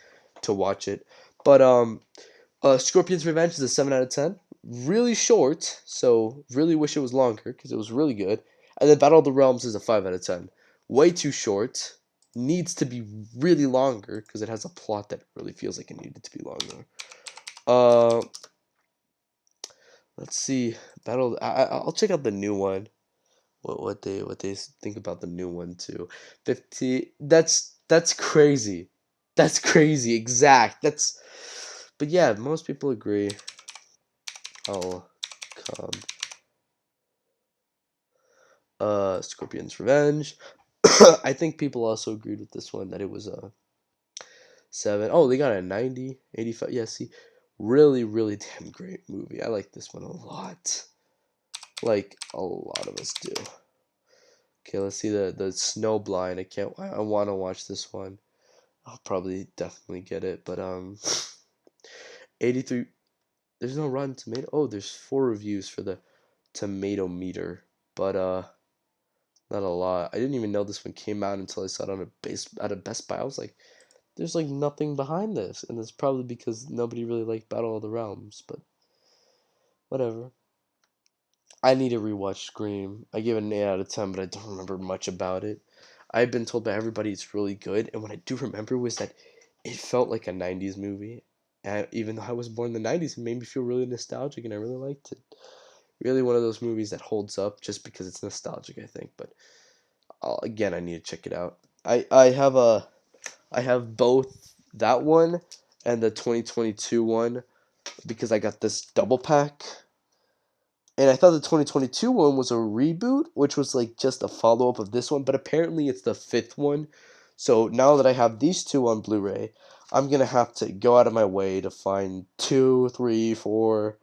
to watch it. But Scorpion's Revenge is a 7 out of 10. Really short, so really wish it was longer because it was really good. And then Battle of the Realms is a 5 out of 10. Way too short. Needs to be really longer because it has a plot that really feels like it needed to be longer. Uh, let's see. I'll check out the new one. What they think about the new one too. 50. That's crazy. That's crazy. Exact. That's. But yeah, most people agree. I'll come. Scorpion's Revenge. I think people also agreed with this one that it was a 7. Oh, they got a 90, 85. Yeah, see, really, really damn great movie. I like this one a lot. Like a lot of us do. Okay, let's see the Snowblind. I want to watch this one. I'll probably definitely get it, but 83. There's no Rotten Tomato. Oh, there's 4 reviews for the tomato meter, but not a lot. I didn't even know this one came out until I saw it on at a Best Buy. I was like, there's like nothing behind this, and it's probably because nobody really liked Battle of the Realms, but whatever. I need to rewatch Scream. I gave it an 8 out of 10, but I don't remember much about it. I've been told by everybody it's really good, and what I do remember was that it felt like a 90s movie. And even though I was born in the 90s, it made me feel really nostalgic, and I really liked it. Really one of those movies that holds up just because it's nostalgic, I think. But again, I need to check it out. I have both that one and the 2022 one because I got this double pack. And I thought the 2022 one was a reboot, which was like just a follow up of this one, but apparently it's the fifth one. So now that I have these two on Blu ray, I'm going to have to go out of my way to find 2, 3, 4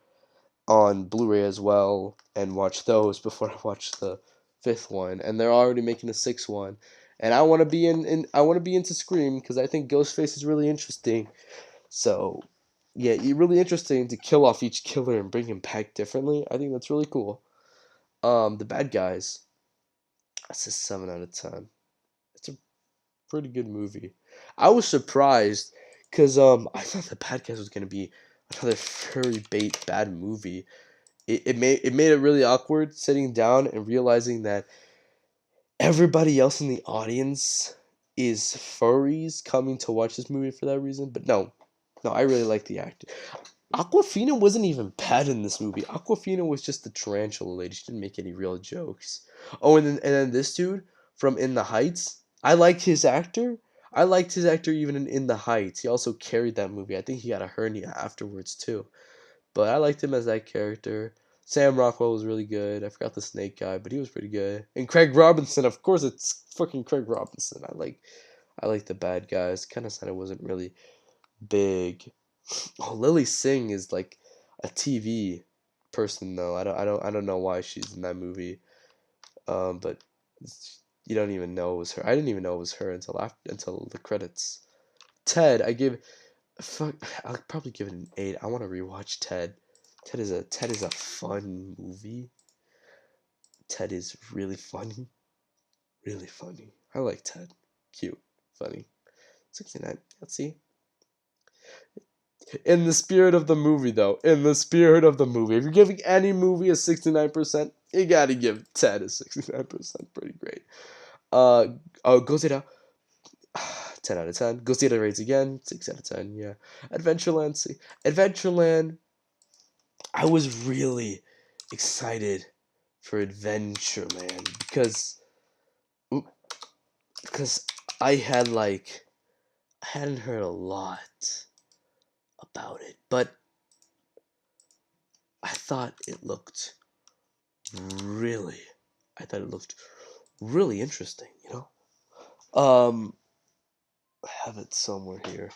on Blu ray as well and watch those before I watch the fifth one. And they're already making a sixth one. And I want to be I want to be into Scream because I think Ghostface is really interesting. So yeah, really interesting to kill off each killer and bring him back differently. I think that's really cool. The Bad Guys. That's a 7 out of 10. It's a pretty good movie. I was surprised because I thought The Bad Guys was gonna be another furry bait bad movie. It made it really awkward sitting down and realizing that everybody else in the audience is furries coming to watch this movie for that reason. But no, no, I really like the actor. Aquafina wasn't even bad in this movie. Aquafina was just the tarantula lady. She didn't make any real jokes. Oh, and then this dude from In the Heights. I liked his actor. I liked his actor even in The Heights. He also carried that movie. I think he got a hernia afterwards too. But I liked him as that character. Sam Rockwell was really good. I forgot the snake guy, but he was pretty good. And Craig Robinson, of course, it's fucking Craig Robinson. I like the bad guys. Kind of said it wasn't really big. Oh, Lily Singh is like a TV person though. I don't know why she's in that movie. But you don't even know it was her. I didn't even know it was her until the credits. Ted, fuck. I'll probably give it an 8. I want to rewatch Ted. Ted is a fun movie. Ted is really funny. Really funny. I like Ted. Cute. Funny. 69. Let's see. In the spirit of the movie, though, in the spirit of the movie, if you're giving any movie a 69%, you gotta give 10 a 69%. Pretty great. Uh, Godzilla, 10 out of 10. Godzilla rates again, 6 out of 10. Yeah. Adventureland, see, Adventureland. I was really excited for Adventureland because I had like I hadn't heard a lot about it, but I thought it looked really I thought it looked really interesting, you know? I have it somewhere here.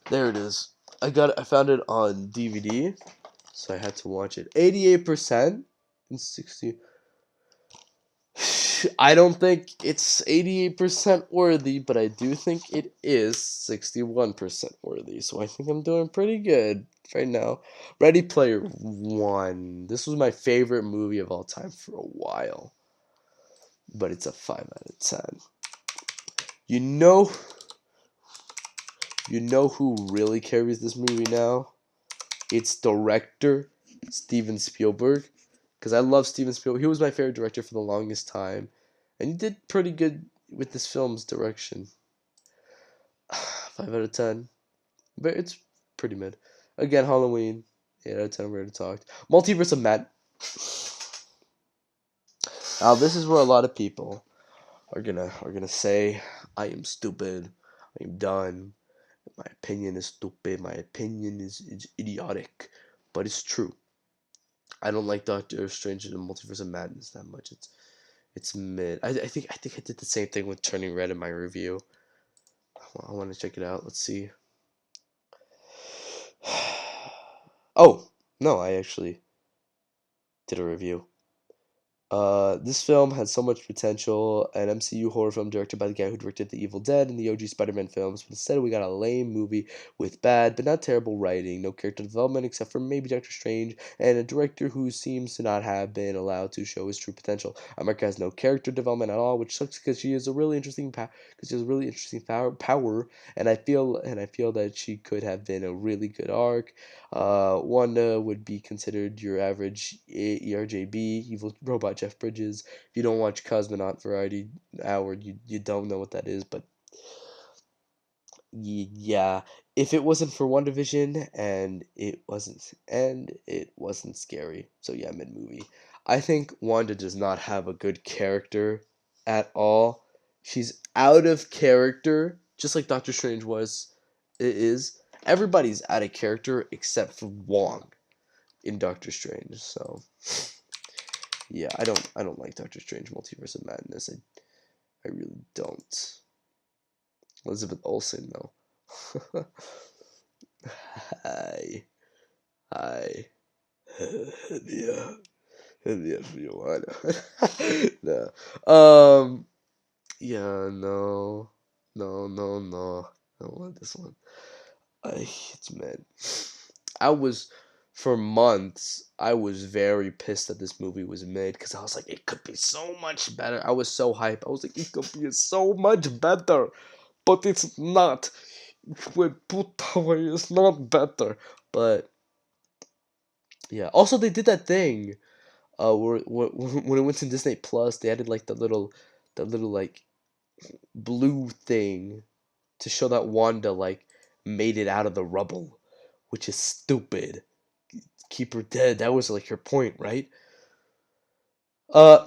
There it is. I found it on DVD, so I had to watch it. 88% and 60. I don't think it's 88% worthy, but I do think it is 61% worthy. So I think I'm doing pretty good right now. Ready Player One. This was my favorite movie of all time for a while, but it's a 5 out of 10. You know, you know who really carries this movie now? Its director, Steven Spielberg. Because I love Steven Spielberg. He was my favorite director for the longest time. And he did pretty good with this film's direction. 5 out of 10. But it's pretty mid. Again, Halloween. 8 out of 10, we already talked. Multiverse of Matt. Now, this is where a lot of people are gonna say, I am stupid. I am done. My opinion is stupid. My opinion is idiotic. But it's true. I don't like Doctor Strange and the Multiverse of Madness that much. It's mid. I think I did the same thing with Turning Red in my review. I want to check it out. Let's see. Oh no, I actually did a review. This film had so much potential, an MCU horror film directed by the guy who directed The Evil Dead and the OG Spider-Man films, but instead we got a lame movie with bad but not terrible writing, no character development except for maybe Doctor Strange, and a director who seems to not have been allowed to show his true potential. America has no character development at all, which sucks because she has a really interesting power, and I feel that she could have been a really good arc. Wanda would be considered your average ERJB, evil robot Jeff Bridges. If you don't watch Cosmonaut Variety Hour, you don't know what that is, but yeah, if it wasn't for WandaVision and it wasn't scary. So yeah, mid movie. I think Wanda does not have a good character at all. She's out of character, just like Doctor Strange was. It is. Everybody's out of character except for Wong in Doctor Strange. So yeah, I don't like Doctor Strange Multiverse of Madness. I really don't. Elizabeth Olsen though. Hi. Hi. Yeah. Yeah, Fiona. No. Yeah, no. No, no, no. I don't want this one. It's mad. I was for months. I was very pissed that this movie was made because I was like, it could be so much better. I was so hyped. I was like, it could be so much better, but it's not. Wait, puta, way, it's not better. But yeah. Also, they did that thing. Where when it went to Disney Plus, they added like the little like blue thing to show that Wanda like made it out of the rubble, which is stupid. Keep her dead. That was like her point, right? Uh,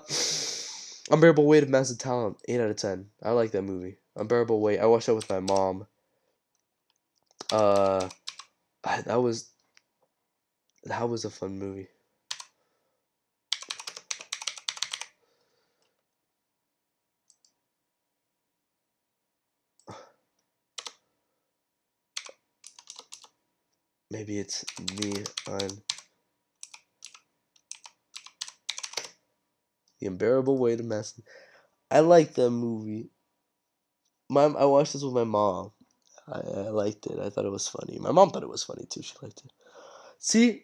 Unbearable Weight of Massive Talent, 8 out of 10. I like that movie. Unbearable Weight. I watched that with my mom. Uh, that was a fun movie. Maybe it's me on The Unbearable Weight of Massive. I like that movie. I watched this with my mom. I liked it. I thought it was funny. My mom thought it was funny too. She liked it. See,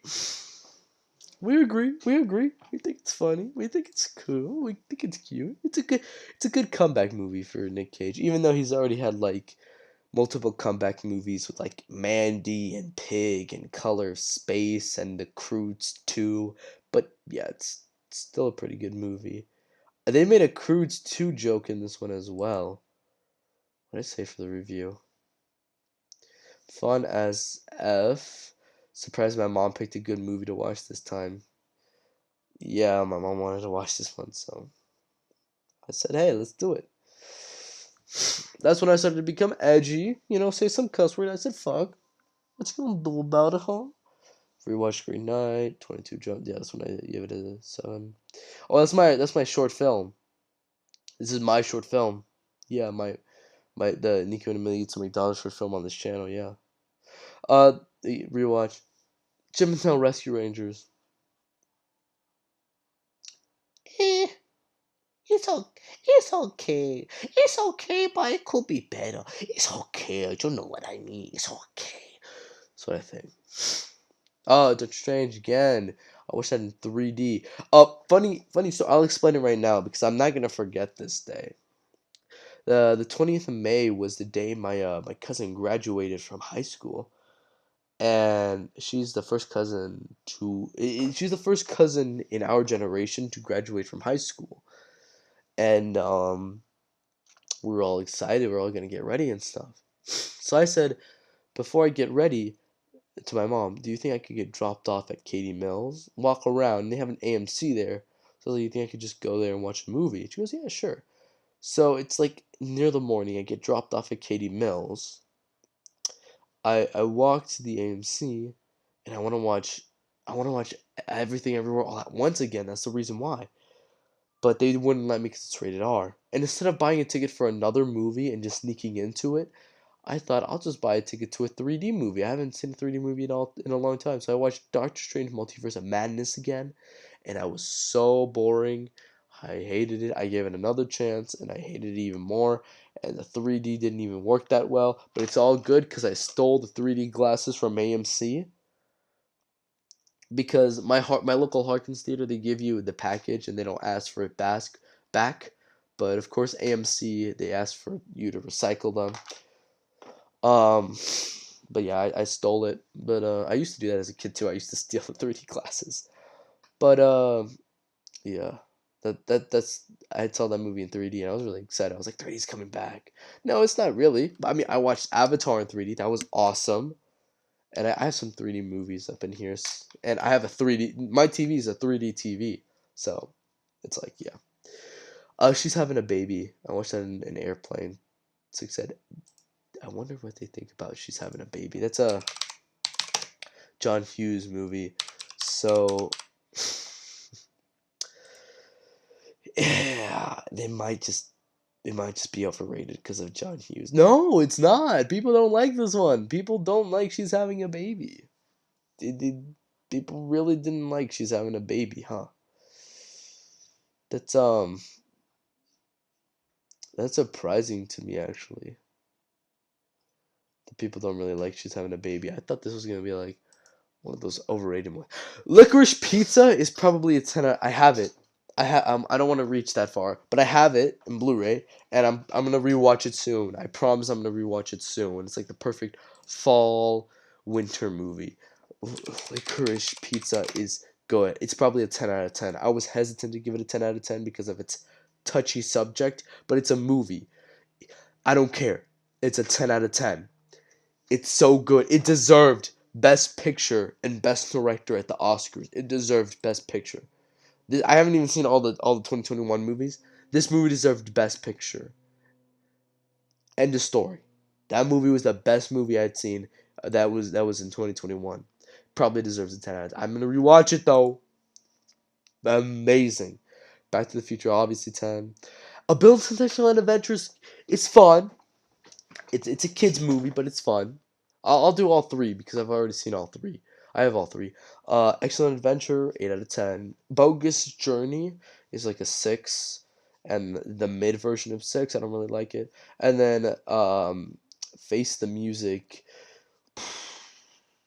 we agree. We agree. We think it's funny. We think it's cool. We think it's cute. It's a good comeback movie for Nick Cage, even though he's already had like multiple comeback movies with like Mandy and Pig and Color of Space and The Croods 2. But yeah, it's still a pretty good movie. They made a Croods 2 joke in this one as well. What did I say for the review? Fun as F. Surprised my mom picked a good movie to watch this time. Yeah, my mom wanted to watch this one, so I said, hey, let's do it. That's when I started to become edgy, say some cuss word. I said, fuck. What you gonna do about it, huh? Rewatch Green Knight, 22 Jump. Yeah, that's when I gave it a 7. Oh, that's my short film. This is my short film. Yeah, the Nico and Amelia Eat Some McDonald's short film on this channel. Yeah. Rewatch Jimtown Rescue Rangers. Eh, it's okay. It's okay, but it could be better. It's okay. You know what I mean. It's okay. That's what I think. Oh, Doctor Strange again. I wish I had in 3D. Funny. So I'll explain it right now because I'm not gonna forget this day. The 20th of May was the day my cousin graduated from high school, and she's the first cousin she's the first cousin in our generation to graduate from high school, and we were all excited. We are all gonna get ready and stuff. So I said, before I get ready, to my mom, do you think I could get dropped off at Katie Mills, walk around, and they have an AMC there, so you think I could just go there and watch a movie? She goes, yeah, sure. So it's like near the morning, I get dropped off at Katie Mills. I walk to the AMC, and I want to watch Everything Everywhere All at Once again. That's the reason why. But they wouldn't let me because it's rated R. And instead of buying a ticket for another movie and just sneaking into it, I thought I'll just buy a ticket to a 3D movie. I haven't seen a 3D movie in a long time. So I watched Doctor Strange Multiverse of Madness again, and I was so boring. I hated it. I gave it another chance, and I hated it even more. And the 3D didn't even work that well, but it's all good because I stole the 3D glasses from AMC. Because my local Harkins theater, they give you the package and they don't ask for it back. But of course AMC, they ask for you to recycle them. Um, but yeah, I stole it. But I used to do that as a kid too. I used to steal the 3D glasses. But yeah, that's I saw that movie in 3D and I was really excited. I was like, 3D's coming back. No, it's not really. I mean, I watched Avatar in 3D. That was awesome. And I have some 3D movies up in here, and I have a 3D. My TV is a 3D TV, so it's like, yeah. She's having a baby. I watched that in an airplane. So it said, I wonder what they think about She's Having a Baby. That's a John Hughes movie. So yeah, it might just be overrated because of John Hughes. No, it's not. People don't like this one. People don't like She's Having a Baby. People really didn't like She's Having a Baby, huh? That's that's surprising to me actually. The people don't really like She's Having a Baby. I thought this was gonna be like one of those overrated ones. Licorice Pizza is probably a 10 I have it. I don't want to reach that far, but I have it in Blu-ray, and I'm gonna rewatch it soon. I promise I'm gonna rewatch it soon. It's like the perfect fall winter movie. Licorice Pizza is good. It's probably a 10 out of 10. I was hesitant to give it a 10 out of 10 because of its touchy subject, but it's a movie. I don't care. It's a 10 out of 10. It's so good. It deserved Best Picture and Best Director at the Oscars. It deserved Best Picture. I haven't even seen all the 2021 movies. This movie deserved Best Picture. End of story. That movie was the best movie I'd seen. That was in 2021. Probably deserves a 10 out of 10. I'm gonna rewatch it though. Amazing. Back to the Future, obviously 10. A Bill and Adventures. It's fun. It's a kids movie, but it's fun. I'll do all three because I've already seen all three. I have all three. Excellent Adventure, 8 out of 10. Bogus Journey is like a 6, and the mid version of 6, I don't really like it. And then Face the Music,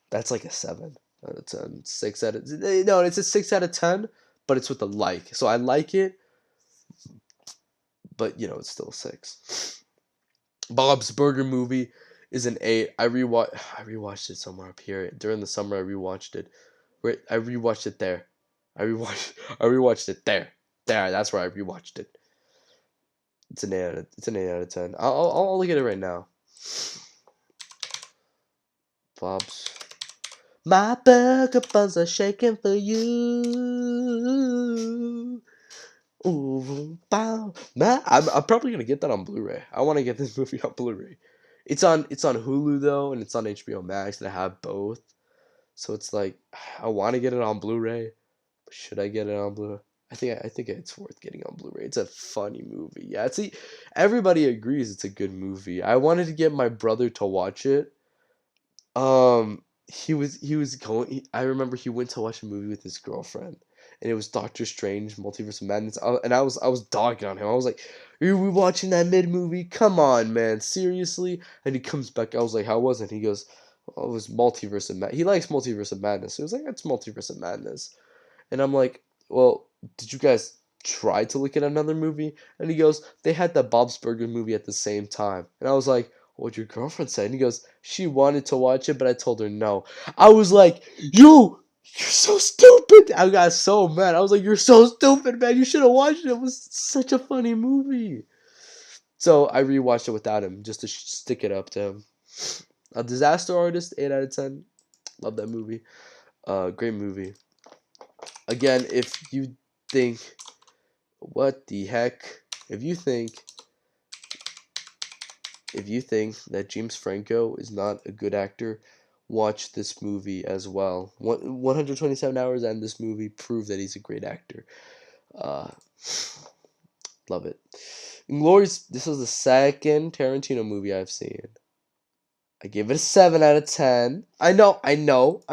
that's like a 7 out of 10. 6 out of no, it's a 6 out of 10, but it's with a like. So I like it, but it's still a 6. Bob's Burger Movie. is an 8. I rewatched it somewhere up here during the summer. I rewatched it. Wait, I rewatched it there. I rewatched it there. There, that's where I rewatched it. It's an 8 out of 10. I'll look at it right now. Bob's. My burger buns are shaking for you. Ooh, bow. I'm probably gonna get that on Blu-ray. I want to get this movie on Blu-ray. It's on Hulu though, and it's on HBO Max, and I have both. So it's like I want to get it on Blu-ray. But should I get it on Blu-ray? I think it's worth getting on Blu-ray. It's a funny movie. Yeah, everybody agrees it's a good movie. I wanted to get my brother to watch it. He was going. I remember he went to watch a movie with his girlfriend, and it was Doctor Strange: Multiverse of Madness. And I was dogging on him. I was like, "Are we watching that mid movie? Come on, man, seriously!" And he comes back. I was like, "How was it?" He goes, "Oh, it was Multiverse of Madness." He likes Multiverse of Madness. So he was like, "That's Multiverse of Madness." And I'm like, "Well, did you guys try to look at another movie?" And he goes, "They had the Bob's Burger movie at the same time." And I was like, "What'd your girlfriend say?" And he goes, "She wanted to watch it, but I told her no." I was like, you're so stupid. I got so mad. I was like, "You're so stupid, man. You should have watched it. It was such a funny movie." So I rewatched it without him just to stick it up to him. A Disaster Artist, 8 out of 10. Love that movie. Great movie. Again, if you think, what the heck? If you think that James Franco is not a good actor, watch this movie as well. 127 Hours and this movie prove that he's a great actor. Uh, love it. Inglourious. This was the second Tarantino movie I've seen. I give it a 7 out of 10. I know. I know.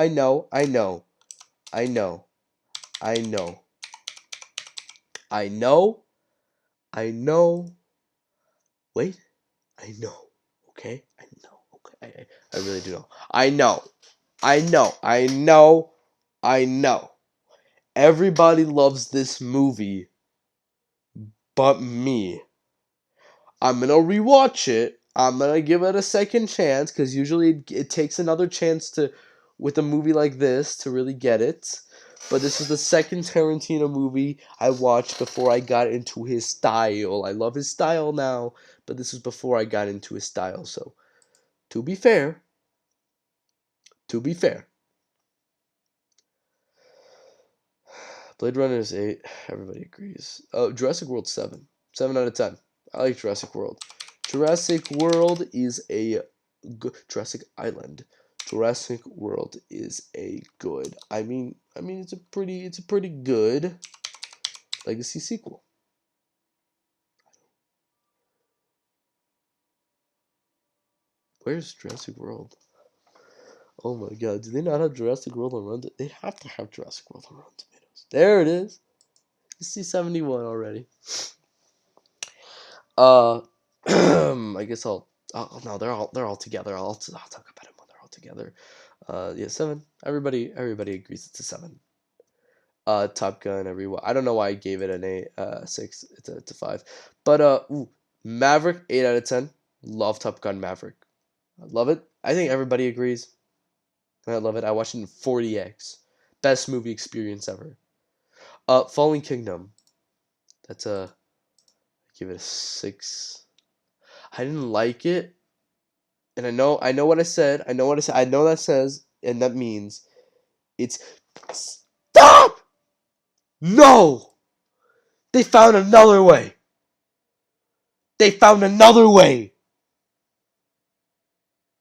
Wait. I know. Okay? I know. Okay. I really do know. I know. Everybody loves this movie but me. I'm gonna rewatch it. I'm gonna give it a second chance because usually it takes another chance with a movie like this to really get it. But this is the second Tarantino movie I watched before I got into his style. I love his style now, but this was before I got into his style. So, to be fair, to be fair, Blade Runner is 8. Everybody agrees. Oh, Jurassic World 7. 7 out of 10. I like Jurassic World. Jurassic World is a good Jurassic Island. Jurassic World is a good. It's a pretty good legacy sequel. Where's Jurassic World? Oh my god, do they not have Jurassic World on Rotten? They have to have Jurassic World on Rotten Tomatoes. There it is. You see 71 already. I guess I'll. Oh no, they're all together. I'll talk about it when they're all together. Yeah, 7. Everybody agrees it's a 7. Top Gun. I don't know why I gave it an 8. 6. It's a 5. But Maverick, 8 out of 10. Love Top Gun Maverick. I love it. I think everybody agrees. I love it. I watched it in 40x. Best movie experience ever. Fallen Kingdom. That's a. Give it a 6. I didn't like it, and I know what I said. I know that says, and that means it's stop. No, they found another way.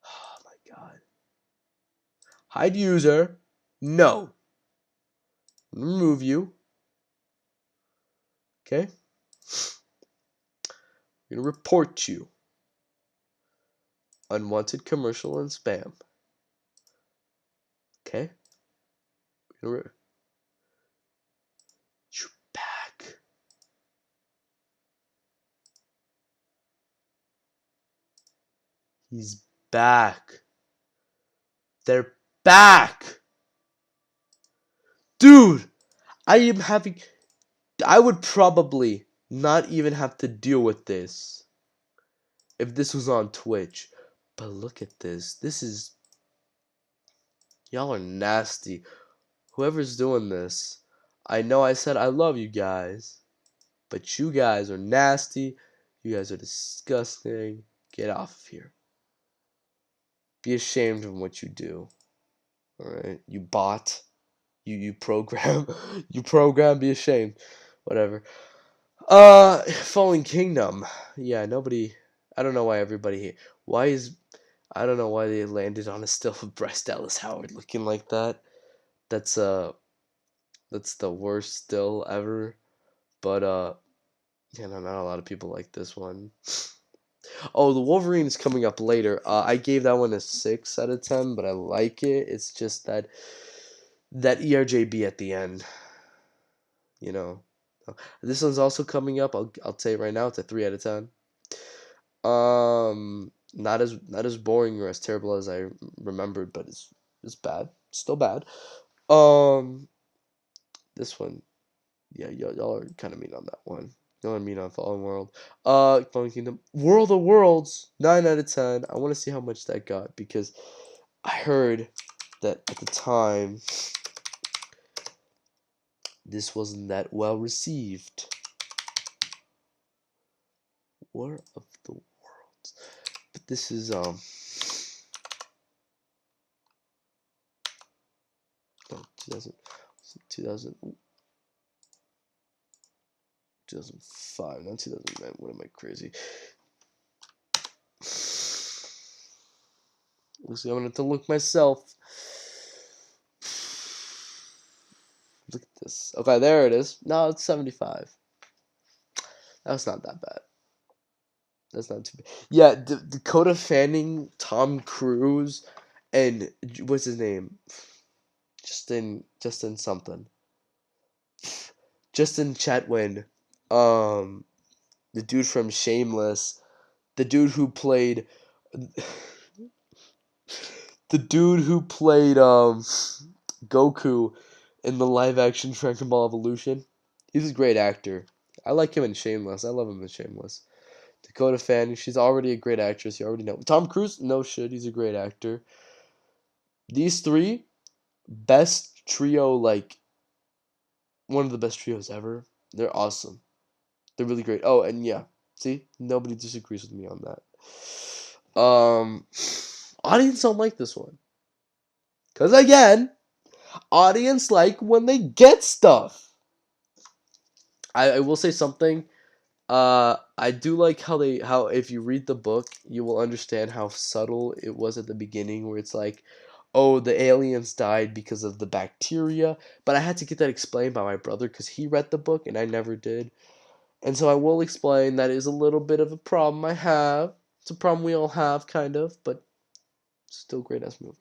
Oh my god. Hide user. No. Remove you. Okay. I'm gonna report you. Unwanted commercial and spam. Okay. You're back. He's back. They're back. Dude, I would probably not even have to deal with this if this was on Twitch. But look at this. This is... Y'all are nasty. Whoever's doing this. I know I said I love you guys. But you guys are nasty. You guys are disgusting. Get off of here. Be ashamed of what you do. Alright? You bot. You program. You program, be ashamed. Whatever. Fallen Kingdom. Yeah, nobody... I don't know why everybody... Why is... I don't know why they landed on a still of Bryce Dallas Howard looking like that. That's the worst still ever. But yeah, no, not a lot of people like this one. Oh, the Wolverine is coming up later. I gave that one a 6 out of 10, but I like it. It's just that ERJB at the end, you know. This one's also coming up. I'll tell you right now, it's a 3 out of 10. Not as boring or as terrible as I remembered, but it's bad. Still bad. This one, yeah, y'all are kind of mean on that one. Y'all are mean on Fallen World. Fallen Kingdom, World of Worlds, 9 out of 10. I want to see how much that got because I heard that at the time this wasn't that well received. War of the Worlds, but this is no, 2005, not 2009. What am I crazy? Let's see, I'm gonna have to look myself. Look at this. Okay, there it is. No, it's 75. That's not that bad. That's not too bad. Yeah, Dakota Fanning, Tom Cruise, and what's his name? Justin something. Justin Chatwin. The dude from Shameless. The dude who played Goku in the live action Dragon Ball Evolution. He's a great actor. I like him in Shameless. I love him in Shameless. Dakota Fanning, she's already a great actress. You already know. Tom Cruise, no shit, he's a great actor. These three, best trio, like one of the best trios ever. They're awesome. They're really great. Oh, and yeah, see, nobody disagrees with me on that. Audience don't like this one, cause again, audience like when they get stuff. I will say something. I do like how if you read the book, you will understand how subtle it was at the beginning, where it's like, oh, the aliens died because of the bacteria. But I had to get that explained by my brother because he read the book and I never did. And so I will explain that is a little bit of a problem I have. It's a problem we all have, kind of, but still great ass movie.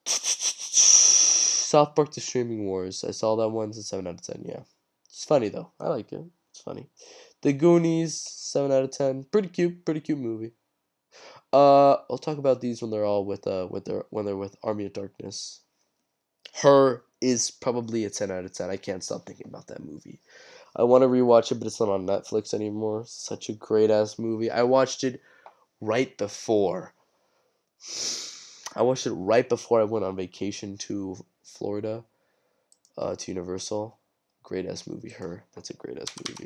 South Park: The Streaming Wars. I saw that one. It's a 7 out of 10. Yeah, it's funny though. I like it. It's funny. The Goonies, 7 out of 10. Pretty cute movie. I'll talk about these when they're all when they're with Army of Darkness. Her is probably a 10 out of 10. I can't stop thinking about that movie. I want to rewatch it, but it's not on Netflix anymore. Such a great ass movie. I watched it right before. I went on vacation to Florida, to Universal. Great ass movie, Her. That's a great ass movie.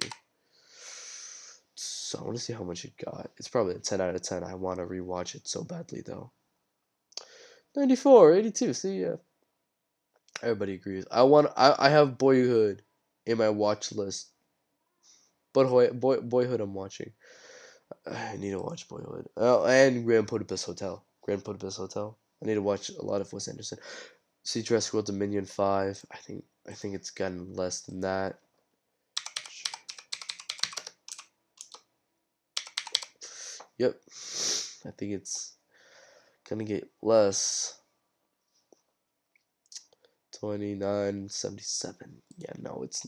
So I want to see how much it got. It's probably a 10 out of 10. I want to rewatch it so badly though. 94, 82. See, yeah. Everybody agrees. I have Boyhood in my watch list. But Boyhood I'm watching. I need to watch Boyhood. Oh, and Grand Budapest Hotel. Grand Budapest Hotel. I need to watch a lot of Wes Anderson. See Jurassic World Dominion 5. I think it's gotten less than that. Yep. I think it's gonna get less. 29.77. Yeah, no, it's...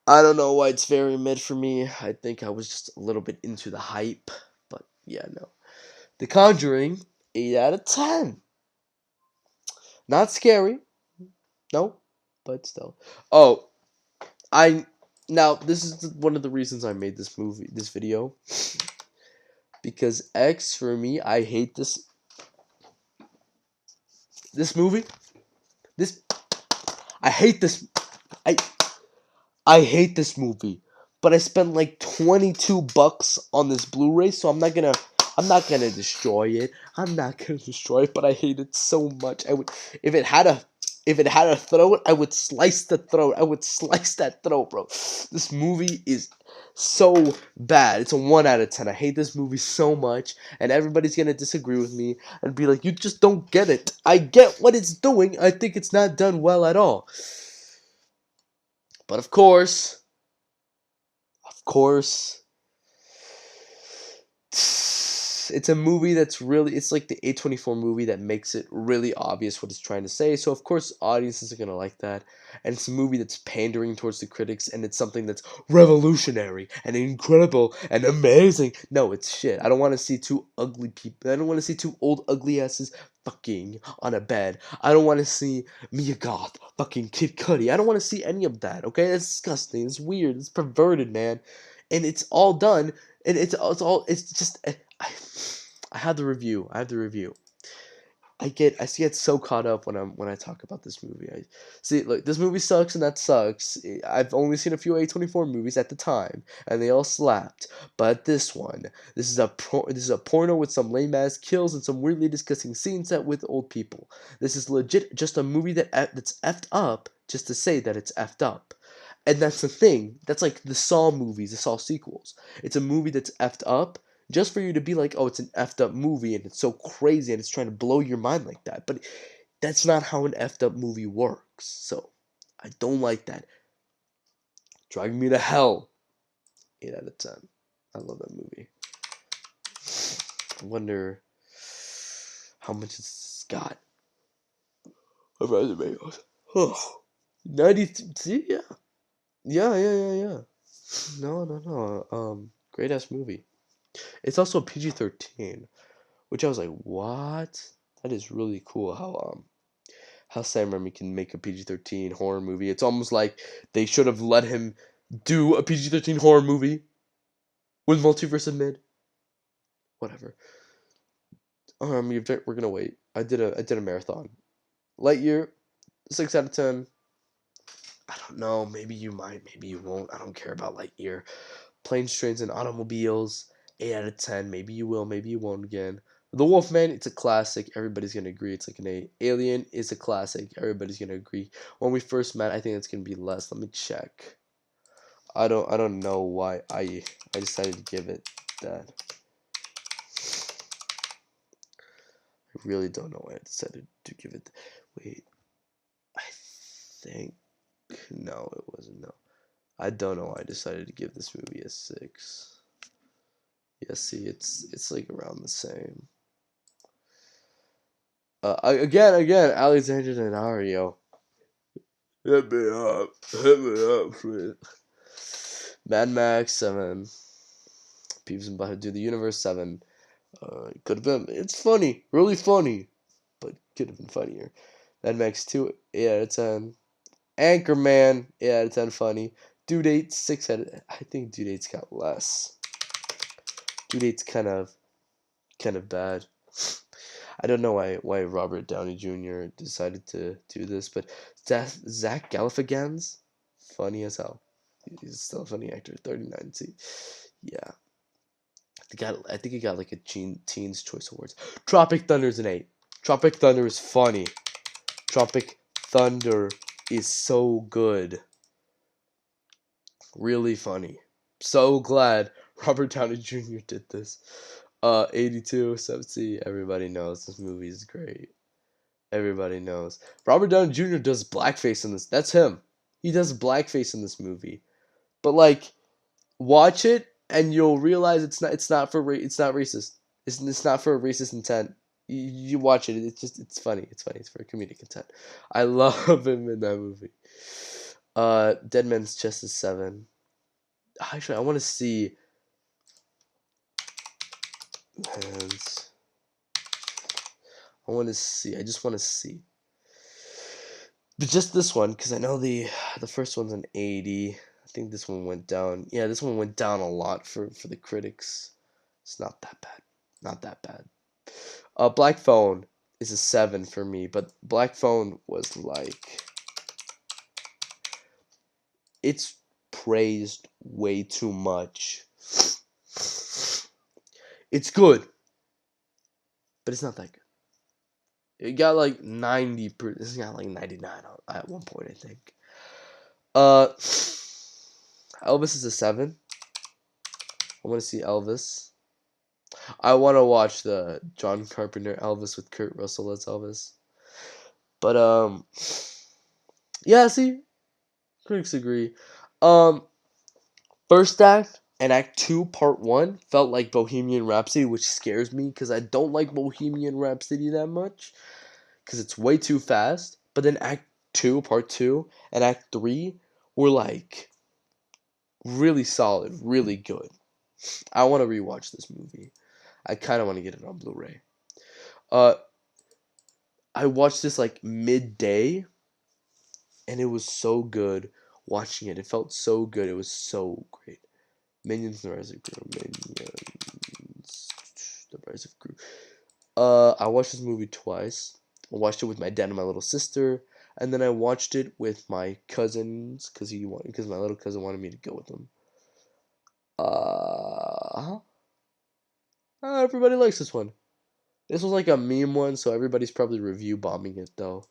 I don't know why it's very mid for me. I think I was just a little bit into the hype. But, yeah, no. The Conjuring, 8 out of 10. Not scary. No, but still. Oh, now, this is one of the reasons I made this video. because X for me, I hate this movie. This I hate this. I I hate this movie, but I spent like 22 bucks on this Blu-ray, so I'm not gonna destroy it. I'm not gonna destroy it, but I hate it so much. I would if it had a if it had a throat, I would slice the throat. I would slice that throat, bro. This movie is so bad. It's a 1 out of 10. I hate this movie so much, and everybody's gonna disagree with me and be like, "You just don't get it." I get what it's doing. I think it's not done well at all. But of course, it's a movie that's really, it's like the A24 movie that makes it really obvious what it's trying to say. So of course audiences are going to like that. And it's a movie that's pandering towards the critics, and it's something that's revolutionary and incredible and amazing. No, it's shit. I don't want to see two ugly people. I don't want to see two old ugly asses fucking on a bed. I don't want to see Mia Goth fucking Kid Cudi. I don't want to see any of that, okay? It's disgusting. It's weird. It's perverted, man. And it's all done, and it's just I have the review. I have the review. I get so caught up when I talk about this movie. I see, look, this movie sucks and that sucks. I've only seen a few A24 movies at the time, and they all slapped. But this is this is a porno with some lame ass kills and some weirdly disgusting scenes set with old people. This is legit just a movie that's effed up just to say that it's effed up. And that's the thing. That's like the Saw movies, the Saw sequels. It's a movie that's effed up just for you to be like, oh, it's an effed up movie and it's so crazy and it's trying to blow your mind like that. But that's not how an effed up movie works. So I don't like that. Drag Me to Hell. 8 out of 10. I love that movie. I wonder how much it's got. Of resume. Oh, 90. See, yeah. Yeah. No. Great ass movie. It's also PG-13, which I was like, what? That is really cool how Sam Raimi can make a PG-13 horror movie. It's almost like they should have let him do a PG-13 horror movie with Multiverse of Mid. Whatever. We're gonna wait. I did a marathon. Lightyear, 6 out of 10. I don't know. Maybe you might. Maybe you won't. I don't care about Lightyear. Planes, Trains, and Automobiles, 8 out of 10. Maybe you will. Maybe you won't again. The Wolfman, it's a classic. Everybody's gonna agree it's like an 8. Alien is a classic. Everybody's gonna agree. When We First Met, I think it's gonna be less. Let me check. I don't know why I decided to give it that. I really don't know why I decided to give it. Wait, I think no, it wasn't. No, I don't know why I decided to give this movie a 6. Yeah, see, it's like around the same. Again, Alexander Daddario. Hit me up, please. Mad Max 7. Beavis and Butthead Do the Universe 7. Could have been. It's funny, really funny, but could have been funnier. Mad Max 2, 8 out of 10. Anchorman, 8 out of 10, funny. Due Date, 6 out of. I think Due Date's got less. Due Date's kind of bad. I don't know why Robert Downey Jr. decided to do this, but Zach Galifianakis, funny as hell. He's still a funny actor. 39. See, yeah. I think he got like a Teens Choice Awards. Tropic Thunder is an 8. Tropic Thunder is funny. Tropic Thunder is so good. Really funny. So glad Robert Downey Jr. did this. 82, 70. Everybody knows this movie is great. Everybody knows. Robert Downey Jr. does blackface in this. That's him. He does blackface in this movie. But like, watch it and you'll realize it's not racist. It's not for a racist intent. You watch it. It's funny. It's funny. It's for comedic intent. I love him in that movie. Dead Man's Chest is 7. Actually, I want to see. Hands. I want to see. I just want to see. But just this one, because I know the first one's an 80. I think this one went down. Yeah, this one went down a lot for the critics. It's not that bad. Not that bad. Black Phone is a 7 for me, but Black Phone was like, it's praised way too much. It's good, but it's not that good. It got like 90. It's got like 99 at one point, I think. Elvis is a 7. I want to see Elvis. I want to watch the John Carpenter Elvis with Kurt Russell as Elvis. But yeah, see, critics agree. First act and Act 2, Part 1 felt like Bohemian Rhapsody, which scares me because I don't like Bohemian Rhapsody that much because it's way too fast. But then Act 2, Part 2, and Act 3 were like really solid, really good. I want to rewatch this movie. I kind of want to get it on Blu-ray. I watched this like midday, and it was so good watching it. It felt so good. It was so great. Minions: The Rise of Gru. Minions: The Rise of Gru. I watched this movie twice. I watched it with my dad and my little sister, and then I watched it with my cousins because my little cousin wanted me to go with them. Everybody likes this one. This was like a meme one, so everybody's probably review bombing it though.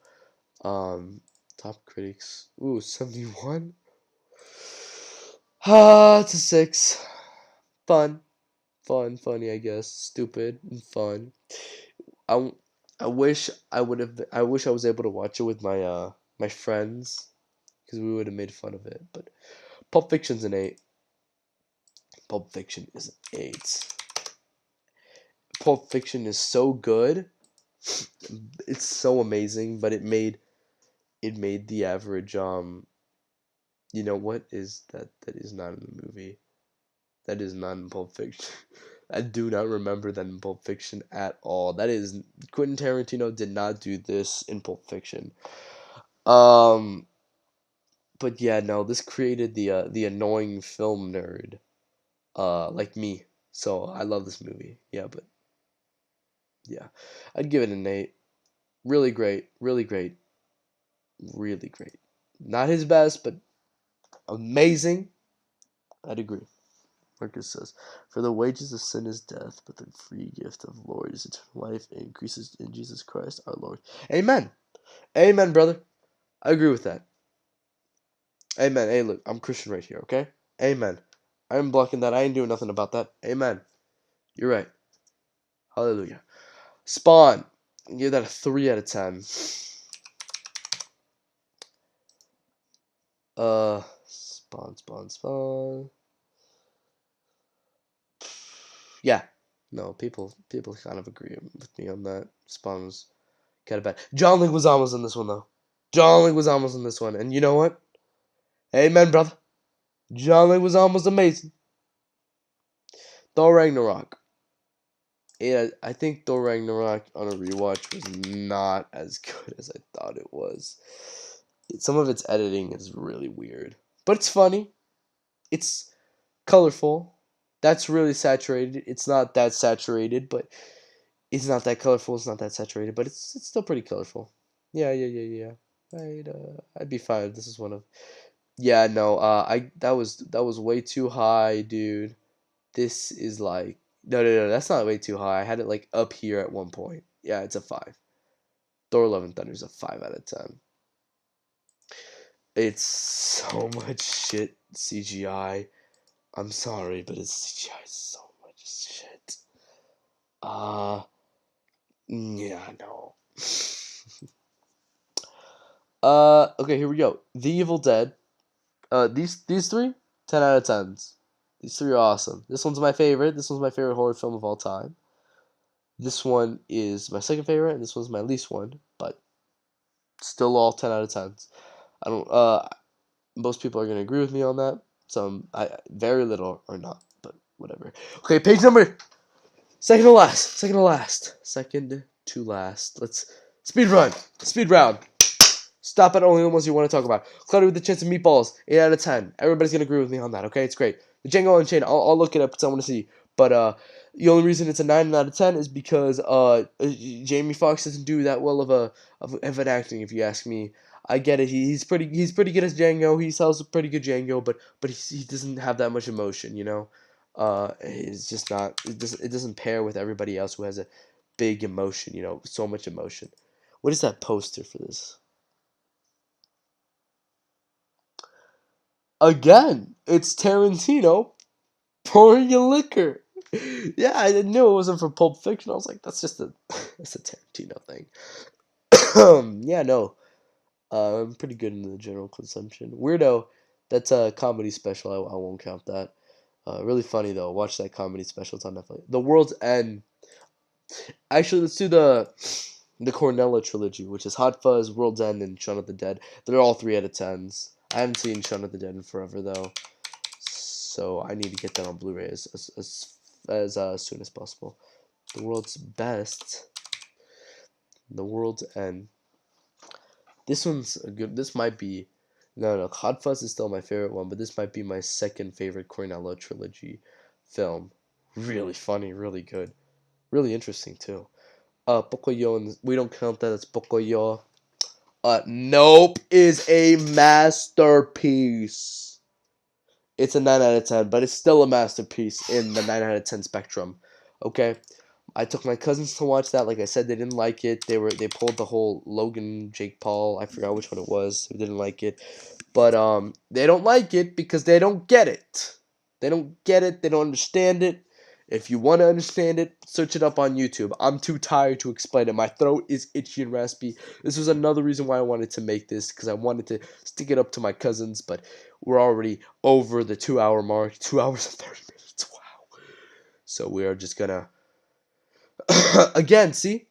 Top critics. Ooh, 71. It's a 6. Fun, funny, I guess. Stupid and fun. I wish I would have. I wish I was able to watch it with my friends, because we would have made fun of it. But Pulp Fiction's an 8. Pulp Fiction is an 8. Pulp Fiction is so good. It's so amazing, but it made the average you know what is that is not in the movie. That is not in Pulp Fiction. I do not remember that in Pulp Fiction at all. That is, Quentin Tarantino did not do this in Pulp Fiction. But yeah, no, this created the annoying film nerd, like me. So I love this movie. Yeah, but yeah, I'd give it an 8. Really great, really great, really great. Not his best, but amazing. I'd agree. Marcus says, "For the wages of sin is death, but the free gift of Lord is eternal life and increases in Jesus Christ our Lord." Amen. Amen, brother. I agree with that. Amen. Hey, look, I'm Christian right here, okay? Amen. I'm blocking that. I ain't doing nothing about that. Amen. You're right. Hallelujah. Spawn. Give that a 3 out of 10. Spawn. Yeah. No, people kind of agree with me on that. Spawn was kind of bad. John Leguizamo's in this one, though. John Leguizamo's in this one. And you know what? Amen, brother. John Leguizamo's amazing. Thor Ragnarok. Yeah, I think Thor Ragnarok on a rewatch was not as good as I thought it was. Some of its editing is really weird. But it's funny. It's colorful. That's really saturated. It's not that saturated, but it's not that colorful. It's not that saturated, but it's still pretty colorful. Yeah. I'd be fine if this is one of. Yeah, no. That was way too high, dude. This is like no. That's not way too high. I had it like up here at one point. Yeah, it's a 5. Thor: Love and Thunder is a 5 out of 10. It's so much shit CGI. I'm sorry, but it's CGI so much shit. Yeah, no. Okay, here we go. The Evil Dead. These three, 10 out of 10s. These three are awesome. This one's my favorite. This one's my favorite horror film of all time. This one is my second favorite, and this one's my least one, but still all 10 out of 10s. I don't. Most people are gonna agree with me on that. Some, very little or not, but whatever. Okay, page number. Second to last. Let's speed round. Stop at only the ones you want to talk about. Cloudy with a Chance of Meatballs, 8 out of 10. Everybody's gonna agree with me on that. Okay, it's great. The Django Unchained. I'll look it up because I want to see. But the only reason it's a 9 out of 10 is because Jamie Foxx doesn't do that well of an acting. If you ask me, I get it. He's pretty good as Django. He sells a pretty good Django, but he doesn't have that much emotion. It's just not. It doesn't pair with everybody else who has a big emotion. So much emotion. What is that poster for this? Again, it's Tarantino pouring a liquor. Yeah, I didn't know it wasn't for Pulp Fiction. I was like, that's just a that's a Tarantino thing. Yeah, no, I'm pretty good in the general consumption. Weirdo, that's a comedy special. I won't count that. Really funny though. Watch that comedy special. It's on Netflix. The World's End. Actually, let's do the Cornella trilogy, which is Hot Fuzz, World's End, and Shaun of the Dead. They're all 3 out of 10s. I haven't seen Shaun of the Dead in forever though, so I need to get that on Blu-ray as soon as possible. The World's Best. The World's End. This one's a good. This might be. No, Hot Fuzz is still my favorite one, but this might be my second favorite Cornello trilogy film. Really funny, really good, really interesting too. Pocoyo, and we don't count that as Pocoyo. Nope is a masterpiece. It's a 9 out of 10, but it's still a masterpiece in the 9 out of 10 spectrum. Okay, I took my cousins to watch that. Like I said, they didn't like it. They pulled the whole Logan, Jake Paul. I forgot which one it was. They didn't like it, but they don't like it because they don't get it. They don't get it. They don't understand it. If you want to understand it, search it up on YouTube. I'm too tired to explain it. My throat is itchy and raspy. This was another reason why I wanted to make this, because I wanted to stick it up to my cousins, but we're already over the 2 hour mark. 2 hours and 30 minutes. Wow. So we are just gonna again, see,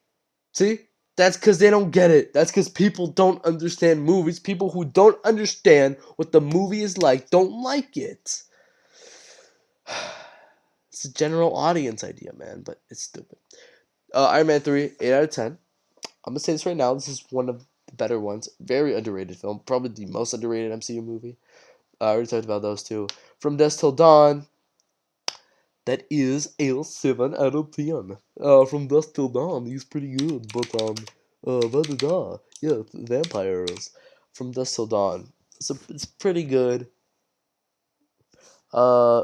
that's because they don't get it. That's because people don't understand movies. People who don't understand what the movie is like don't like it. It's a general audience idea, man, but it's stupid. Iron Man 3, 8 out of 10. I'm gonna say this right now. This is one of the better ones. Very underrated film. Probably the most underrated MCU movie. I already talked about those two. From Dusk Till Dawn. That is a 7 out of 10. From Dusk Till Dawn, he's pretty good, but yeah, vampires. From Dusk Till Dawn, so it's pretty good. Uh,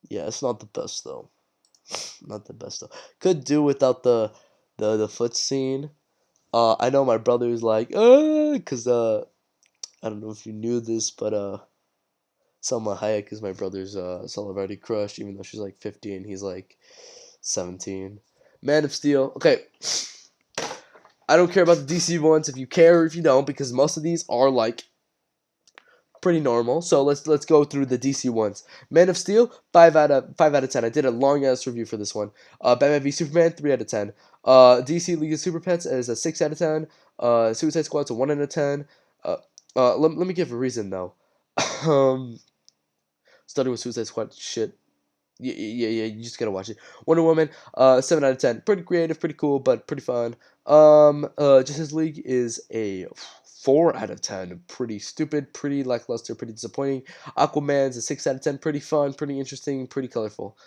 yeah, it's not the best though. Not the best though. Could do without the foot scene. I know my brother's like, cause I don't know if you knew this, but Selma Hayek is my brother's celebrity crush, even though she's like 15, he's like 17. Man of Steel. Okay, I don't care about the DC ones if you care or if you don't, because most of these are like pretty normal. So let's go through the DC ones. Man of Steel, 5 out of 10. I did a long ass review for this one. Batman v Superman, 3 out of 10. DC League of Super Pets is a 6 out of 10. Suicide Squad's a 1 out of 10. Let me give a reason though. um, Starting with Suicide Squad, shit. Yeah, you just gotta watch it. Wonder Woman, 7 out of 10. Pretty creative, pretty cool, but pretty fun. Justice League is a 4 out of 10. Pretty stupid, pretty lackluster, pretty disappointing. Aquaman's a 6 out of 10. Pretty fun, pretty interesting, pretty colorful.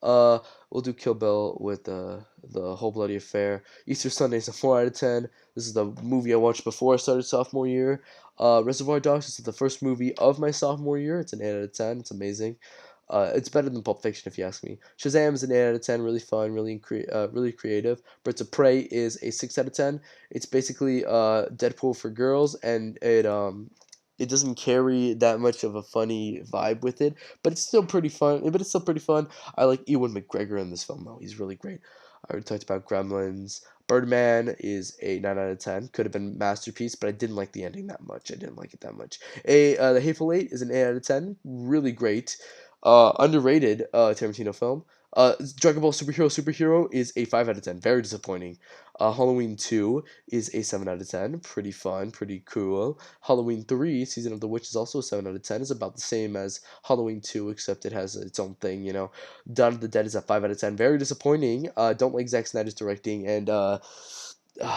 Uh, we'll do Kill Bill with the whole bloody affair. Easter Sunday's a 4 out of 10. This is the movie I watched before I started sophomore year. Reservoir Dogs is the first movie of my sophomore year. It's an 8 out of 10. It's amazing. It's better than Pulp Fiction if you ask me. Shazam is an 8 out of 10. Really fun, really creative. Birds of Prey is a 6 out of 10. It's basically Deadpool for girls, and it doesn't carry that much of a funny vibe with it, but it's still pretty fun. But it's still pretty fun. I like Ewan McGregor in this film though. He's really great. I already talked about Gremlins. Birdman is a 9 out of 10. Could have been masterpiece, but I didn't like the ending that much. I didn't like it that much. The Hateful Eight is an 8 out of 10. Really great. Underrated Tarantino film. Dragon Ball Superhero is a 5 out of 10. Very disappointing. Halloween 2 is a 7 out of 10. Pretty fun, pretty cool. Halloween 3, Season of the Witch, is also a 7 out of 10. It's about the same as Halloween 2, except it has its own thing. Dawn of the Dead is a 5 out of 10. Very disappointing. Don't like Zack Snyder's directing, and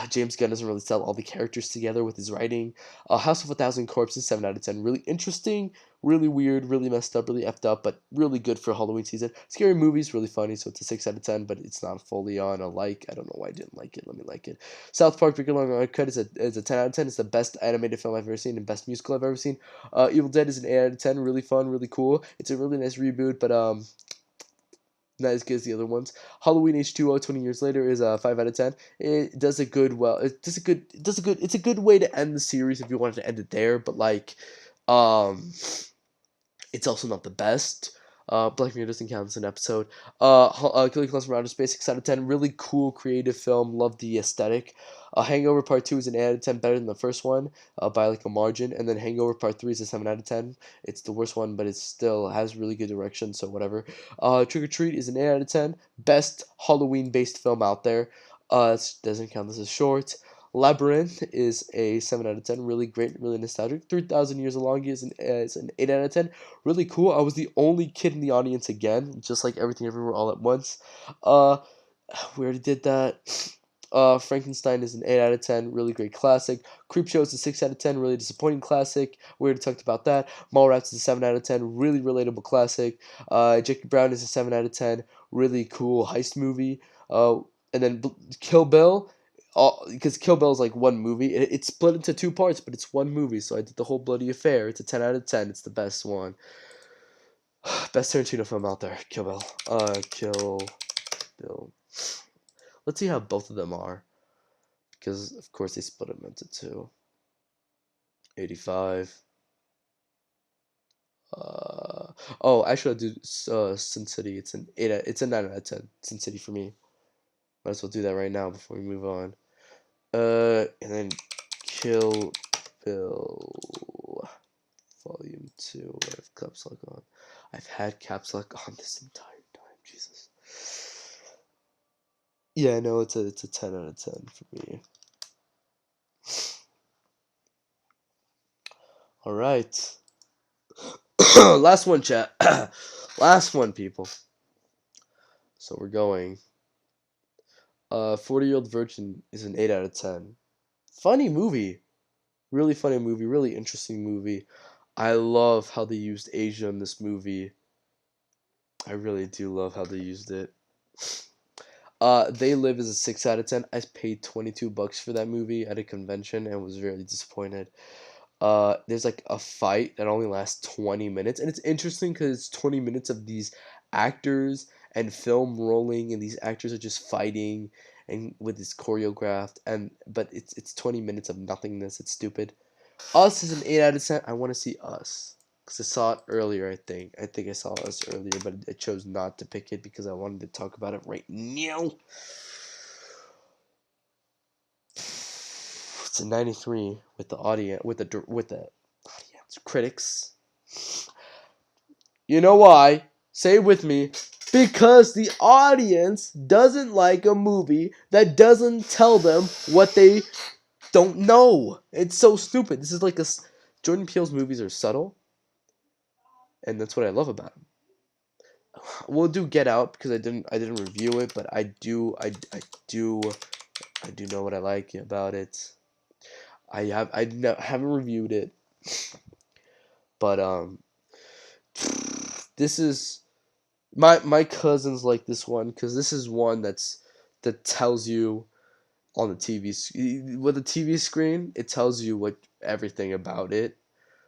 James Gunn doesn't really sell all the characters together with his writing. House of a Thousand Corpses, 7 out of 10. Really interesting, really weird, really messed up, really effed up, but really good for Halloween season. Scary Movies, really funny, so it's a 6 out of 10, but it's not fully on a like. I don't know why I didn't like it. Let me like it. South Park, Big Long Uncut is a 10 out of 10. It's the best animated film I've ever seen and best musical I've ever seen. Evil Dead is an 8 out of 10. Really fun, really cool. It's a really nice reboot, but not as good as the other ones. Halloween H2O 20 years later is a 5 out of 10. It does a good it's a good way to end the series if you wanted to end it there, but like um it's also not the best. Black Mirror doesn't count as an episode. Killing Clowns from Outer Space, 6 out of 10. Really cool, creative film. Love the aesthetic. Hangover Part 2 is an 8 out of 10, better than the first one by like a margin. And then Hangover Part 3 is a 7 out of 10. It's the worst one, but it still has really good direction, so whatever. Trick or Treat is an 8 out of 10. Best Halloween based film out there. It doesn't count as a short. Labyrinth is a 7 out of 10. Really great, really nostalgic. 3,000 Years Along is an 8 out of 10. Really cool. I was the only kid in the audience again, just like Everything Everywhere All at Once. Uh, we already did that. Frankenstein is an 8 out of 10. Really great classic. Creepshow is a 6 out of 10. Really disappointing classic. We already talked about that. Mallrats is a 7 out of 10. Really relatable classic. Jackie Brown is a 7 out of 10. Really cool heist movie. And then Kill Bill, because Kill Bill is like one movie. It's split into two parts, but it's one movie. So I did the whole bloody affair. It's a 10 out of 10. It's the best one. Best Tarantino film out there. Kill Bill. Kill Bill. Let's see how both of them are, because of course they split them into two. 85. Oh, actually, I do Sin City. It's an 8. It's a 9 out of 10. Sin City for me. Might as well do that right now before we move on. And then Kill Bill Volume 2. I have caps lock on. I've had caps lock on this entire time. Jesus. Yeah, no, it's a 10 out of 10 for me. All right. Last one, chat. Last one, people. So we're going. 40-Year-Old Virgin is an 8 out of 10. Funny movie. Really funny movie. Really interesting movie. I love how they used Asia in this movie. I really do love how they used it. They Live is a 6 out of 10. I paid $22 for that movie at a convention and was very disappointed. There's like a fight that only lasts 20 minutes, and it's interesting because it's 20 minutes of these actors and film rolling, and these actors are just fighting and with this choreographed, and but it's 20 minutes of nothingness. It's stupid. Us is an 8 out of 10. I want to see Us because I saw it earlier. I think I saw Us earlier, but I chose not to pick it because I wanted to talk about it right now. It's a 93 with the audience with the audience critics. You know why? Say it with me. Because the audience doesn't like a movie that doesn't tell them what they don't know. It's so stupid. This is like Jordan Peele's movies are subtle, and that's what I love about them. We'll do Get Out because I didn't review it, but I do know what I like about it. Haven't reviewed it, but this is my cousins like this one because this is one that tells you on the with the TV screen, it tells you what everything about it.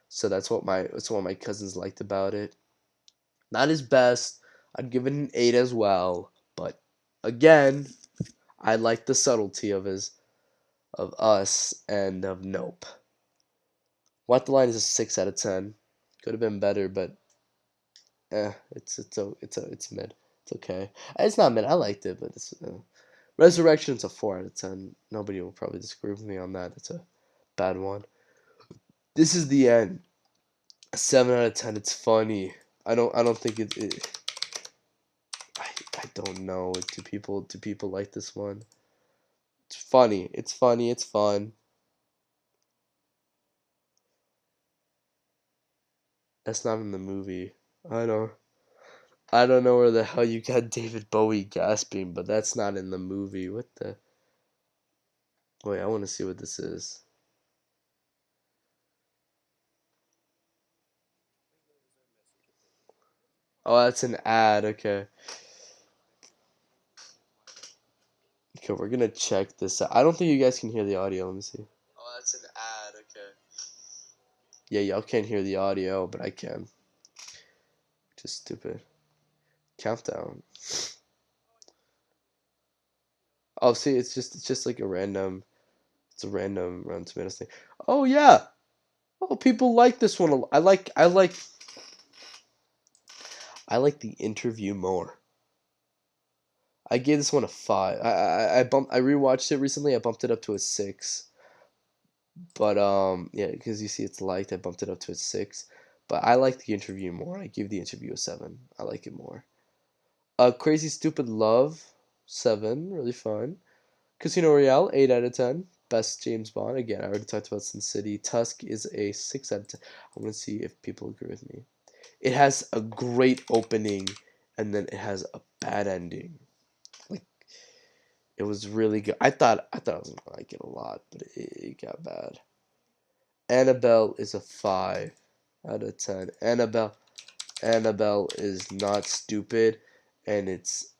So that's what my cousins liked about it. Not his best. I'd give it an 8 as well, but again, I like the subtlety of Us and of Nope. What the Line is a 6 out of 10. Could have been better, but it's mid. It's okay. It's not mid. I liked it, but it's Resurrection's a 4 out of 10. Nobody will probably disagree with me on that. It's a bad one. This is the end. A 7 out of 10. It's funny. I don't think I don't know. Do people like this one? It's funny. It's funny. It's fun. That's not in the movie. I don't. I don't know where the hell you got David Bowie gasping, but that's not in the movie. What the? Wait, I want to see what this is. Oh, that's an ad. Okay. Okay, we're gonna check this out. I don't think you guys can hear the audio. Let me see. Oh, that's an ad. Okay. Yeah, y'all can't hear the audio, but I can. Just stupid. Countdown. Oh, see, it's just like a random. It's a random Rotten Tomatoes thing. Oh yeah. Oh, people like this one. I like the interview more. I gave this one a 5. I rewatched it recently. I bumped it up to a 6. But yeah, because you see it's liked, I bumped it up to a 6. But I like the interview more. I give the interview a 7. I like it more. Crazy Stupid Love, 7, really fun. Casino Royale, 8 out of 10. Best James Bond. Again, I already talked about Sin City. Tusk is a 6 out of 10. I want to see if people agree with me. It has a great opening, and then it has a bad ending. Like, it was really good. I thought I was gonna like it a lot, but it got bad. Annabelle is a 5 out of 10. Annabelle is not stupid, and it's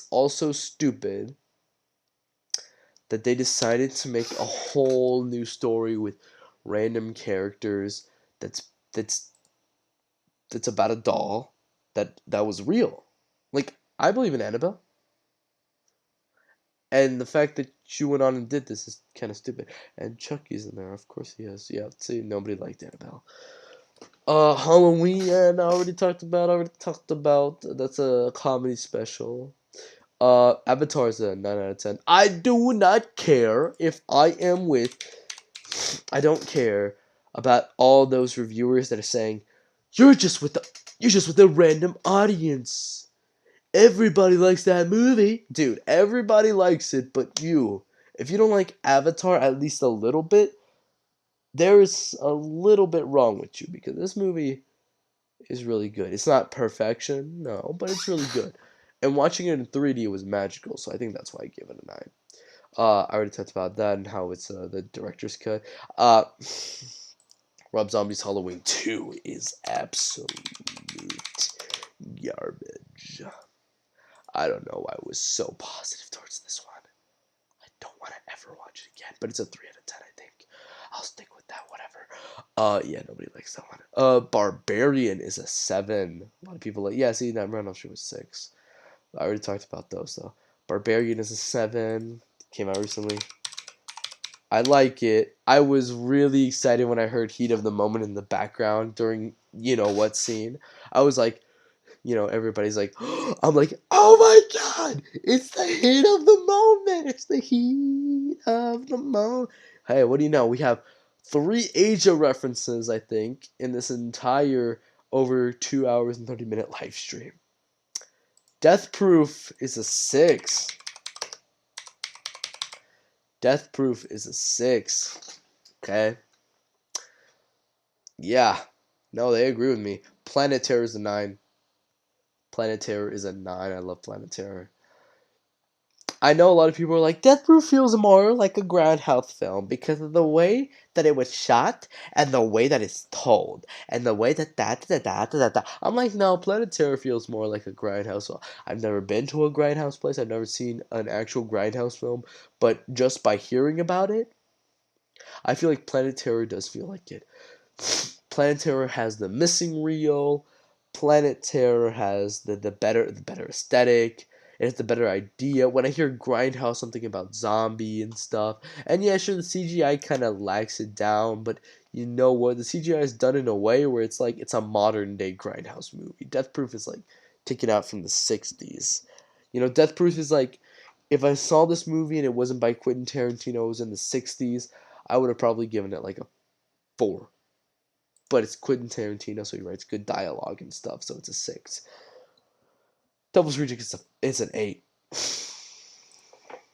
also stupid that they decided to make a whole new story with random characters that's that's that's about a doll that was real. Like, I believe in Annabelle, and the fact that she went on and did this is kind of stupid. And Chucky's in there, of course he is. Yeah, see, nobody liked Annabelle. Halloween, and I already talked about. That's a comedy special. Avatar is a 9 out of 10. I do not care if I am with. I don't care about all those reviewers that are saying, "You're just with the, you're just with a random audience. Everybody likes that movie, dude. Everybody likes it, but you. If you don't like Avatar at least a little bit, there is a little bit wrong with you because this movie is really good. It's not perfection, no, but it's really good. And watching it in 3D was magical, so I think that's why I give it a 9. I already talked about that and how it's the director's cut. Uh, Rob Zombie's Halloween 2 is absolute garbage. I don't know why I was so positive towards this one. I don't want to ever watch it again, but it's a 3 out of 10, I think. I'll stick with that, whatever. Yeah, nobody likes that one. Barbarian is a 7. A lot of people like, yeah, see, that Randolph Street was 6. I already talked about those, though. Barbarian is a 7. Came out recently. I like it. I was really excited when I heard Heat of the Moment in the background during, what scene. I was like, everybody's like, I'm like, oh my god, it's the heat of the moment. It's the heat of the moment. Hey, what do you know? We have 3 Asia references, I think, in this entire over 2 hours and 30-minute live stream. Death Proof is a 6. Death Proof is a 6. Okay. Yeah. No, they agree with me. Planet Terror is a 9. Planet Terror is a 9. I love Planet Terror. I know a lot of people are like, Death Proof feels more like a Grindhouse film because of the way that it was shot and the way that it's told and the way that. I'm like, no, Planet Terror feels more like a Grindhouse film. I've never been to a Grindhouse place. I've never seen an actual Grindhouse film, but just by hearing about it, I feel like Planet Terror does feel like it. Planet Terror has the missing reel. Planet Terror has the better aesthetic. It has the better idea. When I hear Grindhouse, I'm thinking about zombie and stuff. And yeah, sure, the CGI kind of lacks it down, but you know what? The CGI is done in a way where it's like it's a modern day Grindhouse movie. Death Proof is like taken out from the 60s. Death Proof is like, if I saw this movie and it wasn't by Quentin Tarantino, it was in the 60s, I would have probably given it like a 4. But it's Quentin Tarantino, so he writes good dialogue and stuff, so it's a 6. Devil's Rejects it's an 8.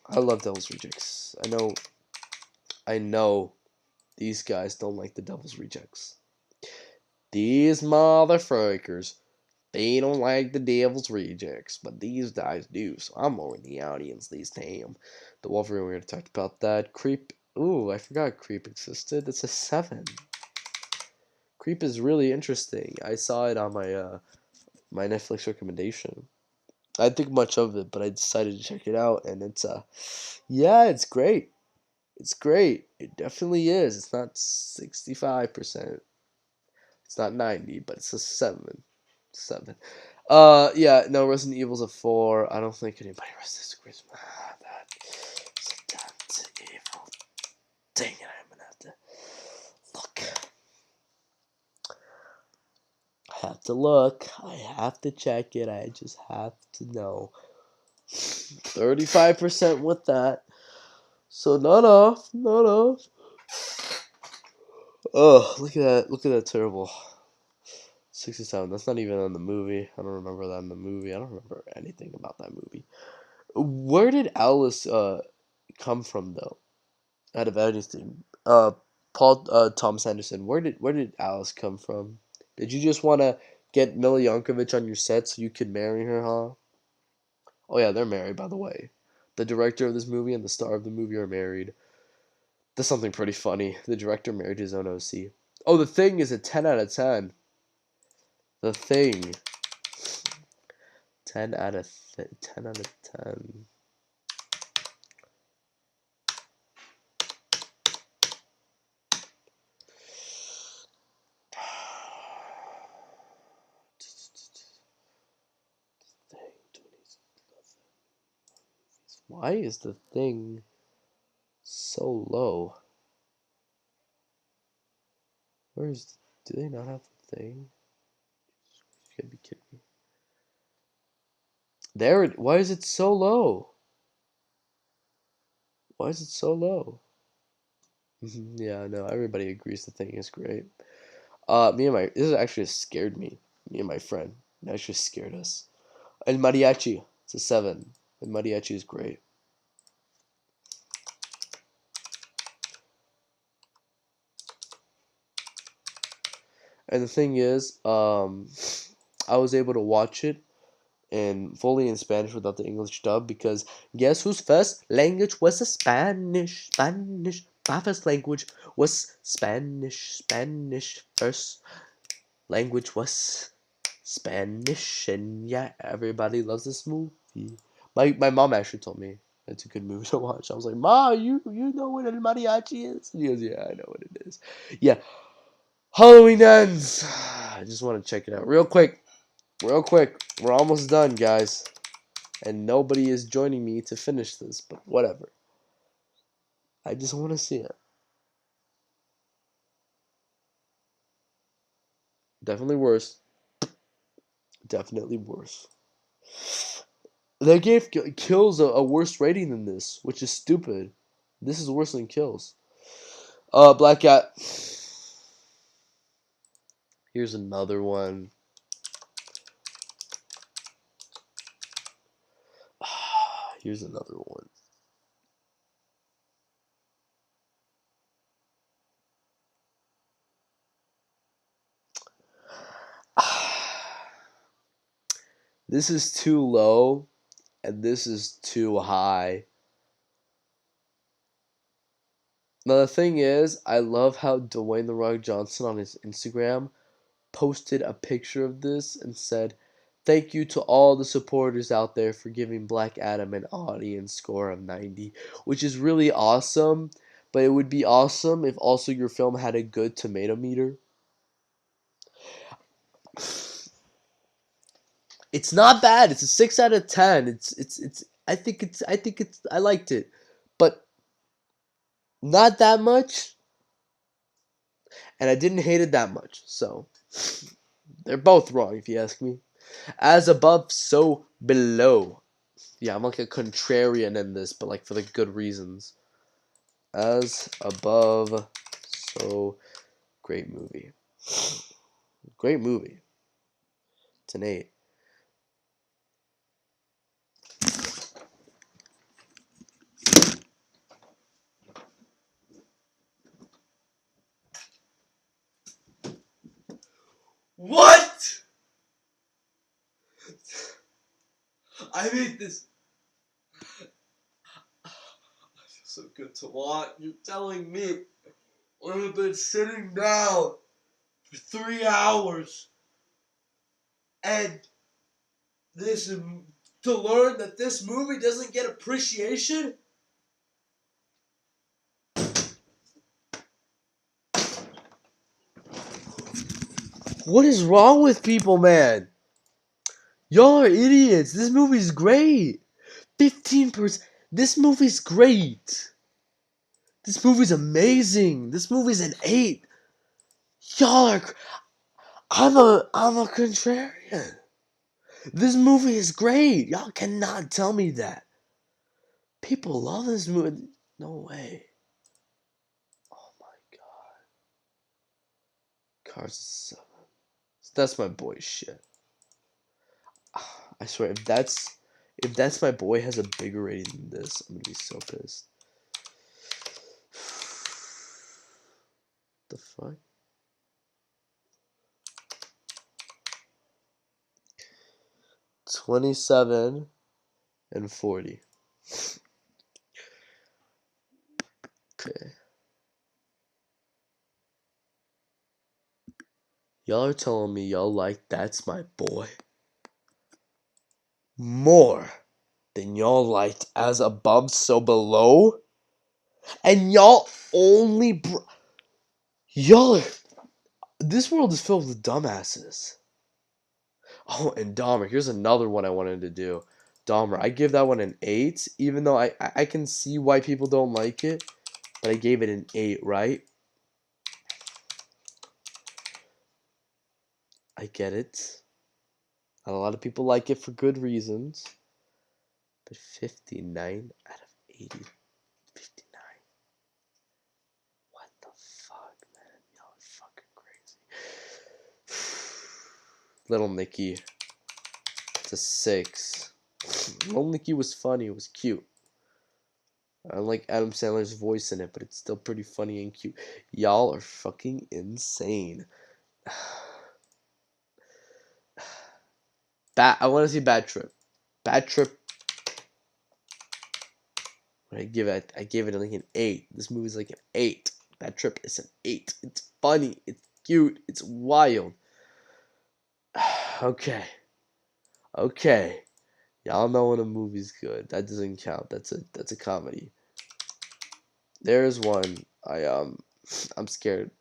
I love Devil's Rejects. I know these guys don't like the Devil's Rejects. These motherfuckers They don't like the Devil's Rejects, but these guys do, so I'm more in the audience this time. The Wolverine, we already talked about that. Creep, ooh, I forgot Creep existed. It's a 7. Creep is really interesting. I saw it on my Netflix recommendation. I didn't think much of it, but I decided to check it out, and it's yeah, it's great. It's great. It definitely is. It's not 65%. It's not 90, but it's a 7. 7. Yeah, no, Resident Evil's a 4. I don't think anybody disagrees with that. Resident Evil. Dang it, I'm gonna have to look. I have to look. I have to check it. I just have to know. 35% with that. So not off. Not off. Oh, look at that. Look at that terrible. 67. That's not even on the movie. I don't remember that in the movie. I don't remember anything about that movie. Where did Alice come from though? Out of anything. Paul Thomas Anderson. Where did Alice come from? Did you just want to get Mila Yankovic on your set so you could marry her, huh? Oh yeah, they're married by the way. The director of this movie and the star of the movie are married. That's something pretty funny. The director married his own OC. Oh, The Thing is a 10 out of 10. The Thing. 10 out of 10. Why is The Thing so low? Where's... Do they not have The Thing? You gotta be kidding me. There it... Why is it so low? Why is it so low? Yeah, no, everybody agrees The Thing is great. Me and my... This actually scared me. Me and my friend. It actually scared us. El Mariachi. It's a 7. El Mariachi is great. And the thing is, I was able to watch it and fully in Spanish without the English dub because guess whose first language was Spanish? Spanish. My first language was Spanish. Spanish. First language was Spanish, and yeah, everybody loves this movie. My mom actually told me it's a good movie to watch. I was like, Ma, you know what El Mariachi is? And he goes, yeah, I know what it is. Yeah, Halloween Ends. I just want to check it out real quick. Real quick. We're almost done, guys. And nobody is joining me to finish this, but whatever. I just want to see it. Definitely worse. Definitely worse. They gave Kills a worse rating than this, which is stupid. This is worse than Kills. Black Cat. Here's another one. Here's another one. This is too low, and this is too high. Now the thing is, I love how Dwayne The Rock Johnson on his Instagram posted a picture of this and said, "Thank you to all the supporters out there for giving Black Adam an audience score of 90," which is really awesome. But it would be awesome if also your film had a good tomato meter. It's not bad. It's a 6 out of 10. It's I liked it. But not that much, and I didn't hate it that much. So they're both wrong if you ask me. As above, so below. Yeah, I'm like a contrarian in this, but like for the good reasons. As above, so great movie. Great movie. It's an 8. What? I made this. I feel so good to watch. You're telling me I've been sitting down for 3 hours and this to learn that this movie doesn't get appreciation? What is wrong with people, man? Y'all are idiots. This movie's great. 15%. This movie's great. This movie's amazing. This movie's an 8. Y'all are. I'm a contrarian. This movie is great. Y'all cannot tell me that. People love this movie. No way. Oh my god. Cars 7. That's my boy shit. I swear, if that's my boy has a bigger rating than this, I'm gonna be so pissed. The fuck? 27 and 40. Okay. Y'all are telling me y'all like That's My Boy more than y'all liked As Above, So Below? And y'all only y'all are... This world is filled with dumbasses. Oh, and Dahmer. Here's another one I wanted to do. Dahmer. I give that one an 8, even though I can see why people don't like it. But I gave it an 8, right? I get it. Not a lot of people like it for good reasons. But 59 out of 80. 59. What the fuck, man? Y'all are fucking crazy. Little Nicky. It's a 6. Little Nicky was funny. It was cute. I like Adam Sandler's voice in it, but it's still pretty funny and cute. Y'all are fucking insane. I want to see Bad Trip. Bad Trip. I gave it like an 8. This movie's like an 8. Bad Trip is an 8. It's funny. It's cute. It's wild. Okay. Okay. Y'all know when a movie's good. That doesn't count. That's a comedy. There's one. I'm scared.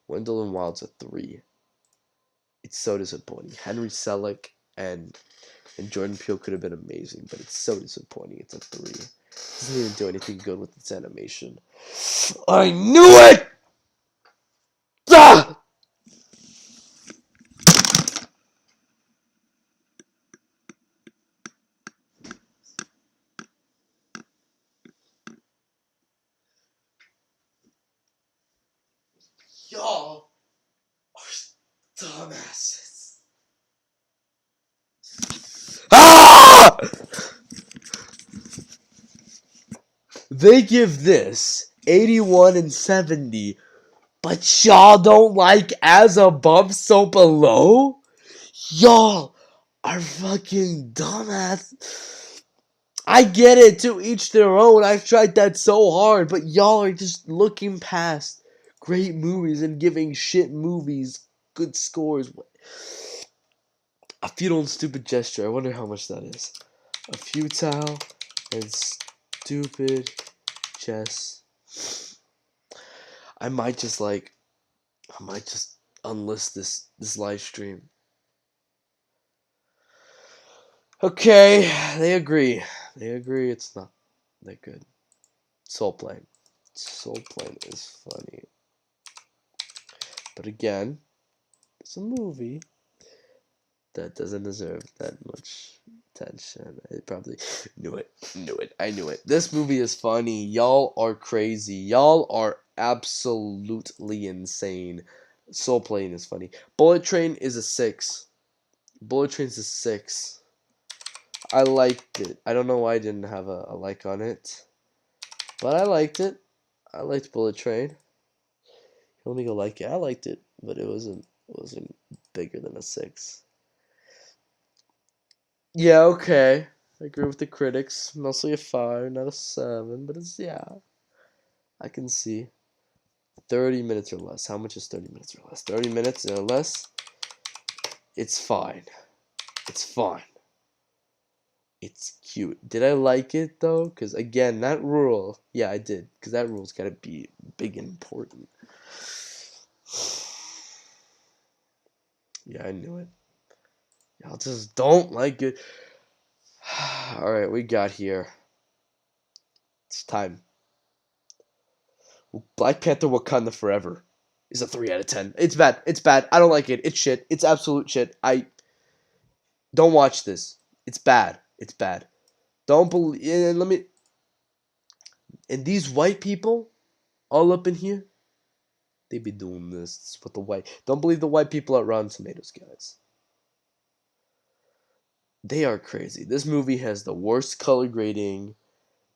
Wendell and Wild's a 3. It's so disappointing. Henry Selick and Jordan Peele could have been amazing, but it's so disappointing. It's a 3. It doesn't even do anything good with its animation. I knew it! Ah! Y'all are dumbasses. Ah! They give this 81 and 70, but y'all don't like As Above, So Below? Y'all are fucking dumbass. I get it, to each their own. I've tried that so hard, but y'all are just looking past great movies and giving shit movies good scores. A futile and stupid gesture. I wonder how much that is. A futile and stupid gesture. I might just unlist this live stream. Okay, they agree. They agree it's not that good. Soul Plane. Soul Plane is funny. But again, it's a movie that doesn't deserve that much attention. I probably knew it. I knew it. This movie is funny. Y'all are crazy. Y'all are absolutely insane. Soul Plane is funny. Bullet Train is a 6. Bullet Train's a 6. I liked it. I don't know why I didn't have a like on it. But I liked it. I liked Bullet Train. Let me go like it. I liked it, but it wasn't bigger than a 6. Yeah, okay. I agree with the critics. Mostly a 5, not a 7, but it's, yeah, I can see. 30 minutes or less. How much is 30 minutes or less? 30 minutes or less, it's fine. It's fine. It's cute. Did I like it though? Because again, that rule, yeah, I did. Because that rule's got to be big and important. Yeah, I knew it. Y'all just don't like it. Alright, we got here. It's time. Black Panther Wakanda Forever is a 3 out of 10. It's bad. It's bad. I don't like it. It's shit. It's absolute shit. I don't watch this. It's bad. It's bad. Don't believe. And let me. And these white people all up in here, they be doing this with the white. Don't believe the white people at Rotten Tomatoes, guys. They are crazy. This movie has the worst color grading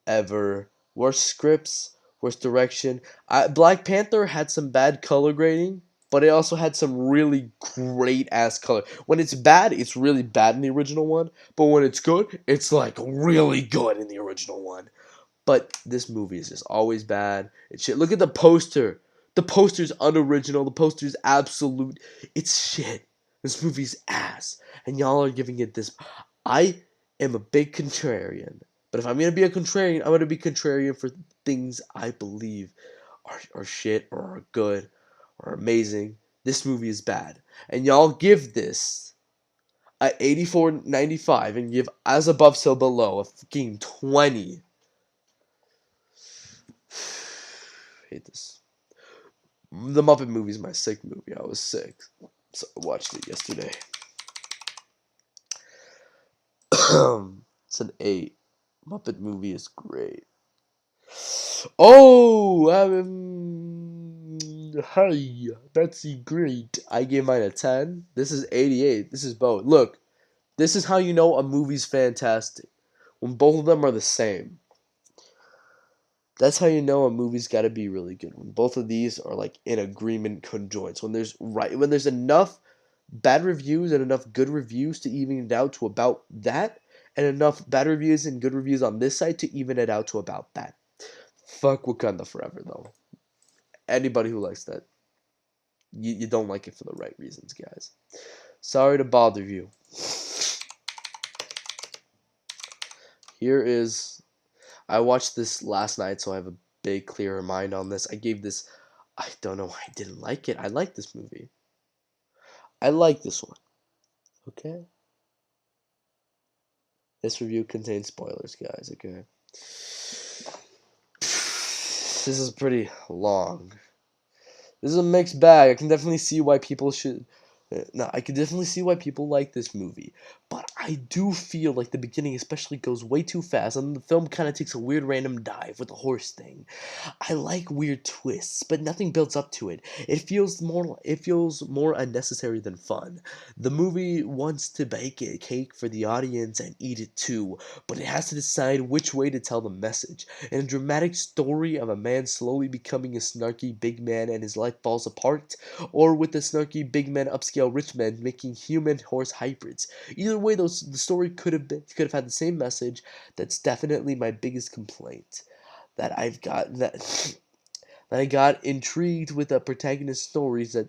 ever. Worst scripts, worst direction. Black Panther had some bad color grading, but it also had some really great ass color. When it's bad, it's really bad in the original one, but when it's good, it's like really good in the original one. But this movie is just always bad. It's shit. Look at the poster. The poster's unoriginal. The poster's absolute. It's shit. This movie's ass. And y'all are giving it this. I am a big contrarian. But if I'm going to be a contrarian, I'm going to be contrarian for things I believe are shit or are good or amazing. This movie is bad. And y'all give this a 84/95 and give As Above So Below a fucking 20. Hate this. The Muppet movie is my sick movie. I was sick, so I watched it yesterday. It's an 8. Muppet movie is great. Oh, hi, Betsy, great. I gave mine a 10. This is 88. This is both. Look, this is how you know a movie's fantastic. When both of them are the same. That's how you know a movie's got to be really good. When both of these are like in agreement conjoints. When there's enough bad reviews and enough good reviews to even it out to about that, and enough bad reviews and good reviews on this side to even it out to about that. Fuck Wakanda Forever though. Anybody who likes that, you don't like it for the right reasons, guys. Sorry to bother you. Here is I watched this last night, so I have a big clearer mind on this. I gave this I don't know why I didn't like it. I like this movie. I like this one. Okay? This review contains spoilers, guys, okay? This is pretty long. This is a mixed bag. I can definitely see why people should. No, I can definitely see why people like this movie, but I do feel like the beginning, especially, goes way too fast, and the film kind of takes a weird random dive with the horse thing. I like weird twists, but nothing builds up to it. It feels more unnecessary than fun. The movie wants to bake a cake for the audience and eat it too, but it has to decide which way to tell the message. In a dramatic story of a man slowly becoming a snarky big man and his life falls apart, or with a snarky big man upscale rich man making human horse hybrids. Either way, the story could have had the same message. That's definitely my biggest complaint. That I've got that that I got intrigued with the protagonist stories that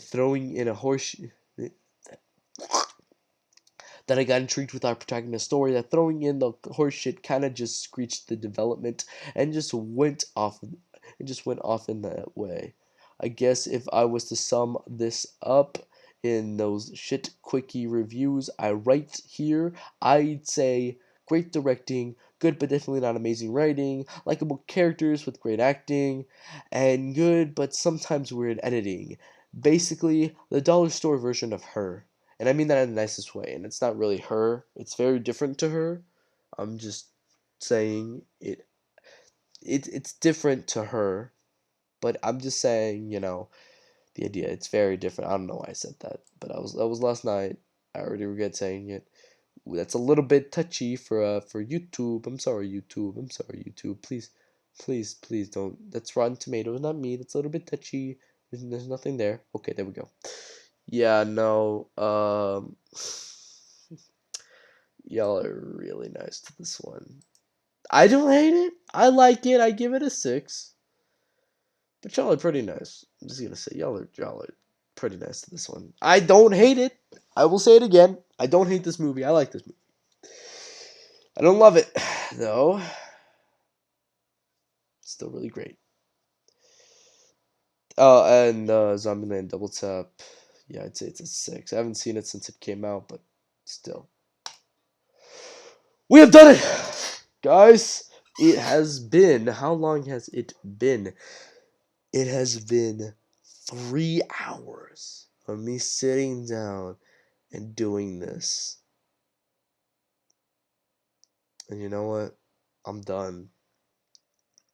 throwing in a horse that I got intrigued with our protagonist story that throwing in the horse shit kind of just screeched the development and just went off in that way. I guess if I was to sum this up in those shit quickie reviews I write here, I'd say great directing, good but definitely not amazing writing, likable characters with great acting, and good but sometimes weird editing. Basically, the dollar store version of Her. And I mean that in the nicest way. And it's not really her. It's very different to her. I'm just saying it's different to her, but I'm just saying, the idea. It's very different. I don't know why I said that, but that was last night. I already regret saying it. That's a little bit touchy for YouTube. I'm sorry, YouTube. I'm sorry, YouTube. Please, please, please don't. That's Rotten Tomatoes, not me. That's a little bit touchy. There's nothing there. Okay, there we go. Yeah, no. Y'all are really nice to this one. I don't hate it. I like it. I give it a 6. But y'all are pretty nice. I'm just gonna say y'all are pretty nice to this one. I don't hate it. I will say it again. I don't hate this movie. I like this movie. I don't love it though. It's still really great. And Zombieland Double Tap. Yeah, I'd say it's a 6. I haven't seen it since it came out, but still. We have done it! Guys, it has been. How long has it been? It has been 3 hours of me sitting down and doing this. And you know what? I'm done.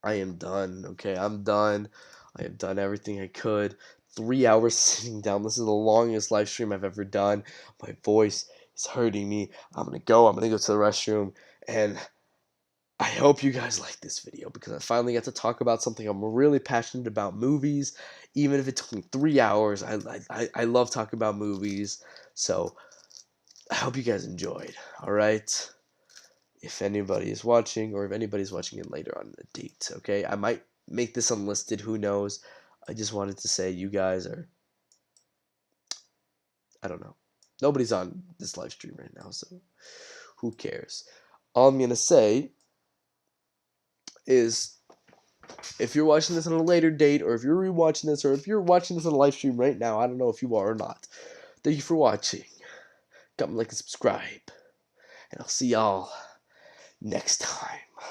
I am done. Okay, I'm done. I have done everything I could. 3 hours sitting down. This is the longest live stream I've ever done. My voice is hurting me. I'm gonna go to the restroom. And I hope you guys like this video because I finally got to talk about something I'm really passionate about, movies. Even if it took me 3 hours, I love talking about movies. So I hope you guys enjoyed. All right. If anybody is watching, or if anybody's watching it later on in the date, okay? I might make this unlisted. Who knows? I just wanted to say you guys are. I don't know. Nobody's on this live stream right now, so who cares? All I'm gonna say is if you're watching this on a later date, or if you're rewatching this, or if you're watching this on a live stream right now, I don't know if you are or not. Thank you for watching. Comment, like, and subscribe. And I'll see y'all next time.